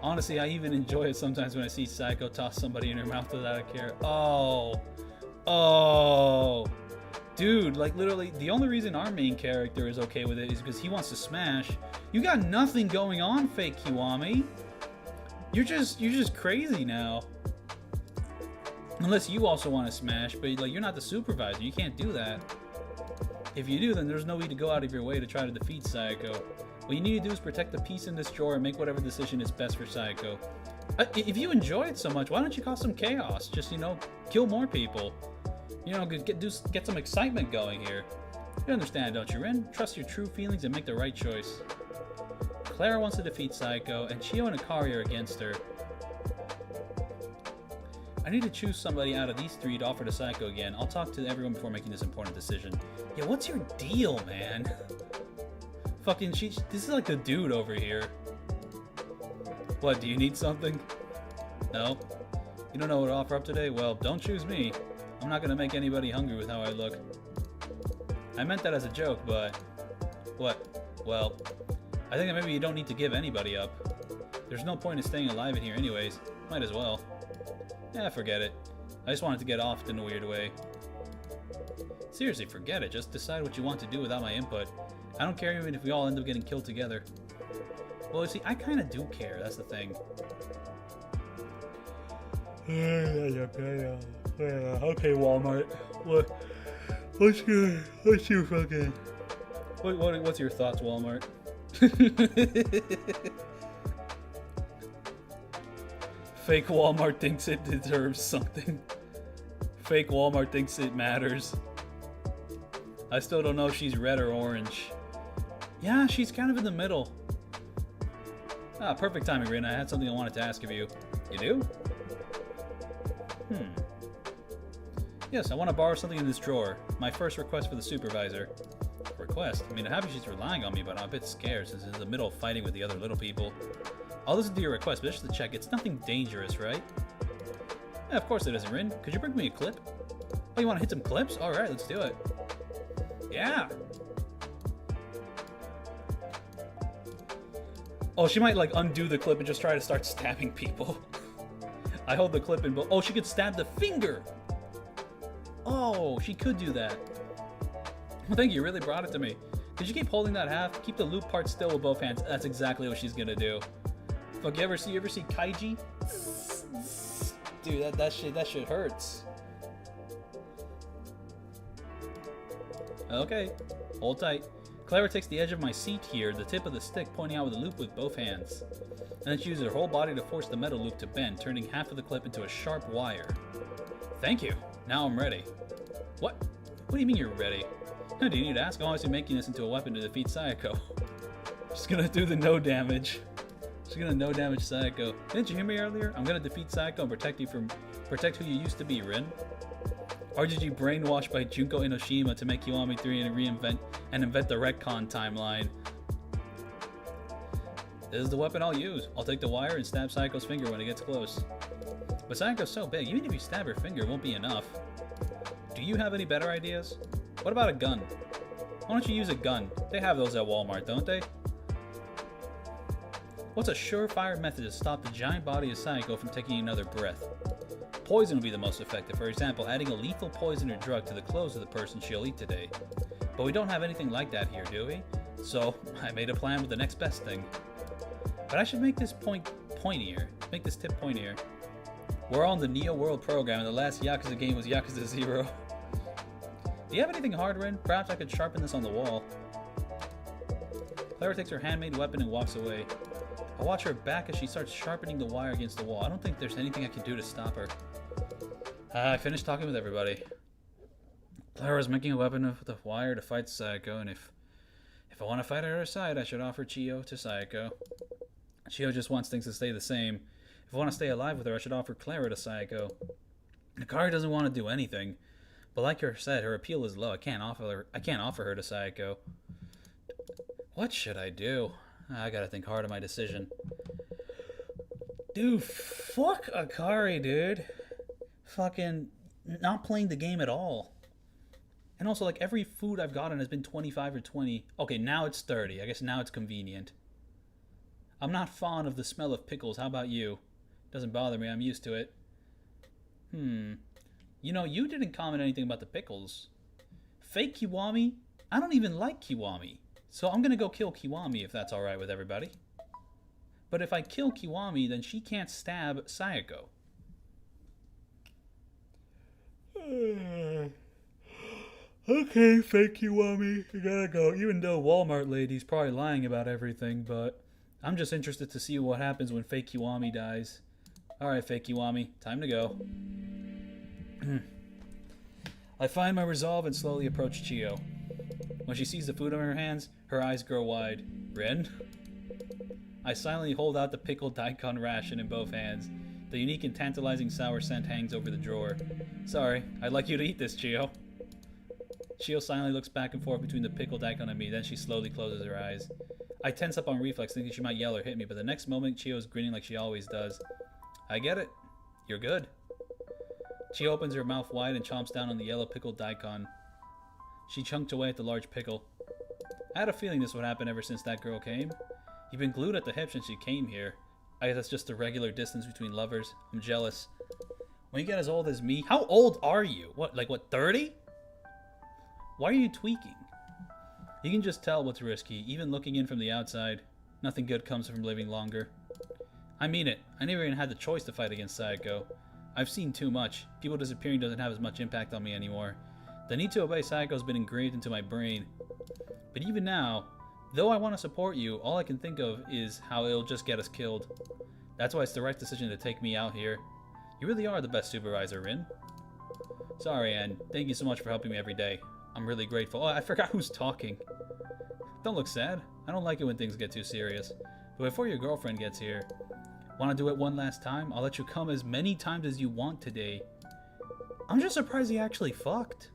Honestly, I even enjoy it sometimes when I see Psycho toss somebody in her mouth without a care. Oh. Dude, like literally, the only reason our main character is okay with it is because he wants to smash. You got nothing going on, fake Kiwami. You're just crazy now. Unless you also want to smash, but like you're not the supervisor, you can't do that. If you do, then there's no need to go out of your way to try to defeat Psycho. What you need to do is protect the peace in this drawer and make whatever decision is best for Psycho. If you enjoy it so much, why don't you cause some chaos? Just, you know, kill more people. You know, get some excitement going here. You understand, don't you, Rin? Trust your true feelings and make the right choice. Clara wants to defeat Psycho, and Chio and Akari are against her. I need to choose somebody out of these three to offer to Psycho again. I'll talk to everyone before making this important decision. Yeah, what's your deal, man? Fucking, this is like the dude over here. What, do you need something? No? You don't know what to offer up today? Well, don't choose me. I'm not gonna make anybody hungry with how I look. I meant that as a joke, but... What? Well, I think that maybe you don't need to give anybody up. There's no point in staying alive in here anyways. Might as well. Yeah, forget it. I just wanted to get off in a weird way. Seriously, forget it. Just decide what you want to do without my input. I don't care even if we all end up getting killed together. Well, you see, I kind of do care. That's the thing. Okay, Walmart. What's your fucking... What's your thoughts, Walmart? Fake Walmart thinks it deserves something. Fake Walmart thinks it matters. I still don't know if she's red or orange. Yeah, she's kind of in the middle. Ah, perfect timing, Rin. I had something I wanted to ask of you. You do? Yes, I want to borrow something in this drawer. My first request for the supervisor. Request? I mean, I'm happy she's relying on me, but I'm a bit scared since it's in the middle of fighting with the other little people. I'll listen to your request, but just to check, it's nothing dangerous, right? Yeah, of course it isn't, Rin. Could you bring me a clip? Oh, you want to hit some clips? Alright, let's do it. Yeah! Oh, she might, like, undo the clip and just try to start stabbing people. I hold the clip in both. Oh, she could stab the finger! Oh, she could do that. Well, thank you, you really brought it to me. Could you keep holding that half? Keep the loop part still with both hands. That's exactly what she's gonna do. Fuck, you ever see Kaiji? Dude, that shit hurts. Okay, hold tight. Clara takes the edge of my seat here, the tip of the stick pointing out with the loop with both hands. And then she uses her whole body to force the metal loop to bend, turning half of the clip into a sharp wire. Thank you. Now I'm ready. What? What do you mean you're ready? No, do you need to ask? I'm obviously making this into a weapon to defeat Sayako. She's gonna do the no damage. She's gonna no damage Sayako. Didn't you hear me earlier? I'm gonna defeat Sayako and protect who you used to be, Rin. Or did you brainwash by Junko Enoshima to make Kiwami 3 and invent the retcon timeline? This is the weapon I'll use. I'll take the wire and stab Sayako's finger when it gets close. But Sayako's so big, even if you stab her finger, it won't be enough. Do you have any better ideas? What about a gun? Why don't you use a gun? They have those at Walmart, don't they? What's a surefire method to stop the giant body of Sayako from taking another breath? Poison would be the most effective. For example, adding a lethal poison or drug to the clothes of the person she'll eat today. But we don't have anything like that here, do we? So, I made a plan with the next best thing. But I should make this pointier. Make this tip pointier. We're on the Neo World program, and the last Yakuza game was Yakuza 0. Do you have anything hard, Rin? Perhaps I could sharpen this on the wall. Clara takes her handmade weapon and walks away. I watch her back as she starts sharpening the wire against the wall. I don't think there's anything I can do to stop her. I finished talking with everybody. Clara was making a weapon of the wire to fight Sayako, and if I want to fight at her side, I should offer Chiyo to Sayako. Chiyo just wants things to stay the same. If I want to stay alive with her, I should offer Clara to Sayako. Akari doesn't want to do anything, but like you said, her appeal is low. I can't offer her to Sayako. What should I do? I gotta think hard on my decision. Dude, fuck Akari, dude. Fucking not playing the game at all. And also, like, every food I've gotten has been 25 or 20. Okay, now it's 30. I guess now it's convenient. I'm not fond of the smell of pickles. How about you? Doesn't bother me. I'm used to it. You know, you didn't comment anything about the pickles. Fake Kiwami? I don't even like Kiwami. So I'm gonna go kill Kiwami if that's alright with everybody. But if I kill Kiwami, then she can't stab Sayako. Okay, fake Kiwami, you gotta go. Even though Walmart lady's probably lying about everything, but I'm just interested to see what happens when fake Kiwami dies. Alright, fake Kiwami, time to go. I find my resolve and slowly approach Chiyo. When she sees the food in her hands, her eyes grow wide. Rin? I silently hold out the pickled daikon ration in both hands. The unique and tantalizing sour scent hangs over the drawer. Sorry, I'd like you to eat this, Chiyo. Chiyo silently looks back and forth between the pickled daikon and me, then she slowly closes her eyes. I tense up on reflex, thinking she might yell or hit me, but the next moment Chiyo's grinning like she always does. I get it. You're good. Chiyo opens her mouth wide and chomps down on the yellow pickled daikon. She chunked away at the large pickle. I had a feeling this would happen ever since that girl came. You've been glued at the hip since you came here. I guess that's just the regular distance between lovers. I'm jealous. When you get as old as me... How old are you? What, 30? Why are you tweaking? You can just tell what's risky, even looking in from the outside. Nothing good comes from living longer. I mean it. I never even had the choice to fight against Sayako. I've seen too much. People disappearing doesn't have as much impact on me anymore. The need to obey Sayako's been engraved into my brain. But even now, though I want to support you, all I can think of is how it'll just get us killed. That's why it's the right decision to take me out here. You really are the best supervisor, Rin. Sorry, Anne. Thank you so much for helping me every day. I'm really grateful. Oh, I forgot who's talking. Don't look sad. I don't like it when things get too serious. But before your girlfriend gets here, want to do it one last time? I'll let you come as many times as you want today. I'm just surprised he actually fucked.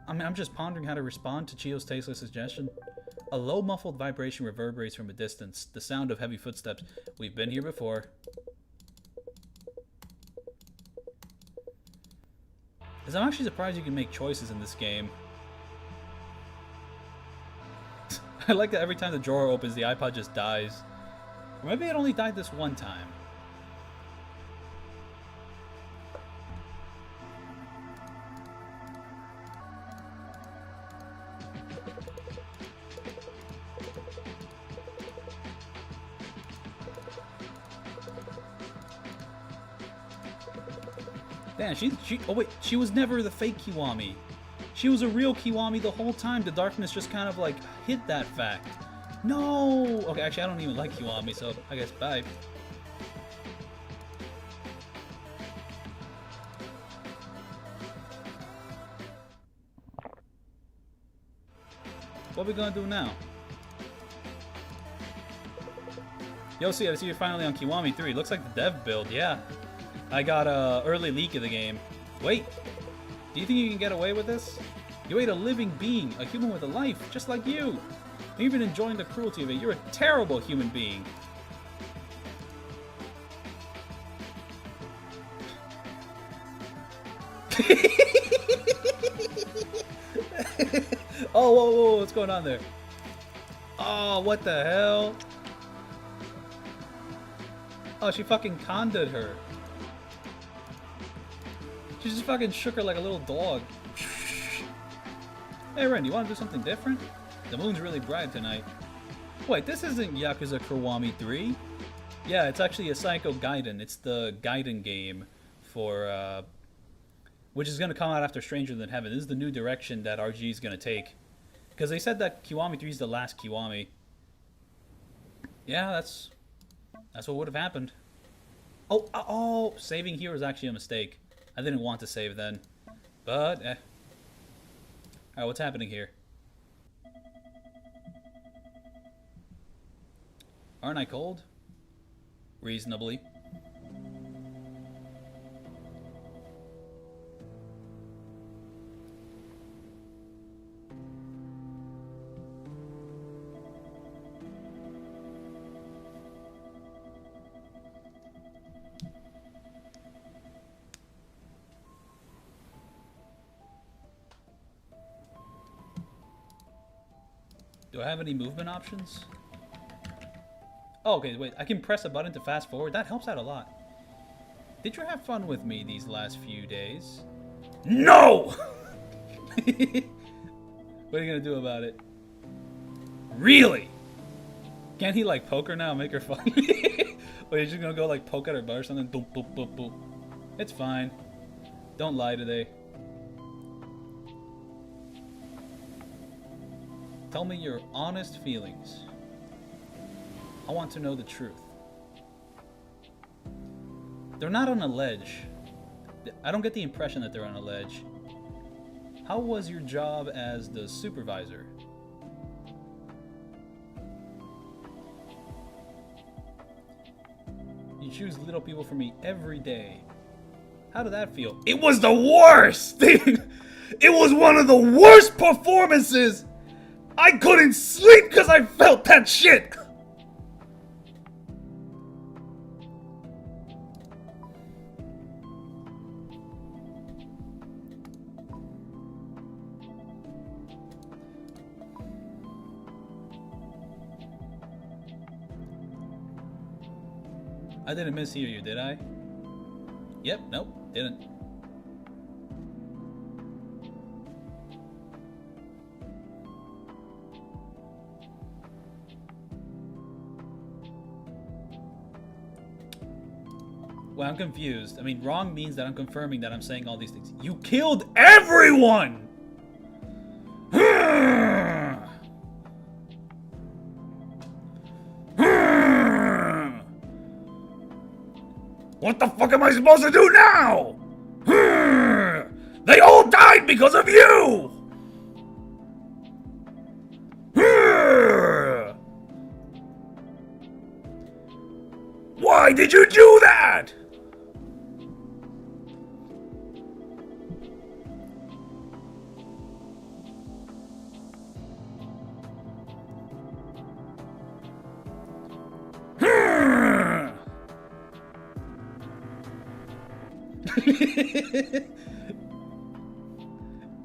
I'm just pondering how to respond to Chiyo's tasteless suggestion. A low muffled vibration reverberates from a distance, the sound of heavy footsteps. We've been here before. Because I'm actually surprised you can make choices in this game. I like that every time the drawer opens, the iPod just dies. Or maybe it only died this one time. Damn, oh wait, she was never the fake Kiwami. She was a real Kiwami the whole time. The darkness just kind of like hid that fact. No! Okay, actually I don't even like Kiwami, so I guess bye. What are we gonna do now? Yo, see, I see you're finally on Kiwami 3. Looks like the dev build, yeah. I got a early leak of the game. Wait, do you think you can get away with this? You ate a living being, a human with a life, just like you. You're even enjoying the cruelty of it. You're a terrible human being. Oh, whoa, what's going on there? Oh, what the hell? Oh, she fucking conded her. She just fucking shook her like a little dog. Hey, Ren, you want to do something different? The moon's really bright tonight. Wait, this isn't Yakuza Kiwami 3? Yeah, it's actually a Psycho Gaiden. It's the Gaiden game for, which is going to come out after Stranger Than Heaven. This is the new direction that RG is going to take. Because they said that Kiwami 3 is the last Kiwami. Yeah, that's what would have happened. Oh, saving here was actually a mistake. I didn't want to save then. But, Alright, what's happening here? Aren't I cold? Reasonably. Do I have any movement options? Oh, okay, wait. I can press a button to fast forward. That helps out a lot. Did you have fun with me these last few days? No! What are you gonna do about it? Really? Can't he, like, poke her now and make her fun? Or you just gonna go, like, poke at her butt or something? Boop, boop, boop, boop. It's fine. Don't lie today. Tell me your honest feelings. I want to know the truth. They're not on a ledge. I don't get the impression that they're on a ledge. How was your job as the supervisor? You choose little people for me every day. How did that feel? It was the worst thing! It was one of the worst performances! I couldn't sleep because I felt that shit! I didn't mishear you, did I? Yep, nope, didn't. Well, I'm confused. I mean, wrong means that I'm confirming that I'm saying all these things. You killed everyone! What the fuck am I supposed to do now? They all died because of you! Why did you do that?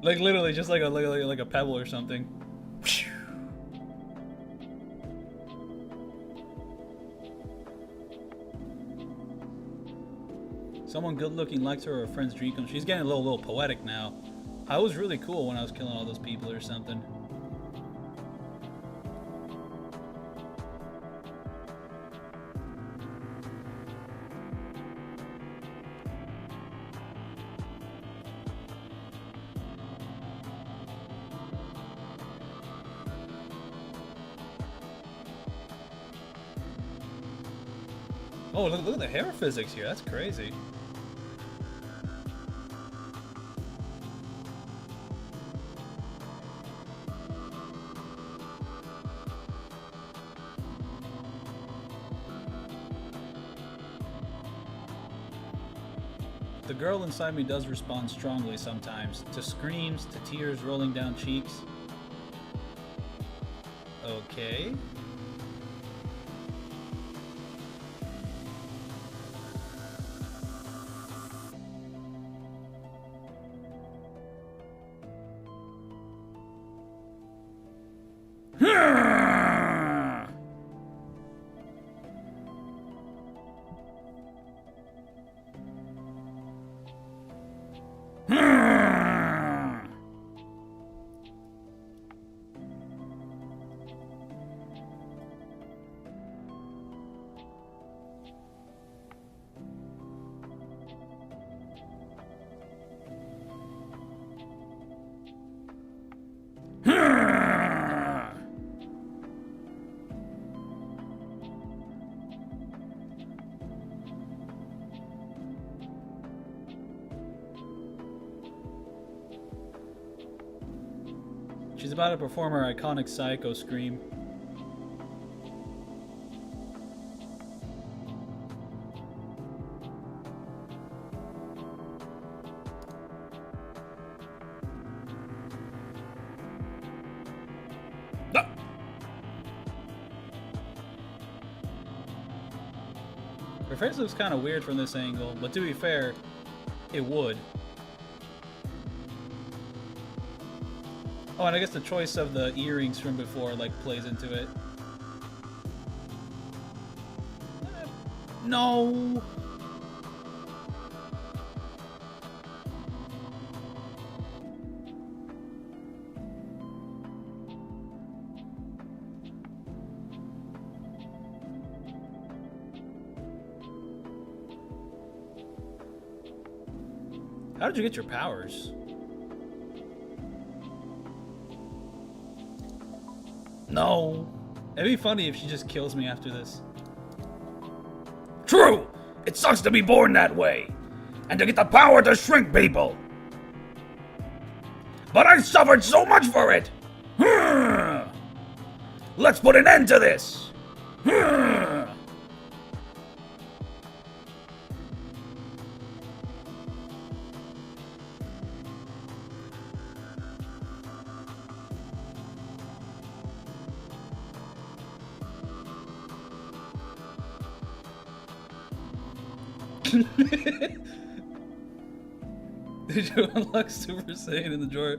Like literally just like a pebble or something. Someone good looking likes her or a friend's dream comes. She's getting a little poetic now. I was really cool when I was killing all those people or something. Oh, look at the hair physics here. That's crazy. The girl inside me does respond strongly sometimes, to screams, to tears rolling down cheeks. Okay. She's about to perform her iconic Psycho scream. Her face looks kind of weird from this angle, but to be fair, it would. Oh, and I guess the choice of the earrings from before, like, plays into it. No! How did you get your powers? No. It'd be funny if she just kills me after this. True! It sucks to be born that way, and to get the power to shrink people. But I've suffered so much for it! Let's put an end to this! Did you unlock Super Saiyan in the drawer?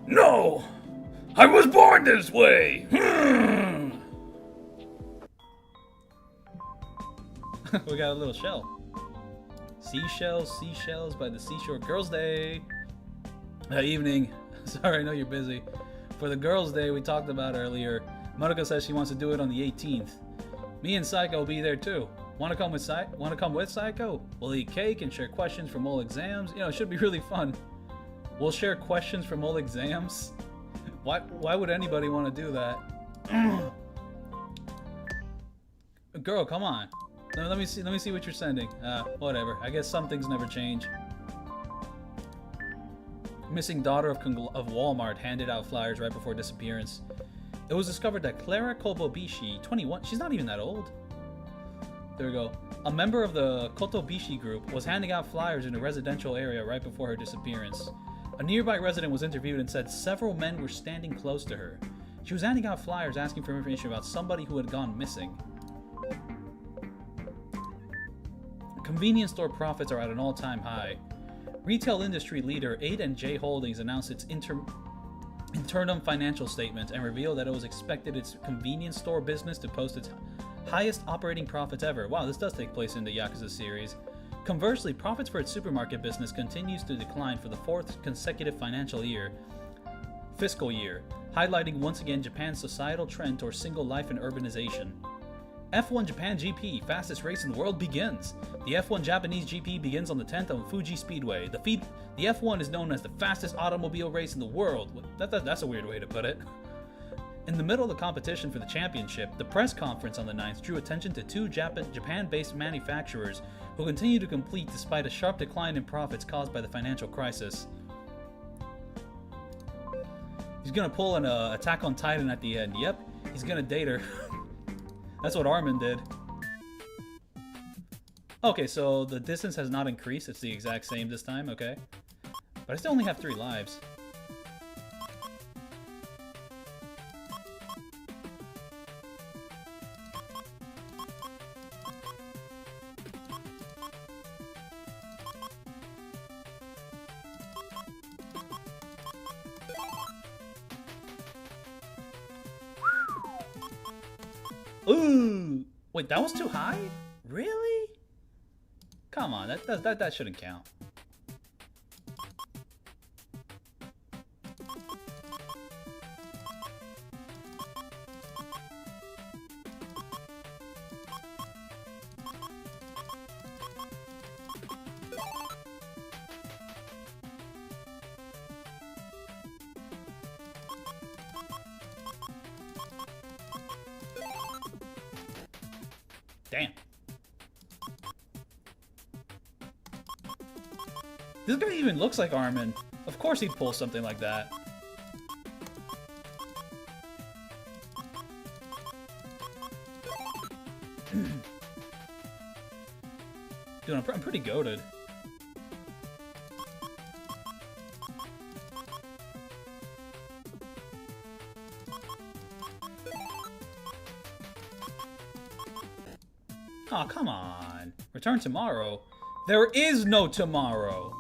No! I was born this way! We got a little shell. Seashells by the seashore. Girls' Day! Evening. Sorry, I know you're busy. For the Girls' Day we talked about earlier, Monica says she wants to do it on the 18th. Me and Psycho will be there too. Want to come with Psycho? We'll eat cake and share questions from all exams. You know, it should be really fun. We'll share questions from all exams? Why would anybody want to do that? Girl, come on. Let me see what you're sending. Whatever. I guess some things never change. Missing daughter of Walmart handed out flyers right before disappearance. It was discovered that Clara Kobobishi, 21, she's not even that old. There we go. A member of the Kotobishi group was handing out flyers in a residential area right before her disappearance. A nearby resident was interviewed and said several men were standing close to her. She was handing out flyers asking for information about somebody who had gone missing. Convenience store profits are at an all-time high. Retail industry leader 8&J Holdings announced its interim financial statement and revealed that it was expected its convenience store business to post its highest operating profits ever. Wow, this does take place in the Yakuza series. Conversely, profits for its supermarket business continues to decline for the fourth consecutive fiscal year, highlighting once again Japan's societal trend towards single life and urbanization. F1 Japan GP, fastest race in the world, begins. The F1 Japanese GP begins on the 10th on Fuji Speedway. The F1 is known as the fastest automobile race in the world. That's a weird way to put it. In the middle of the competition for the championship, the press conference on the 9th drew attention to two Japan-based manufacturers who continue to compete despite a sharp decline in profits caused by the financial crisis. He's gonna pull an Attack on Titan at the end. Yep, he's gonna date her. That's what Armin did. Okay, so the distance has not increased. It's the exact same this time, okay. But I still only have 3 lives. Ooh! Wait, that was too high? Really? Come on, that shouldn't count. Damn. This guy even looks like Armin. Of course he'd pull something like that. Dude, I'm pretty goated. Aw, oh, come on. Return tomorrow? There is no tomorrow!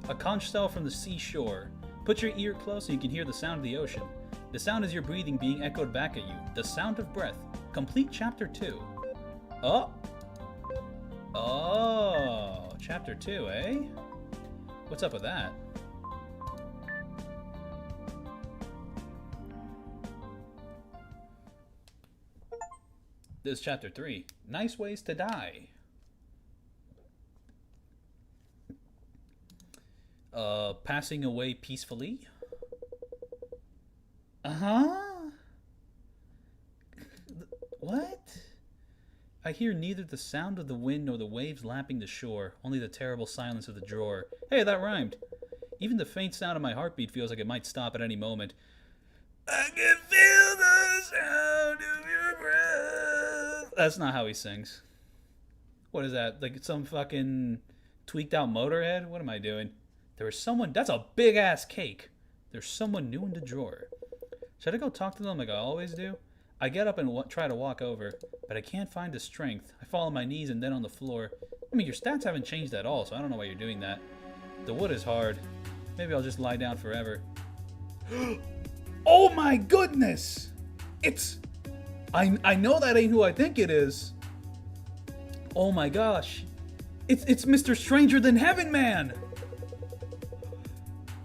A conch shell from the seashore. Put your ear close so you can hear the sound of the ocean. The sound is your breathing being echoed back at you. The sound of breath. Complete chapter 2. Oh! Oh! Chapter 2, eh? What's up with that? This is chapter 3. Nice ways to die. Passing away peacefully. Uh-huh. What? I hear neither the sound of the wind nor the waves lapping the shore, only the terrible silence of the drawer. Hey, that rhymed. Even the faint sound of my heartbeat feels like it might stop at any moment. I can feel the sound of your breath. That's not how he sings. What is that? Like some fucking tweaked out Motorhead? What am I doing? There is someone. That's a big ass cake. There's someone new in the drawer. Should I go talk to them like I always do? I get up and try to walk over, but I can't find the strength. I fall on my knees and then on the floor. I mean, your stats haven't changed at all, so I don't know why you're doing that. The wood is hard. Maybe I'll just lie down forever. Oh my goodness! It's... I know that ain't who I think it is. Oh my gosh. It's Mr. Stranger Than Heaven Man!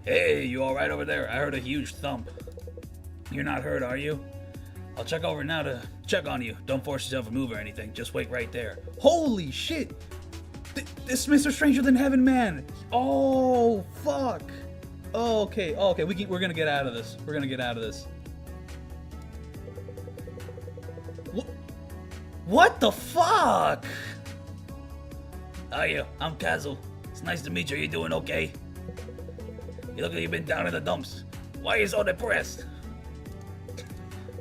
Hey, you alright over there? I heard a huge thump. You're not hurt, are you? I'll check over now to check on you. Don't force yourself to move or anything. Just wait right there. Holy shit! This Mr. Stranger Than Heaven Man! Oh, fuck! Oh, okay, we're gonna get out of this. We're gonna get out of this. What the fuck? Hiya, I'm Kazel. It's nice to meet you. You doing okay? You look like you've been down in the dumps. Why are you so depressed?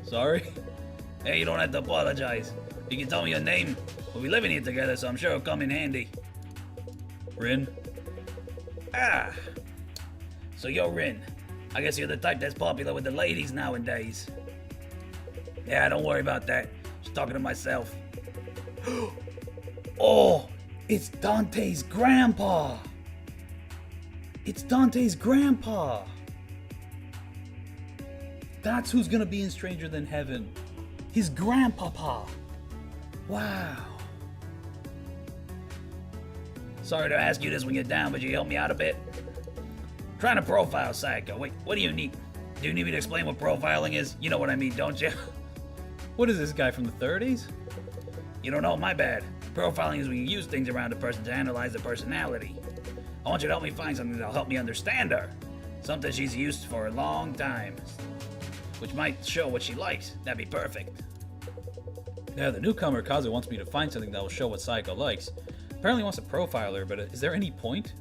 Sorry? Hey, you don't have to apologize. You can tell me your name. We'll be living here together, so I'm sure it'll come in handy. Rin? Ah. So you're Rin. I guess you're the type that's popular with the ladies nowadays. Yeah, don't worry about that. Just talking to myself. Oh, it's Dante's grandpa. It's Dante's grandpa. That's who's gonna be in Stranger Than Heaven. His grandpapa. Wow. Sorry to ask you this when you're down, but you help me out a bit. I'm trying to profile Psycho. Wait, what do you need? Do you need me to explain what profiling is? You know what I mean, don't you? What is this guy from the 30s? You don't know, my bad. Profiling is when you use things around a person to analyze their personality. I want you to help me find something that'll help me understand her. Something she's used for a long time. Which might show what she likes. That'd be perfect. Yeah, the newcomer Kazu wants me to find something that will show what Psycho likes. Apparently wants to profile her, but is there any point?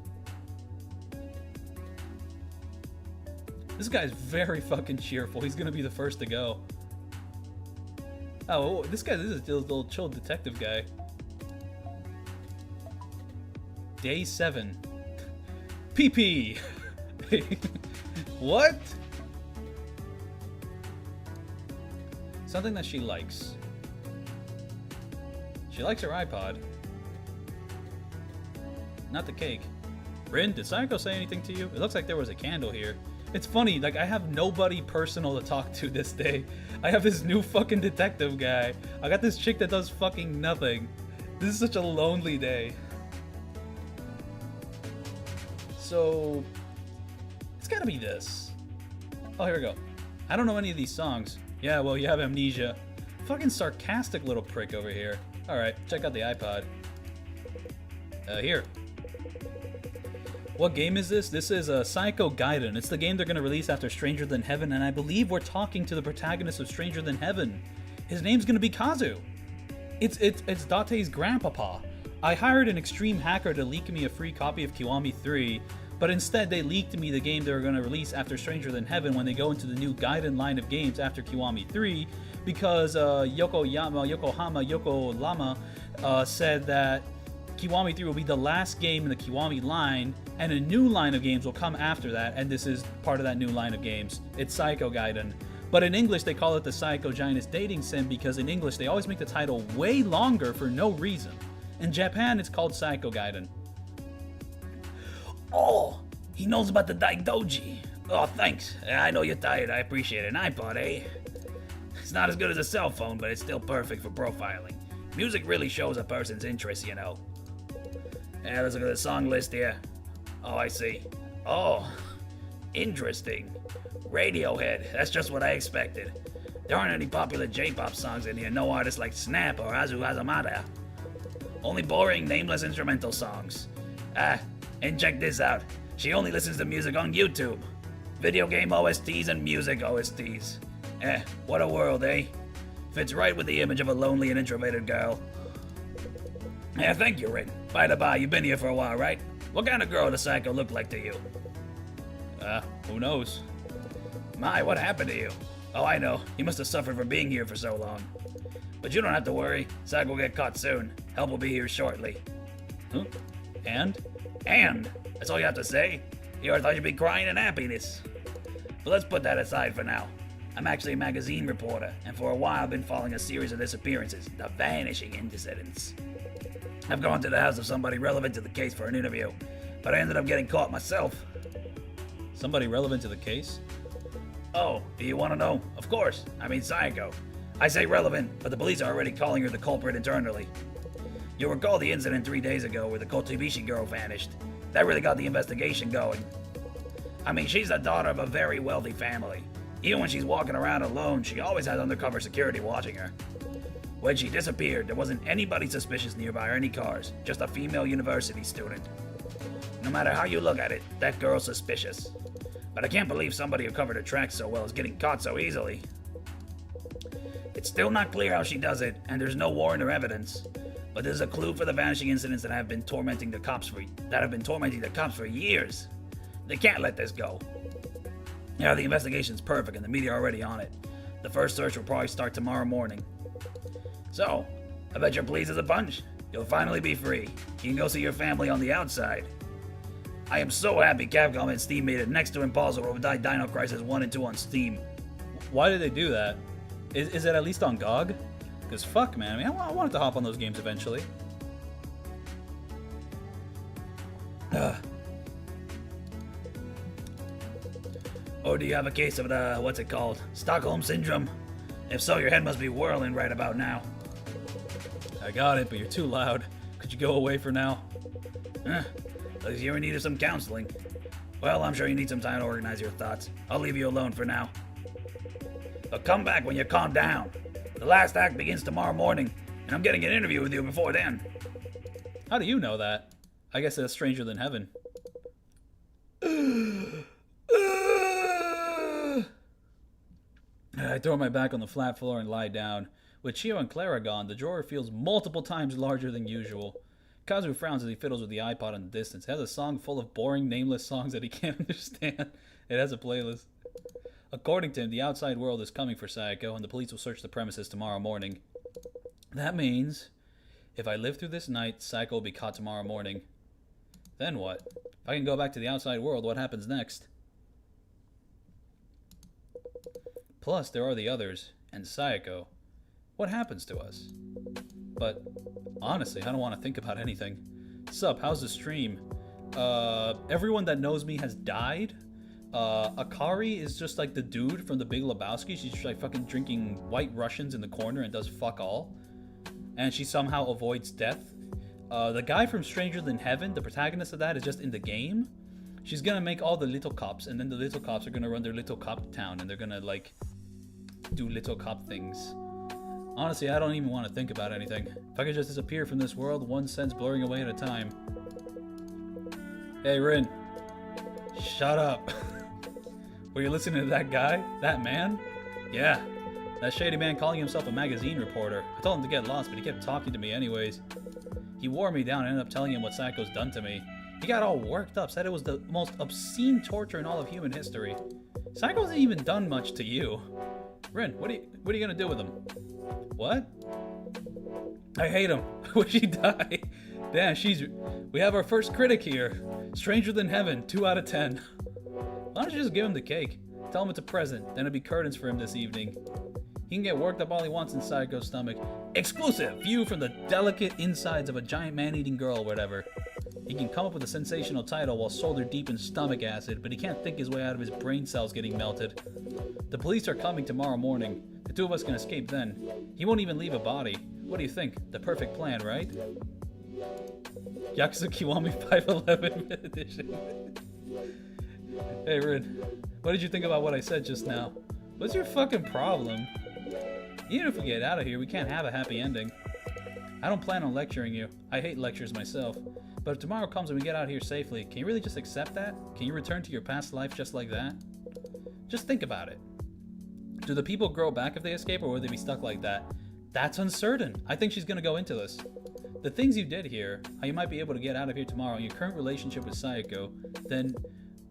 This guy's very fucking cheerful. He's gonna be the first to go. Oh, this is a little chill detective guy. Day 7. PP. What? Something that she likes. She likes her iPod. Not the cake. Rin, did Psycho say anything to you? It looks like there was a candle here. It's funny, like, I have nobody personal to talk to this day. I have this new fucking detective guy. I got this chick that does fucking nothing. This is such a lonely day. So, it's gotta be this. Oh, here we go. I don't know any of these songs. Yeah, well, you have amnesia. Fucking sarcastic little prick over here. Alright, check out the iPod. Here. What game is this? This is Psycho Gaiden. It's the game they're going to release after Stranger Than Heaven, and I believe we're talking to the protagonist of Stranger Than Heaven. His name's going to be Kazu. It's Dante's grandpapa. I hired an extreme hacker to leak me a free copy of Kiwami 3, But instead, they leaked me the game they were going to release after Stranger Than Heaven when they go into the new Gaiden line of games after Kiwami 3, because Yokohama said that Kiwami 3 will be the last game in the Kiwami line, and a new line of games will come after that, and this is part of that new line of games. It's Psycho Gaiden. But in English, they call it the Psycho Giantess Dating Sim, because in English, they always make the title way longer for no reason. In Japan, it's called Psycho Gaiden. Oh, he knows about the Daidoji. Oh, thanks. I know you're tired. I appreciate it. An iPod, eh? It's not as good as a cell phone, but it's still perfect for profiling. Music really shows a person's interest, you know. Yeah, let's look at the song list here. Oh, I see. Oh, interesting. Radiohead. That's just what I expected. There aren't any popular J-pop songs in here. No artists like Snap or Azu Hazamada. Only boring, nameless instrumental songs. And check this out. She only listens to music on YouTube. Video game OSTs and music OSTs. What a world, eh? Fits right with the image of a lonely and introverted girl. Yeah, thank you, Rin. By the by, you've been here for a while, right? What kind of girl does Psycho look like to you? Who knows? My, what happened to you? Oh, I know. You must have suffered from being here for so long. But you don't have to worry. Psycho will get caught soon. Help will be here shortly. Huh? And? And? That's all you have to say? Here I thought you'd be crying in happiness. But let's put that aside for now. I'm actually a magazine reporter, and for a while I've been following a series of disappearances, the vanishing incidents. I've gone to the house of somebody relevant to the case for an interview, but I ended up getting caught myself. Somebody relevant to the case? Oh, do you want to know? Of course. I mean Psycho. I say relevant, but the police are already calling her the culprit internally. You'll recall the incident 3 days ago where the Kotobushi girl vanished. That really got the investigation going. I mean, she's the daughter of a very wealthy family. Even when she's walking around alone, she always has undercover security watching her. When she disappeared, there wasn't anybody suspicious nearby or any cars, just a female university student. No matter how you look at it, that girl's suspicious. But I can't believe somebody who covered her tracks so well is getting caught so easily. It's still not clear how she does it, and there's no warrant or evidence. But there's a clue for the vanishing incidents that have been tormenting the cops for years. They can't let this go. Yeah, the investigation's perfect and the media are already on it. The first search will probably start tomorrow morning. So, I bet you're pleased as a punch. You'll finally be free. You can go see your family on the outside. I am so happy Capcom and Steam made it next to impossible to die Dino Crisis 1 and 2 on Steam. Why did they do that? Is it at least on GOG? Because fuck, man. I mean, I wanted to hop on those games eventually. Or do you have a case of the, what's it called, Stockholm Syndrome? If so, your head must be whirling right about now. I got it, but you're too loud. Could you go away for now? Looks like you're in need of some counseling. Well, I'm sure you need some time to organize your thoughts. I'll leave you alone for now. But come back when you calm down. The last act begins tomorrow morning, and I'm getting an interview with you before then. How do you know that? I guess that's Stranger Than Heaven. I throw my back on the flat floor and lie down. With Chio and Clara gone, the drawer feels multiple times larger than usual. Kazu frowns as he fiddles with the iPod in the distance. It has a song full of boring, nameless songs that he can't understand. It has a playlist. According to him, the outside world is coming for Sayako, and the police will search the premises tomorrow morning. That means, if I live through this night, Sayako will be caught tomorrow morning. Then what? If I can go back to the outside world, what happens next? Plus, there are the others, and Sayako. What happens to us? But, honestly, I don't want to think about anything. Sup, how's the stream? Everyone that knows me has died. Akari is just like the dude from The Big Lebowski. She's just like fucking drinking White Russians in the corner and does fuck all. And she somehow avoids death. The guy from Stranger Than Heaven, the protagonist of that, is just in the game. She's gonna make all the little cops, and then the little cops are gonna run their little cop town, and they're gonna, like, do little cop things. Honestly, I don't even want to think about anything. If I could just disappear from this world, one sense blurring away at a time. Hey, Rin. Shut up. Were you listening to that guy? That man? Yeah. That shady man calling himself a magazine reporter. I told him to get lost, but he kept talking to me anyways. He wore me down and ended up telling him what Sako's done to me. He got all worked up, said it was the most obscene torture in all of human history. Psycho hasn't even done much to you. Rin, what are you gonna do with him? What? I hate him. Would she die? Damn, we have our first critic here. Stranger than heaven, 2 out of 10. Why don't you just give him the cake? Tell him it's a present, then it'll be curtains for him this evening. He can get worked up all he wants in Psycho's stomach. Exclusive view from the delicate insides of a giant man-eating girl or whatever. He can come up with a sensational title while shoulder deep in stomach acid, but he can't think his way out of his brain cells getting melted. The police are coming tomorrow morning. The 2 of us can escape then. He won't even leave a body. What do you think? The perfect plan, right? Yakuza Kiwami 511 edition. Hey, Rin. What did you think about what I said just now? What's your fucking problem? Even if we get out of here, we can't have a happy ending. I don't plan on lecturing you. I hate lectures myself. But if tomorrow comes and we get out of here safely, can you really just accept that? Can you return to your past life just like that? Just think about it. Do the people grow back if they escape, or will they be stuck like that? That's uncertain. I think she's gonna go into this. The things you did here, how you might be able to get out of here tomorrow, and your current relationship with Sayako, then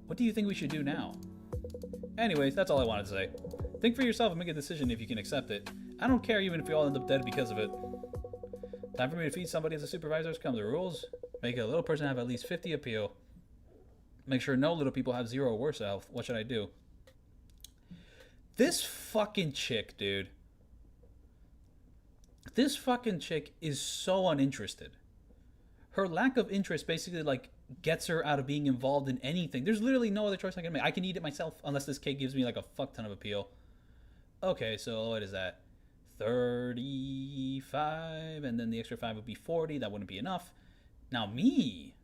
what do you think we should do now? Anyways, that's all I wanted to say. Think for yourself and make a decision if you can accept it. I don't care even if we all end up dead because of it. Time for me to feed somebody as a supervisor. Come the rules. Make a little person have at least 50 appeal. Make sure no little people have 0 or worse health. What should I do? This fucking chick, dude. This fucking chick is so uninterested. Her lack of interest basically, like, gets her out of being involved in anything. There's literally no other choice I can make. I can eat it myself unless this cake gives me, like, a fuck ton of appeal. Okay, so what is that? 35, and then the extra 5 would be 40. That wouldn't be enough. Now me,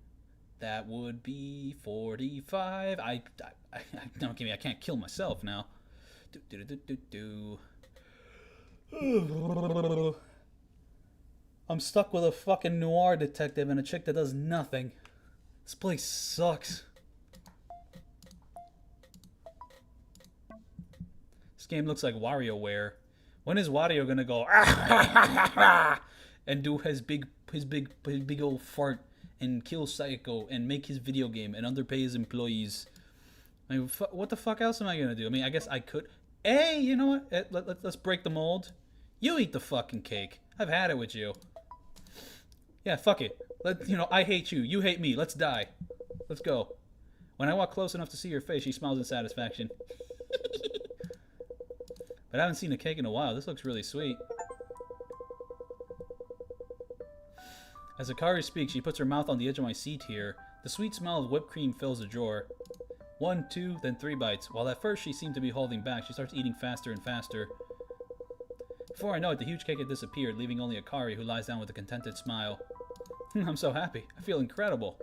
that would be 45. Don't give me. I can't kill myself now. I'm stuck with a fucking noir detective and a chick that does nothing. This place sucks. This game looks like WarioWare. When is Wario gonna go and do his big old fart and kill Psycho and make his video game and underpay his employees? I mean, what the fuck else am I gonna do? I mean, I guess I could. Hey, you know what? Let's break the mold. You eat the fucking cake. I've had it with you. Yeah, fuck it. I hate you. You hate me. Let's die. Let's go. When I walk close enough to see your face, she smiles in satisfaction. But I haven't seen a cake in a while. This looks really sweet. As Akari speaks, she puts her mouth on the edge of my seat here. The sweet smell of whipped cream fills the drawer. 1, 2, then 3 bites. While at first she seemed to be holding back, she starts eating faster and faster. Before I know it, the huge cake had disappeared, leaving only Akari, who lies down with a contented smile. I'm so happy. I feel incredible.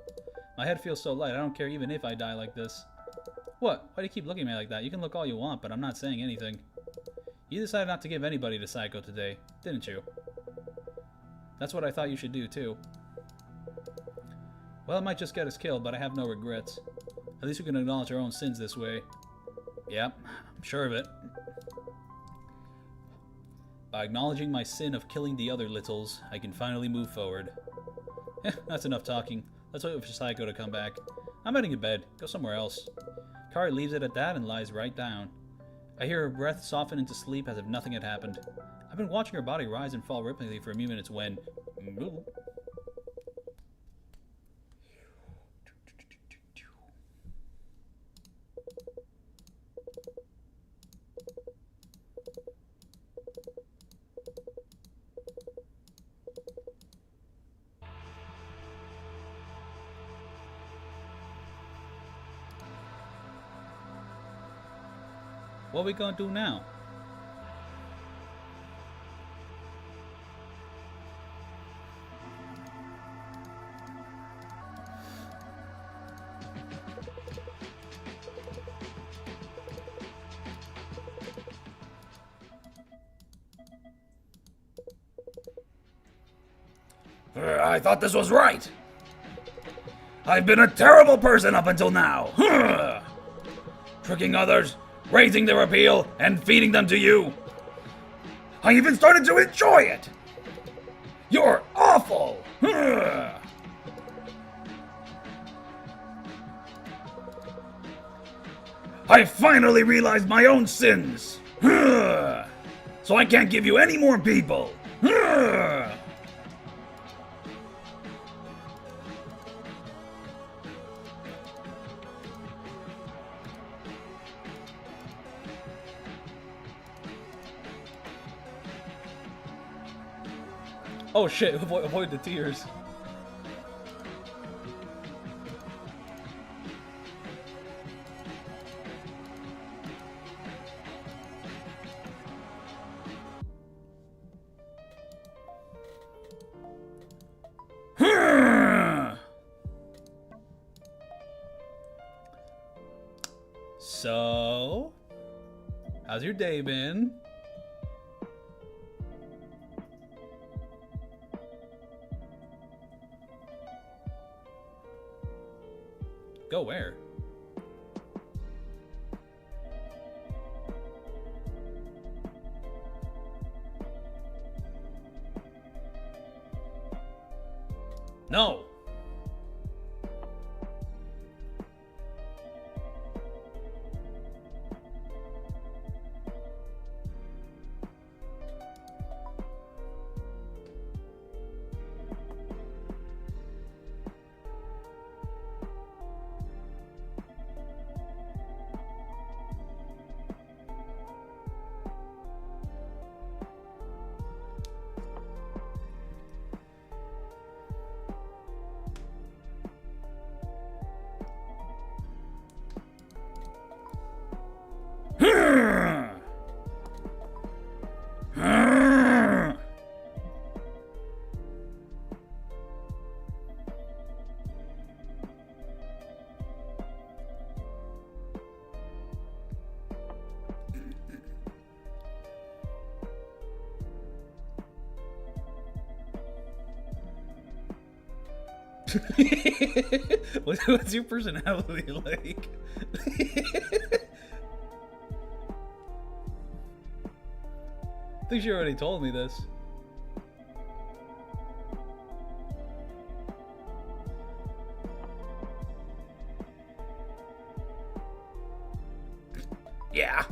My head feels so light, I don't care even if I die like this. What? Why do you keep looking at me like that? You can look all you want, but I'm not saying anything. You decided not to give anybody to Psycho today, didn't you? That's what I thought you should do, too. Well, it might just get us killed, but I have no regrets. At least we can acknowledge our own sins this way. Yep, I'm sure of it. By acknowledging my sin of killing the other littles, I can finally move forward. That's enough talking. Let's wait for Psycho to come back. I'm heading to bed. Go somewhere else. Kari leaves it at that and lies right down. I hear her breath soften into sleep as if nothing had happened. I've been watching her body rise and fall rhythmically for a few minutes when... What are we gonna do now? I thought this was right. I've been a terrible person up until now. Tricking others, raising their appeal, and feeding them to you. I even started to enjoy it. You're awful. I finally realized my own sins. So I can't give you any more people. Oh shit, avoid the tears. So, how's your day been? Go where? No. What's your personality like? I think she already told me this. Yeah.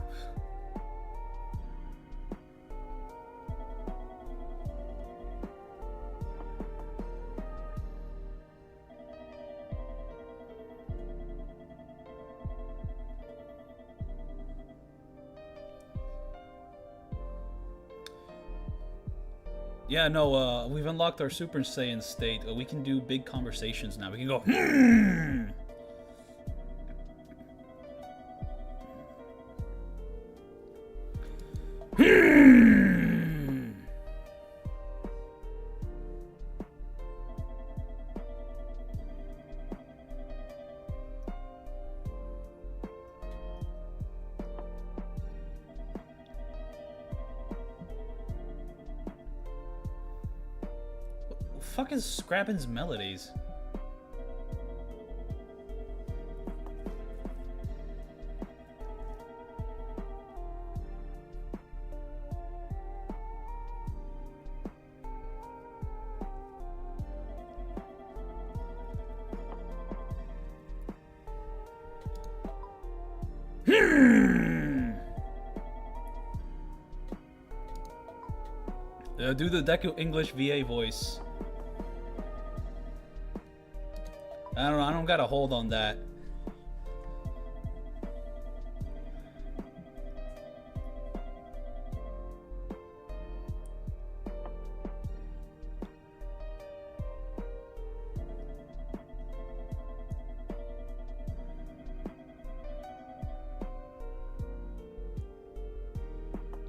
Yeah, no, we've unlocked our Super Saiyan state. We can do big conversations now. We can go, fuck is Scrappin's melodies? Do the Deku English VA voice. I don't know, I don't got a hold on that.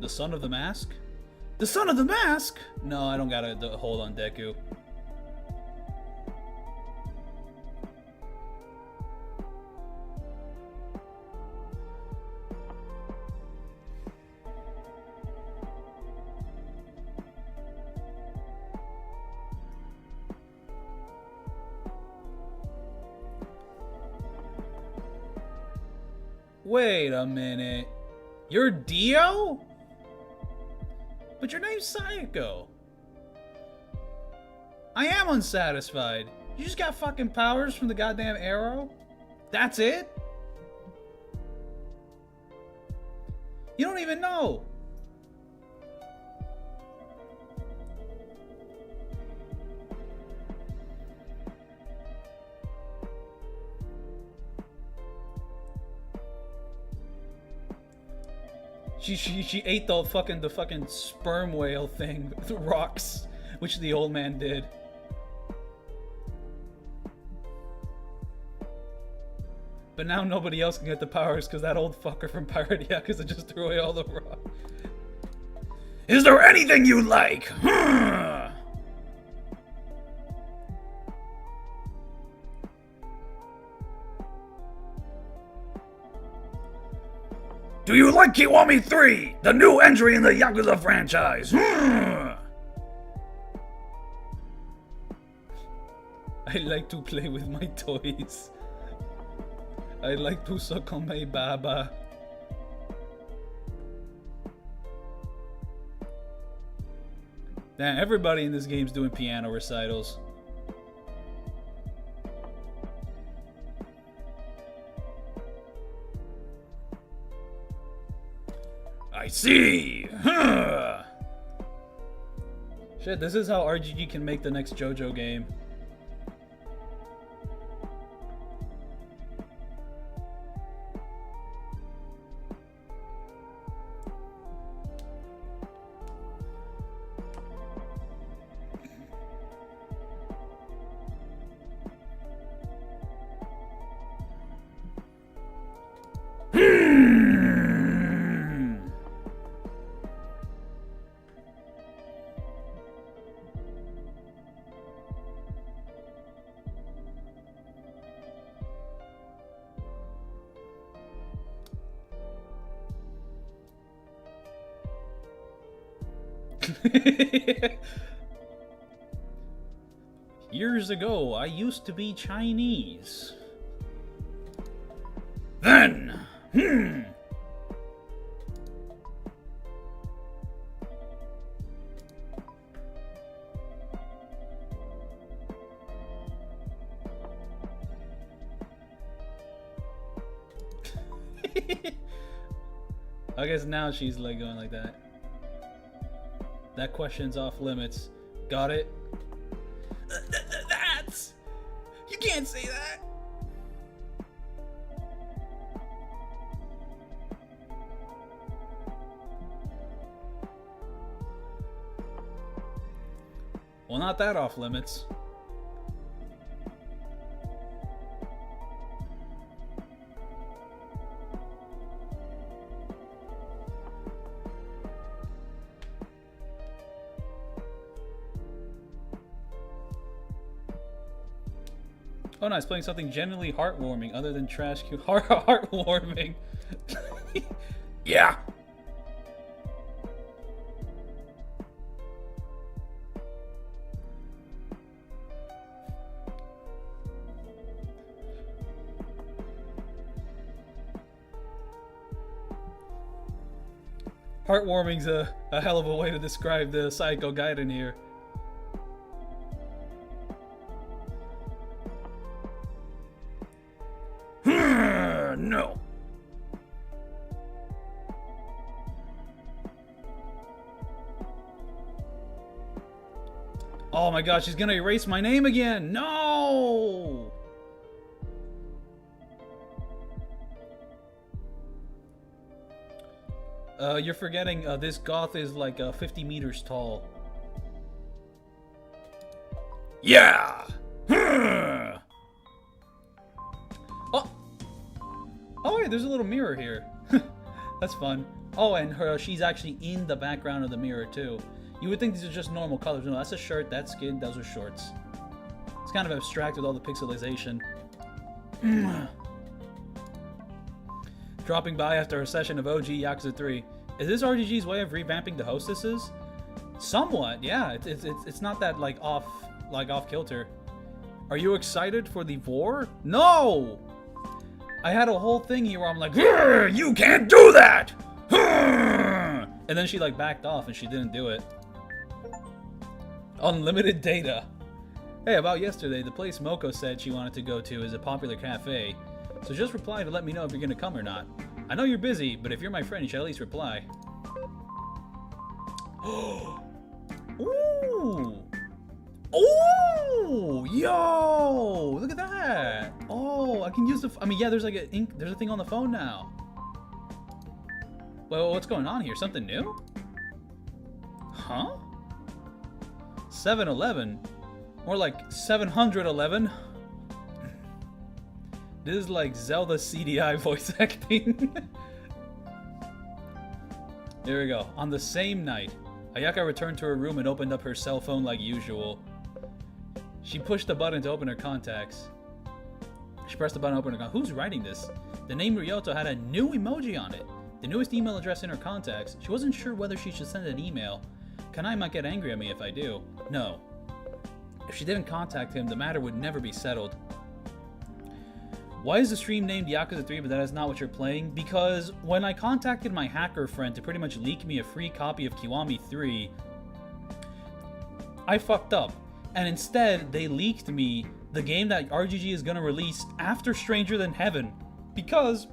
The Son of the Mask? The Son of the Mask? No, I don't got a hold on Deku. Wait a minute. You're Dio? But your name's Sayako. I am unsatisfied. You just got fucking powers from the goddamn arrow? That's it? You don't even know! She ate the fucking sperm whale thing, the rocks, which the old man did. But now nobody else can get the powers because that old fucker from Pirate Yakuza just threw away all the rocks. Is there anything you like? Do you like Kiwami 3, the new entry in the Yakuza franchise? I like to play with my toys. I like to suck on my baba. Damn, everybody in this game's doing piano recitals. I see. Shit, this is how RGG can make the next JoJo game. Years ago, I used to be Chinese. Then, I guess now she's like going like that. That question's off limits. Got it? That's... You can't say that! Well, not that off limits. Oh nice, playing something genuinely heartwarming other than trash heartwarming. yeah. Heartwarming's a hell of a way to describe the Psycho Gaiden here. No. Oh my god, she's gonna erase my name again! No! You're forgetting this goth is like 50 meters tall. Yeah. Oh wait, there's a little mirror here. That's fun. Oh, and she's actually in the background of the mirror too. You would think these are just normal colors. No, that's a shirt, that's skin, those are shorts. It's kind of abstract with all the pixelization. Dropping by after a session of OG Yakuza 3. Is this RGG's way of revamping the hostesses? Somewhat, yeah. It's not that like off kilter. Are you excited for the war? No! I had a whole thing here where I'm like, you can't do that! And then she like backed off and she didn't do it. Unlimited data. Hey, about yesterday, the place Moko said she wanted to go to is a popular cafe. So just reply to let me know if you're gonna come or not. I know you're busy, but if you're my friend, you should at least reply. Ooh! Ooh! Yo! Look at that! Oh, I can use the... I mean, yeah, there's like there's a thing on the phone now. Well, what's going on here? Something new? Huh? 7-Eleven? More like 711? This is like Zelda CDI voice acting. There we go. On the same night, Ayaka returned to her room and opened up her cell phone like usual. She pushed the button to open her contacts. She pressed the button to open her contacts. Who's writing this? The name Ryoto had a new emoji on it. The newest email address in her contacts. She wasn't sure whether she should send an email. Kanai might get angry at me if I do. No. If she didn't contact him, the matter would never be settled. Why is the stream named Yakuza 3 but that is not what you're playing? Because when I contacted my hacker friend to pretty much leak me a free copy of Kiwami 3, I fucked up. And instead, they leaked me the game that RGG is going to release after Stranger Than Heaven. Because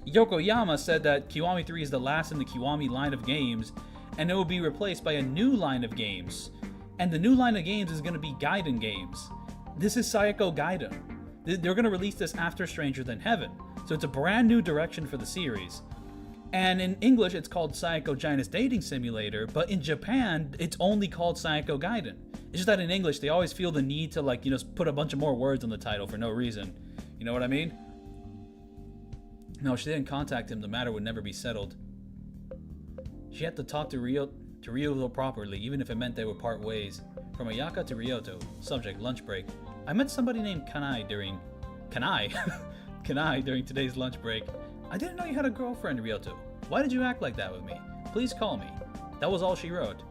Yokoyama said that Kiwami 3 is the last in the Kiwami line of games, and it will be replaced by a new line of games. And the new line of games is going to be Gaiden games. This is Sayako Gaiden. They're going to release this after Stranger Than Heaven. So it's a brand new direction for the series. And in English, it's called Sayako Gina's Dating Simulator, but in Japan, it's only called Sayako Gaiden. It's just that in English, they always feel the need to, like, put a bunch of more words on the title for no reason. You know what I mean? No, if she didn't contact him, the matter would never be settled. She had to talk to Ryoto properly, even if it meant they would part ways. From Ayaka to Ryoto. Subject, lunch break. I met somebody named Kanai during... Kanai during today's lunch break. I didn't know you had a girlfriend, Ryoto. Why did you act like that with me? Please call me. That was all she wrote.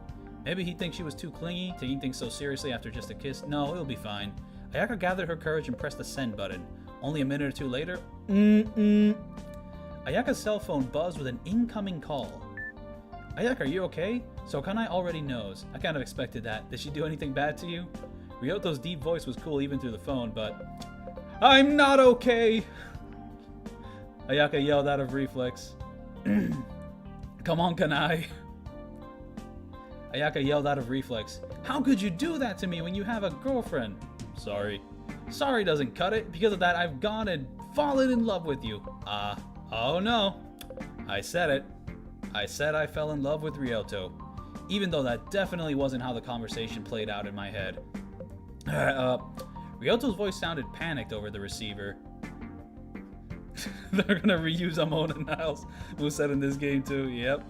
Maybe he thinks she was too clingy, taking things so seriously after just a kiss. No, it'll be fine. Ayaka gathered her courage and pressed the send button. Only a minute or two later... Ayaka's cell phone buzzed with an incoming call. Ayaka, are you okay? So Kanai already knows. I kind of expected that. Did she do anything bad to you? Ryoto's deep voice was cool even through the phone, but... I'm not okay! Ayaka yelled out of reflex. Come on, Kanai. Ayaka yelled out of reflex. How could you do that to me when you have a girlfriend? Sorry. Sorry doesn't cut it. Because of that, I've gone and fallen in love with you. Oh no. I said it. I said I fell in love with Ryoto. Even though that definitely wasn't how the conversation played out in my head. Ryoto's voice sounded panicked over the receiver. They're gonna reuse Amon and Niles moveset in this game too, yep.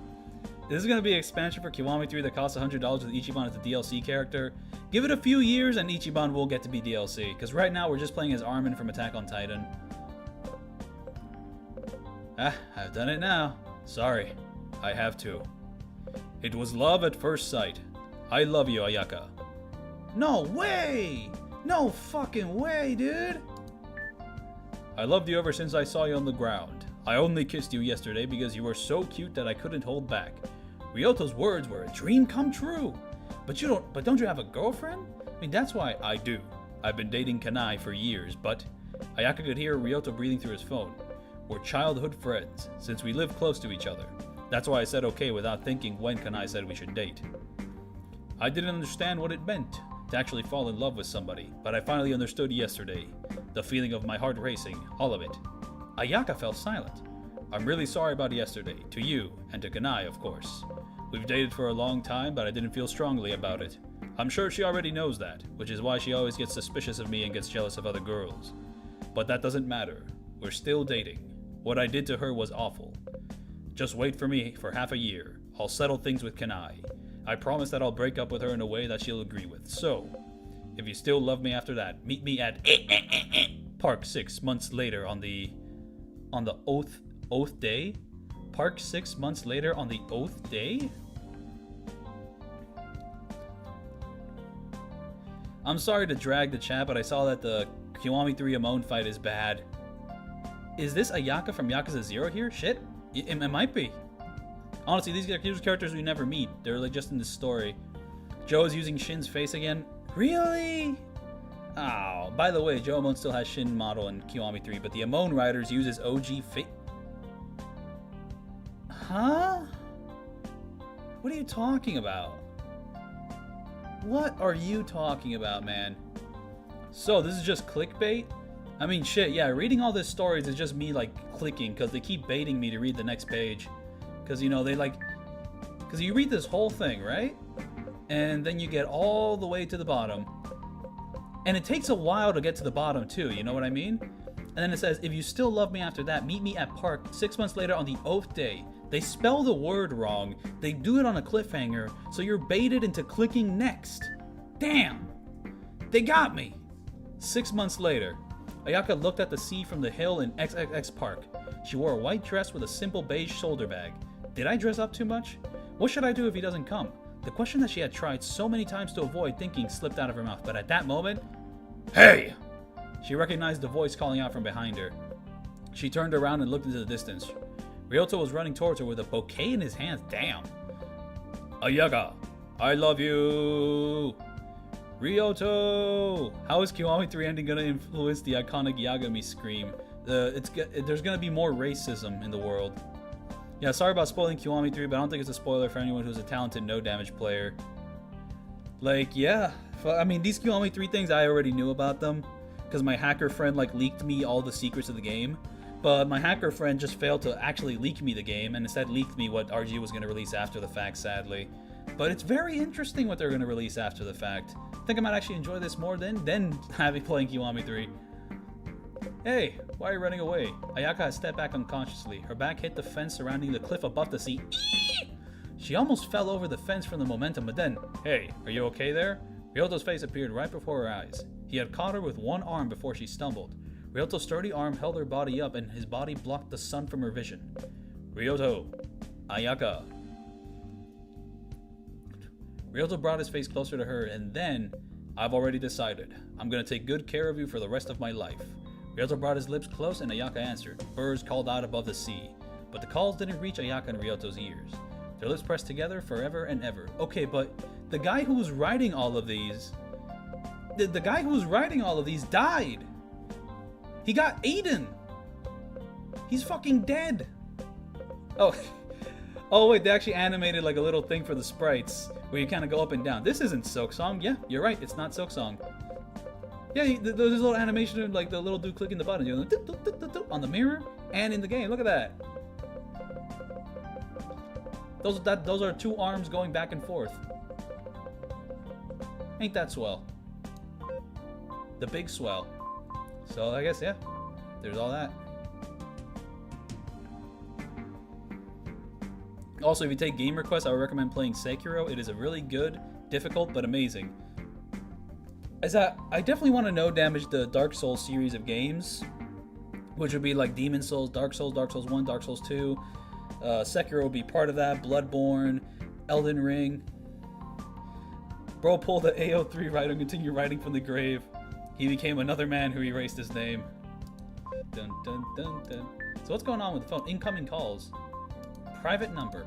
This is gonna be an expansion for Kiwami 3 that costs $100 with Ichiban as the DLC character. Give it a few years and Ichiban will get to be DLC, because right now we're just playing as Armin from Attack on Titan. I've done it now. Sorry, I have to. It was love at first sight. I love you, Ayaka. No way! No fucking way, dude! I loved you ever since I saw you on the ground. I only kissed you yesterday because you were so cute that I couldn't hold back. Ryoto's words were a dream come true. But don't you have a girlfriend? I mean, that's why I do. I've been dating Kanai for years, but Ayaka could hear Ryoto breathing through his phone. We're childhood friends, since we live close to each other. That's why I said okay without thinking when Kanai said we should date. I didn't understand what it meant to actually fall in love with somebody, but I finally understood yesterday. The feeling of my heart racing, all of it. Ayaka fell silent. I'm really sorry about yesterday, to you, and to Kanai, of course. We've dated for a long time, but I didn't feel strongly about it. I'm sure she already knows that, which is why she always gets suspicious of me and gets jealous of other girls. But that doesn't matter. We're still dating. What I did to her was awful. Just wait for me for half a year. I'll settle things with Kanai. I promise that I'll break up with her in a way that she'll agree with. So, if you still love me after that, meet me at Park 6 months later on the Oath Day? Park 6 months later on the Oath Day? I'm sorry to drag the chat, but I saw that the Kiwami 3 Amon fight is bad. Is this Ayaka from Yakuza 0 here? Shit. It might be. Honestly, these are characters we never meet. They're like just in this story. Joe is using Shin's face again. Really? Oh, by the way, Joe Amon still has Shin model in Kiwami 3, but the Amon Riders uses OG face. Huh? What are you talking about? What are you talking about, man? So, this is just clickbait? I mean, shit, yeah, reading all these stories is just me, like, clicking, because they keep baiting me to read the next page. Because, you know, they, like... Because you read this whole thing, right? And then you get all the way to the bottom. And it takes a while to get to the bottom, too, you know what I mean? And then it says, if you still love me after that, meet me at park 6 months later on the oath day. They spell the word wrong. They do it on a cliffhanger, so you're baited into clicking next. Damn! They got me! 6 months later, Ayaka looked at the sea from the hill in XXX Park. She wore a white dress with a simple beige shoulder bag. Did I dress up too much? What should I do if he doesn't come? The question that she had tried so many times to avoid thinking slipped out of her mouth, but at that moment, hey! She recognized the voice calling out from behind her. She turned around and looked into the distance. Ryoto was running towards her with a bouquet in his hands. Damn. Ayaka, I love you. Ryoto. How is Kiwami 3 ending going to influence the iconic Yagami scream? There's going to be more racism in the world. Yeah, sorry about spoiling Kiwami 3, but I don't think it's a spoiler for anyone who's a talented no-damage player. Like, yeah. I mean, these Kiwami 3 things, I already knew about them. Because my hacker friend, like, leaked me all the secrets of the game. But my hacker friend just failed to actually leak me the game, and instead leaked me what RG was going to release after the fact, sadly. But it's very interesting what they're going to release after the fact. I think I might actually enjoy this more than having playing Kiwami 3. Hey, why are you running away? Ayaka had stepped back unconsciously. Her back hit the fence surrounding the cliff above the sea. She almost fell over the fence from the momentum, but then, hey, are you okay there? Ryoto's face appeared right before her eyes. He had caught her with one arm before she stumbled. Ryoto's sturdy arm held her body up, and his body blocked the sun from her vision. Ryoto. Ayaka. Ryoto brought his face closer to her, and then, I've already decided. I'm gonna take good care of you for the rest of my life. Ryoto brought his lips close, and Ayaka answered. Birds called out above the sea, but the calls didn't reach Ayaka and Ryoto's ears. Their lips pressed together forever and ever. Okay, but the guy who was writing all of these... The guy who was writing all of these died! He got Aiden! He's fucking dead! Oh wait, they actually animated like a little thing for the sprites, where you kind of go up and down. This isn't Silksong. Yeah, you're right, it's not Silksong. Yeah, there's a little animation of like the little dude clicking the button, you know, on the mirror, and in the game, look at that. Those are two arms going back and forth. Ain't that swell? The big swell. So I guess, yeah, there's all that. Also, if you take game requests, I would recommend playing Sekiro. It is a really good, difficult, but amazing. I definitely want to no damage the Dark Souls series of games, which would be like Demon Souls, Dark Souls 1, Dark Souls 2. Sekiro would be part of that, Bloodborne, Elden Ring. Bro pulled the AO3 right and continued writing from the grave. He became another man who erased his name. Dun dun dun dun. So what's going on with the phone? Incoming calls. Private number,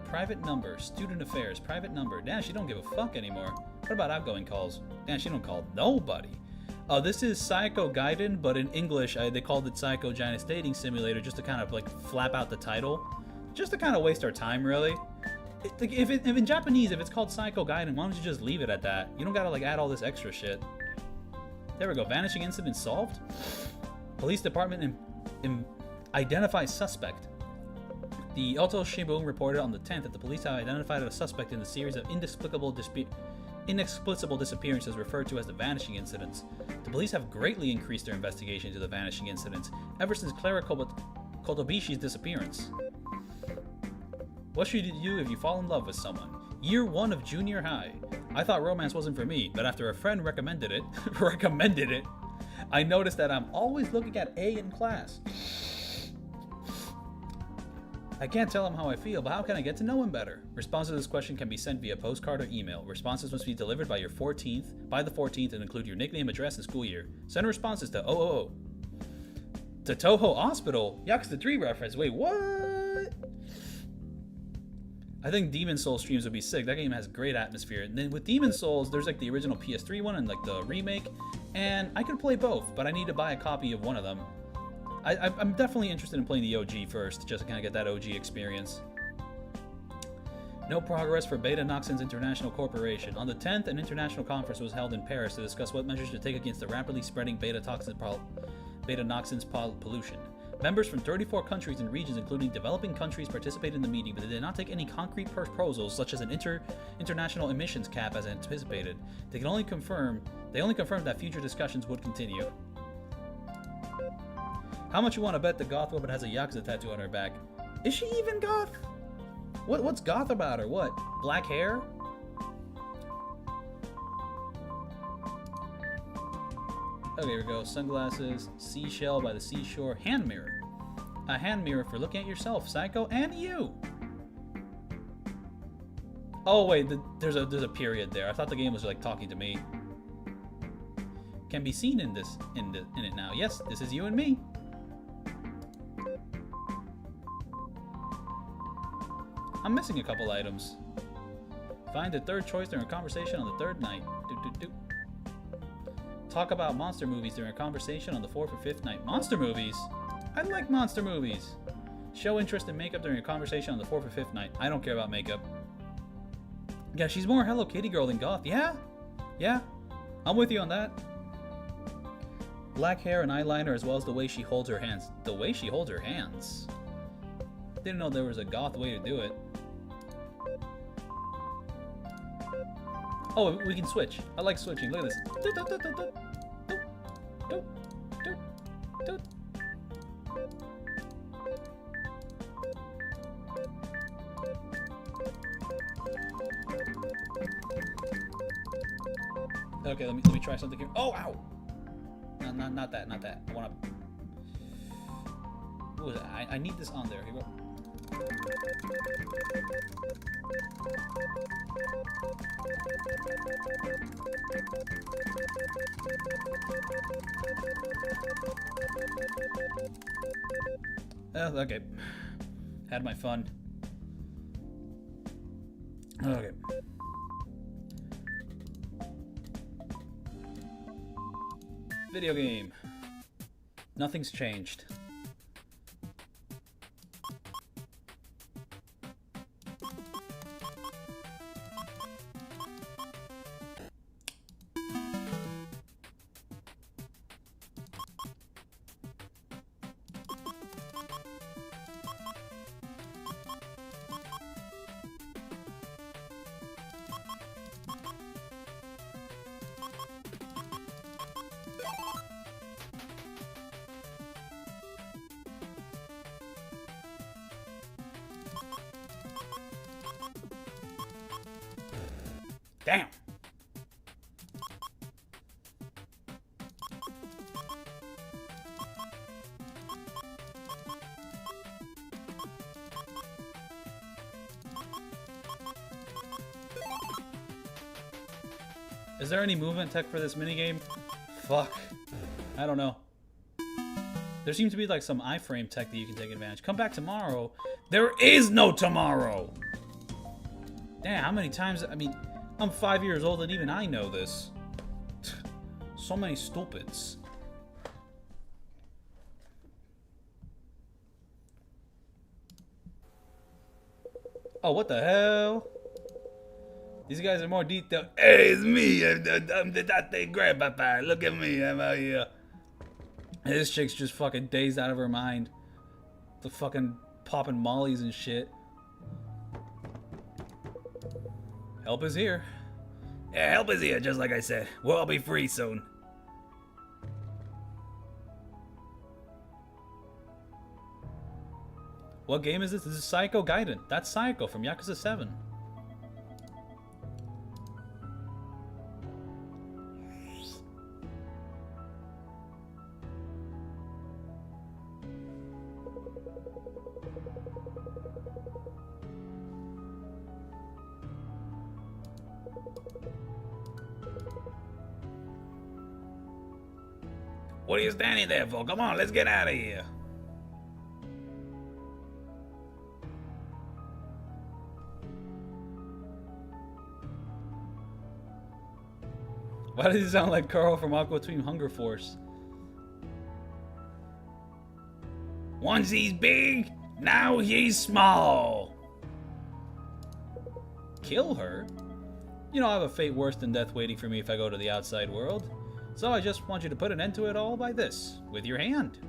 student affairs, private number. Damn, she don't give a fuck anymore. What about outgoing calls? Damn, she don't call nobody. This is Psycho Gaiden, but in English, they called it Psycho Janus Dating Simulator just to kind of like flap out the title. Just to kind of waste our time, really. If in Japanese, if it's called Psycho Gaiden, why don't you just leave it at that? You don't gotta like add all this extra shit. There we go. Vanishing incident solved. Police department identifies suspect. The Oto Shimbun reported on the 10th that the police have identified a suspect in the series of inexplicable disappearances referred to as the vanishing incidents. The police have greatly increased their investigation into the vanishing incidents ever since Clara Kotobishi's disappearance. What should you do if you fall in love with someone? Year 1 of junior high. I thought romance wasn't for me, but after a friend recommended it, I noticed that I'm always looking at A in class. I can't tell him how I feel, but how can I get to know him better? Responses to this question can be sent via postcard or email. Responses must be delivered by the 14th and include your nickname, address, and school year. Send responses to to Toho Hospital. Yakuza 3 reference. Wait, what? I think Demon Souls streams would be sick. That game has great atmosphere. And then with Demon Souls, there's like the original PS3 one and like the remake. And I could play both, but I need to buy a copy of one of them. I'm definitely interested in playing the OG first, just to kind of get that OG experience. No progress for Beta Noxon's International Corporation. On the 10th, an international conference was held in Paris to discuss what measures to take against the rapidly spreading Beta Noxon's pollution. Members from 34 countries and regions, including developing countries, participated in the meeting, but they did not take any concrete proposals, such as an international emissions cap, as anticipated. They only confirmed that future discussions would continue. How much you want to bet the goth woman has a Yakuza tattoo on her back? Is she even goth? What's goth about her? What? Black hair? Okay, here we go. Sunglasses, seashell by the seashore, hand mirror. A hand mirror for looking at yourself, Psycho, and you. Oh wait, there's a period there. I thought the game was like talking to me. Can be seen in it now. Yes, this is you and me. I'm missing a couple items. Find the third choice during a conversation on the third night. Talk about monster movies during a conversation on the fourth or fifth night. Monster movies? I like monster movies. Show interest in makeup during a conversation on the fourth or fifth night. I don't care about makeup. Yeah, she's more Hello Kitty girl than goth. Yeah, I'm with you on that. Black hair and eyeliner, as well as the way she holds her hands. The way she holds her hands? Didn't know there was a goth way to do it. Oh, we can switch. I like switching. Look at this. Okay, let me try something here. Oh, ow! No, not that. I wanna. What was it? I need this on there. Here we go. Okay. Had my fun. Okay. Video game. Nothing's changed. Damn. Is there any movement tech for this minigame? Fuck. I don't know. There seems to be like some iframe tech that you can take advantage. Come back tomorrow. There is no tomorrow! Damn, how many times? I mean, I'm 5 years old and even I know this. So many stupids. Oh, what the hell? These guys are more detailed. Hey, it's me. I'm the Date Grandpapa. Look at me. I'm out here. This chick's just fucking dazed out of her mind. The fucking popping mollies and shit. Help is here. Yeah, help is here, just like I said. We'll all be free soon. What game is this? This is Psycho Gaiden. That's Psycho from Yakuza 7. What are you standing there for? Come on, let's get out of here. Why does he sound like Carl from Aqua Teen Hunger Force? Once he's big, now he's small. kill her. You know, I have a fate worse than death waiting for me if I go to the outside world. So I just want you to put an end to it all by this, with your hand.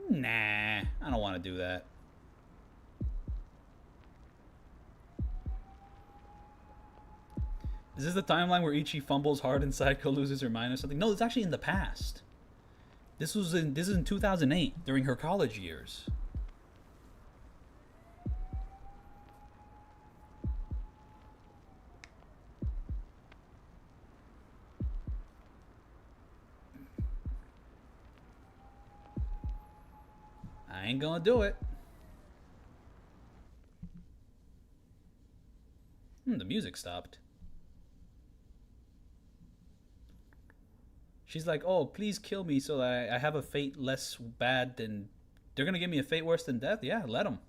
Nah, I don't want to do that. Is this the timeline where Ichi fumbles hard and Sayako loses her mind or something? No, it's actually in the past. This is in 2008, during her college years. I ain't gonna do it. The music stopped. She's like, oh, please kill me so that I have a fate less bad than... They're gonna give me a fate worse than death? Yeah, let them.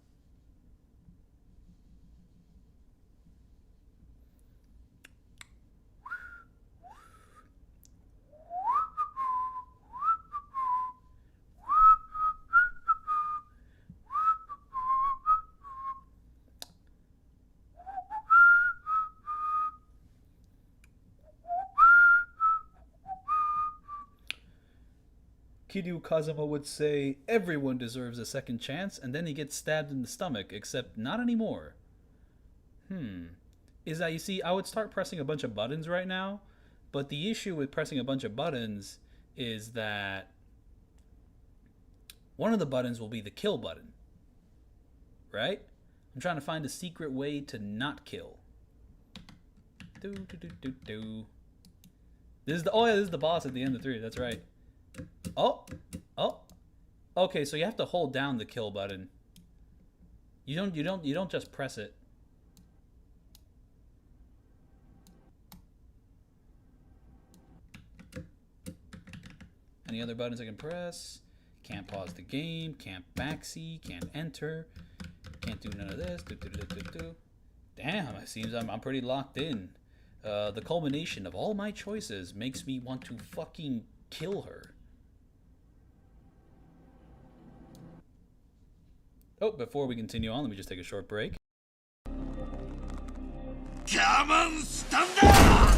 Kiryu Kazuma would say, everyone deserves a second chance, and then he gets stabbed in the stomach, except not anymore. Is that, you see, I would start pressing a bunch of buttons right now, but the issue with pressing a bunch of buttons is that one of the buttons will be the kill button. Right? I'm trying to find a secret way to not kill. This is the this is the boss at the end of 3, that's right. Oh. Okay, so you have to hold down the kill button. You don't just press it. Any other buttons I can press? Can't pause the game, can't backseat, can't enter, can't do none of this. Damn, it seems I'm pretty locked in. The culmination of all my choices makes me want to fucking kill her. Oh, before we continue on, let me just take a short break. Come on, stand up!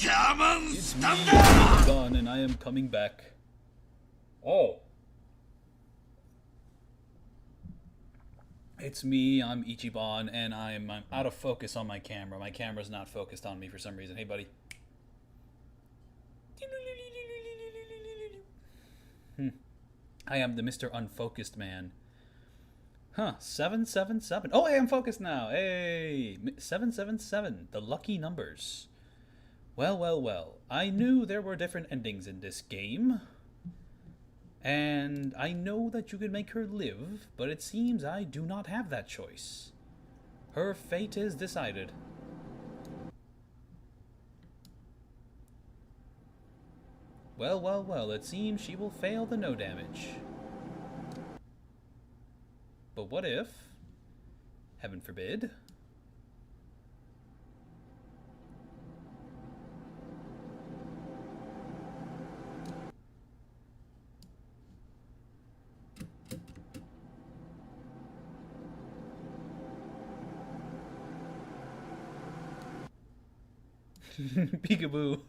Come on, It's me, stand up! Ichiban, and I am coming back. Oh. It's me, I'm Ichiban, and I'm out of focus on my camera. My camera's not focused on me for some reason. Hey, buddy. I am the Mr. Unfocused Man. Huh, 777. Oh, hey, I'm focused now. Hey, 777, the lucky numbers. Well, well, well. I knew there were different endings in this game. And I know that you can make her live, but it seems I do not have that choice. Her fate is decided. Well, well, well, it seems she will fail the no damage. But what if, heaven forbid, peekaboo.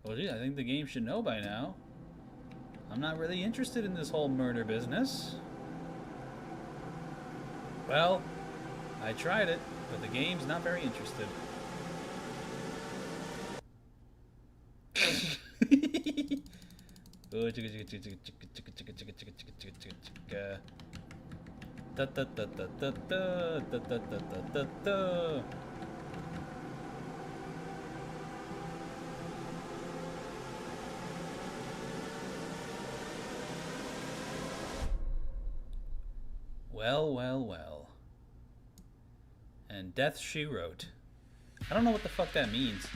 Well, gee, I think the game should know by now. I'm not really interested in this whole murder business. Well, I tried it, but the game's not very interested. Well, well, well. And death she wrote. I don't know what the fuck that means.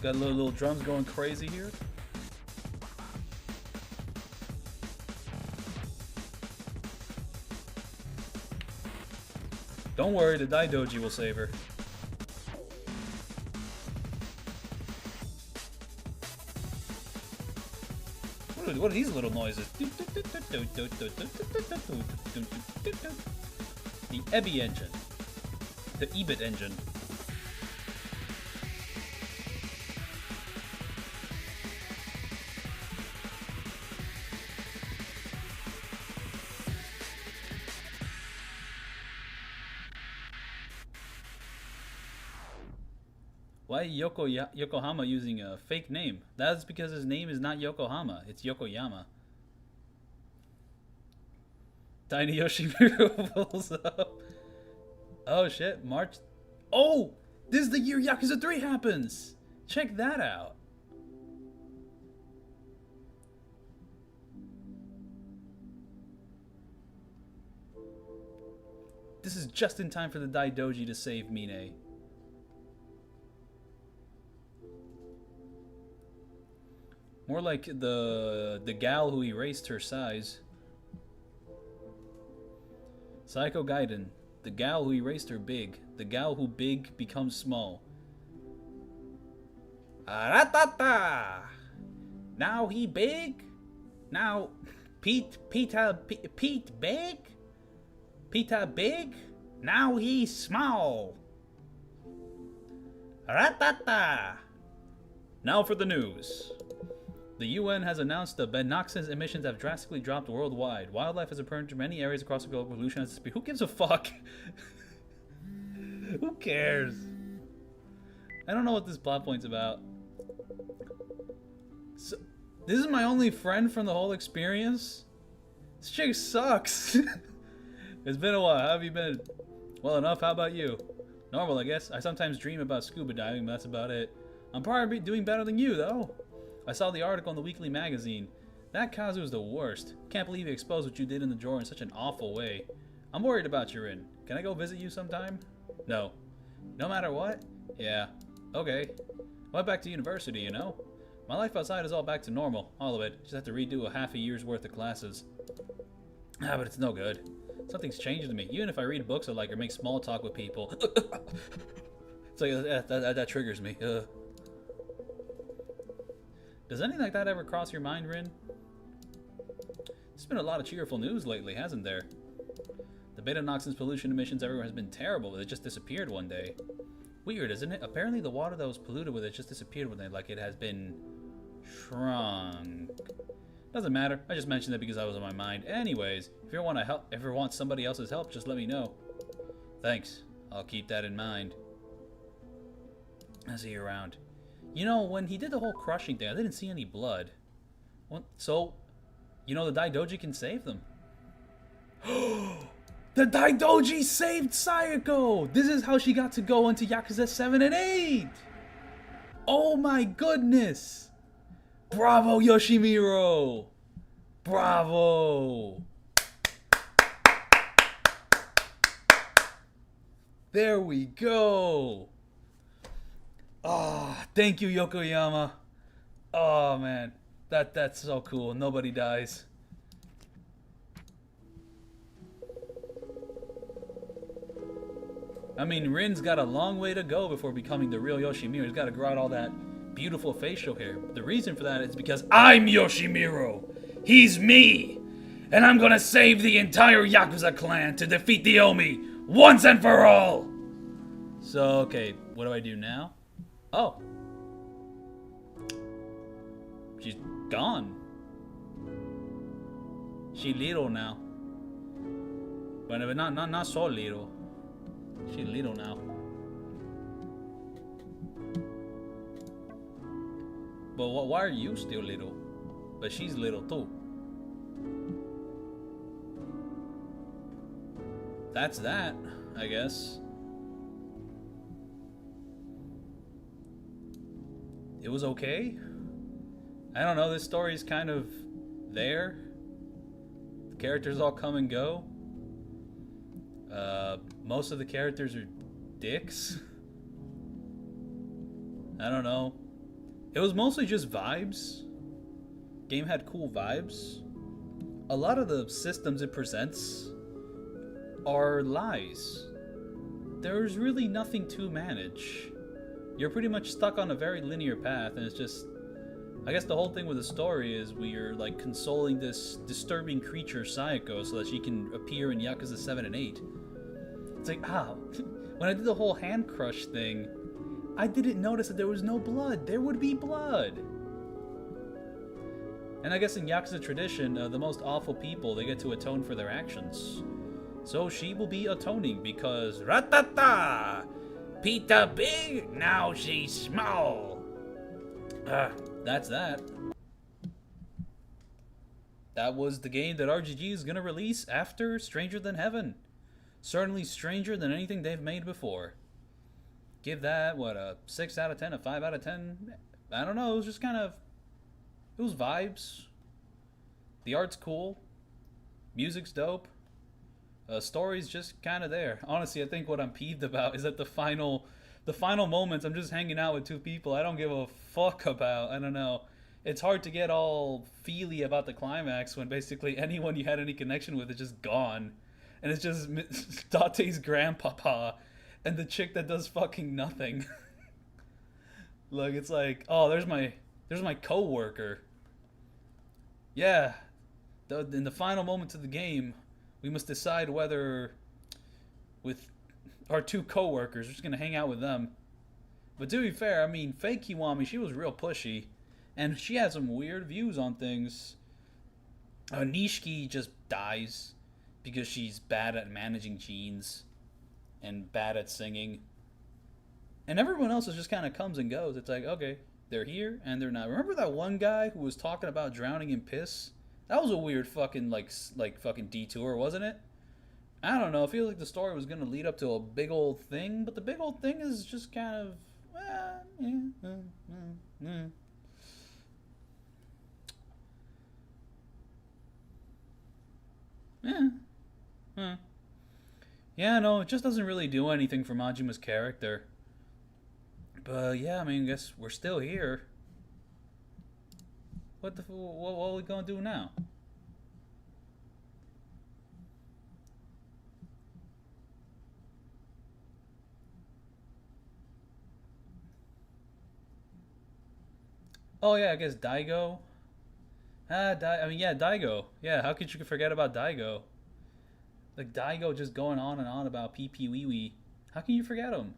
Got little drums going crazy here. Don't worry, the Daidoji will save her. What are these little noises? The Ebi engine. The Ebit engine. Why Yokohama using a fake name? That's because his name is not Yokohama, it's Yokoyama. Tiny Yoshimiro pulls up. Oh shit, March. Oh! This is the year Yakuza 3 happens! Check that out. This is just in time for the Daidoji to save Mine. More like the gal who erased her size. Psycho Gaiden. The gal who erased her big. The gal who big becomes small. Aratata! Now he big? Now Pete big? Peter big? Now he's small. Aratata! Now for the news. The UN has announced the binoxidant emissions have drastically dropped worldwide. Wildlife has returned to many areas across the globe. Pollution has disappeared. Who gives a fuck? Who cares? I don't know what this plot point's about. So, this is my only friend from the whole experience? This chick sucks. It's been a while. How have you been? Well enough. How about you? Normal, I guess. I sometimes dream about scuba diving, but that's about it. I'm probably doing better than you, though. I saw the article in the weekly magazine. That Kazu is the worst. Can't believe you exposed what you did in the drawer in such an awful way. I'm worried about your Rin. Can I go visit you sometime? No. No matter what? Yeah. Okay. Went back to university, you know? My life outside is all back to normal, all of it. Just have to redo a half a year's worth of classes. Ah, but it's no good. Something's changed to me. Even if I read books I like or make small talk with people. It's like, that triggers me. Does anything like that ever cross your mind, Rin? There's been a lot of cheerful news lately, hasn't there? The beta-noxins pollution emissions everywhere has been terrible, but it just disappeared one day. Weird, isn't it? Apparently the water that was polluted with it just disappeared one day, like it has been shrunk. Doesn't matter. I just mentioned it because I was on my mind. Anyways, if you want to help, if you want somebody else's help, just let me know. Thanks. I'll keep that in mind. I'll see you around. You know, when he did the whole crushing thing, I didn't see any blood. So, you know, the Daidoji can save them. The Daidoji saved Sayako! This is how she got to go into Yakuza 7 and 8! Oh my goodness! Bravo, Yoshimiro! Bravo! There we go! Ah, thank you, Yokoyama. Oh man, that's so cool. Nobody dies. I mean, Rin's got a long way to go before becoming the real Yoshimiro. He's got to grow out all that beautiful facial hair. The reason for that is because I'm Yoshimiro. He's me. And I'm gonna save the entire Yakuza clan to defeat the Omi once and for all. So, okay, what do I do now? Oh. She's gone. She little now. But not so little. She's little now. But why are you still little? But she's little too. That's that, I guess. It was okay. I don't know, this story's kind of there. The characters all come and go. Most of the characters are dicks. I don't know. It was mostly just vibes. Game had cool vibes. A lot of the systems it presents are lies. There's really nothing to manage. You're pretty much stuck on a very linear path, and it's just... I guess the whole thing with the story is we're like consoling this disturbing creature, Sayako, so that she can appear in Yakuza 7 and 8. It's like, when I did the whole hand crush thing, I didn't notice that there was no blood. There would be blood. And I guess in Yakuza tradition, the most awful people, they get to atone for their actions. So she will be atoning because ratata! Pita big, now she's small. That's that. That was the game that RGG is going to release after Stranger Than Heaven. Certainly stranger than anything they've made before. Give that, what, a 6 out of 10, a 5 out of 10? I don't know, it was just kind of... It was vibes. The art's cool. Music's dope. Story's just kind of there. Honestly, I think what I'm peeved about is that the final moments, I'm just hanging out with two people I don't give a fuck about. I don't know. It's hard to get all feely about the climax when basically anyone you had any connection with is just gone. And it's just Date's grandpapa and the chick that does fucking nothing. Look, it's like, oh, there's my co-worker. Yeah. In the final moments of the game, we must decide whether with our two co-workers, we're just gonna hang out with them. But to be fair, I mean, fake Kiwami, she was real pushy. And she had some weird views on things. Nishiki just dies because she's bad at managing genes and bad at singing. And everyone else just kind of comes and goes. It's like, okay, they're here and they're not. Remember that one guy who was talking about drowning in piss? That was a weird fucking, like fucking detour, wasn't it? I don't know. I feel like the story was going to lead up to a big old thing, but the big old thing is just kind of, Yeah, no, it just doesn't really do anything for Majima's character. But yeah, I mean, I guess we're still here. what are we gonna do now? Oh yeah, I guess Daigo. I mean, yeah, Daigo. Yeah, how could you forget about Daigo? Like Daigo just going on and on about pee pee wee wee. How can you forget him?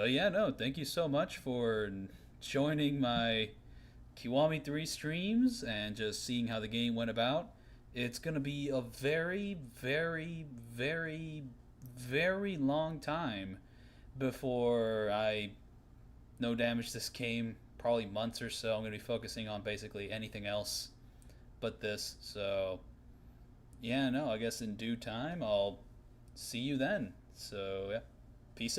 Yeah, no, thank you so much for joining my Kiwami 3 streams and just seeing how the game went about. It's gonna be a very, very, very, very long time before I no damage this game. Probably months or so. I'm gonna be focusing on basically anything else but this. So yeah, no, I guess in due time I'll see you then. So yeah, peace out.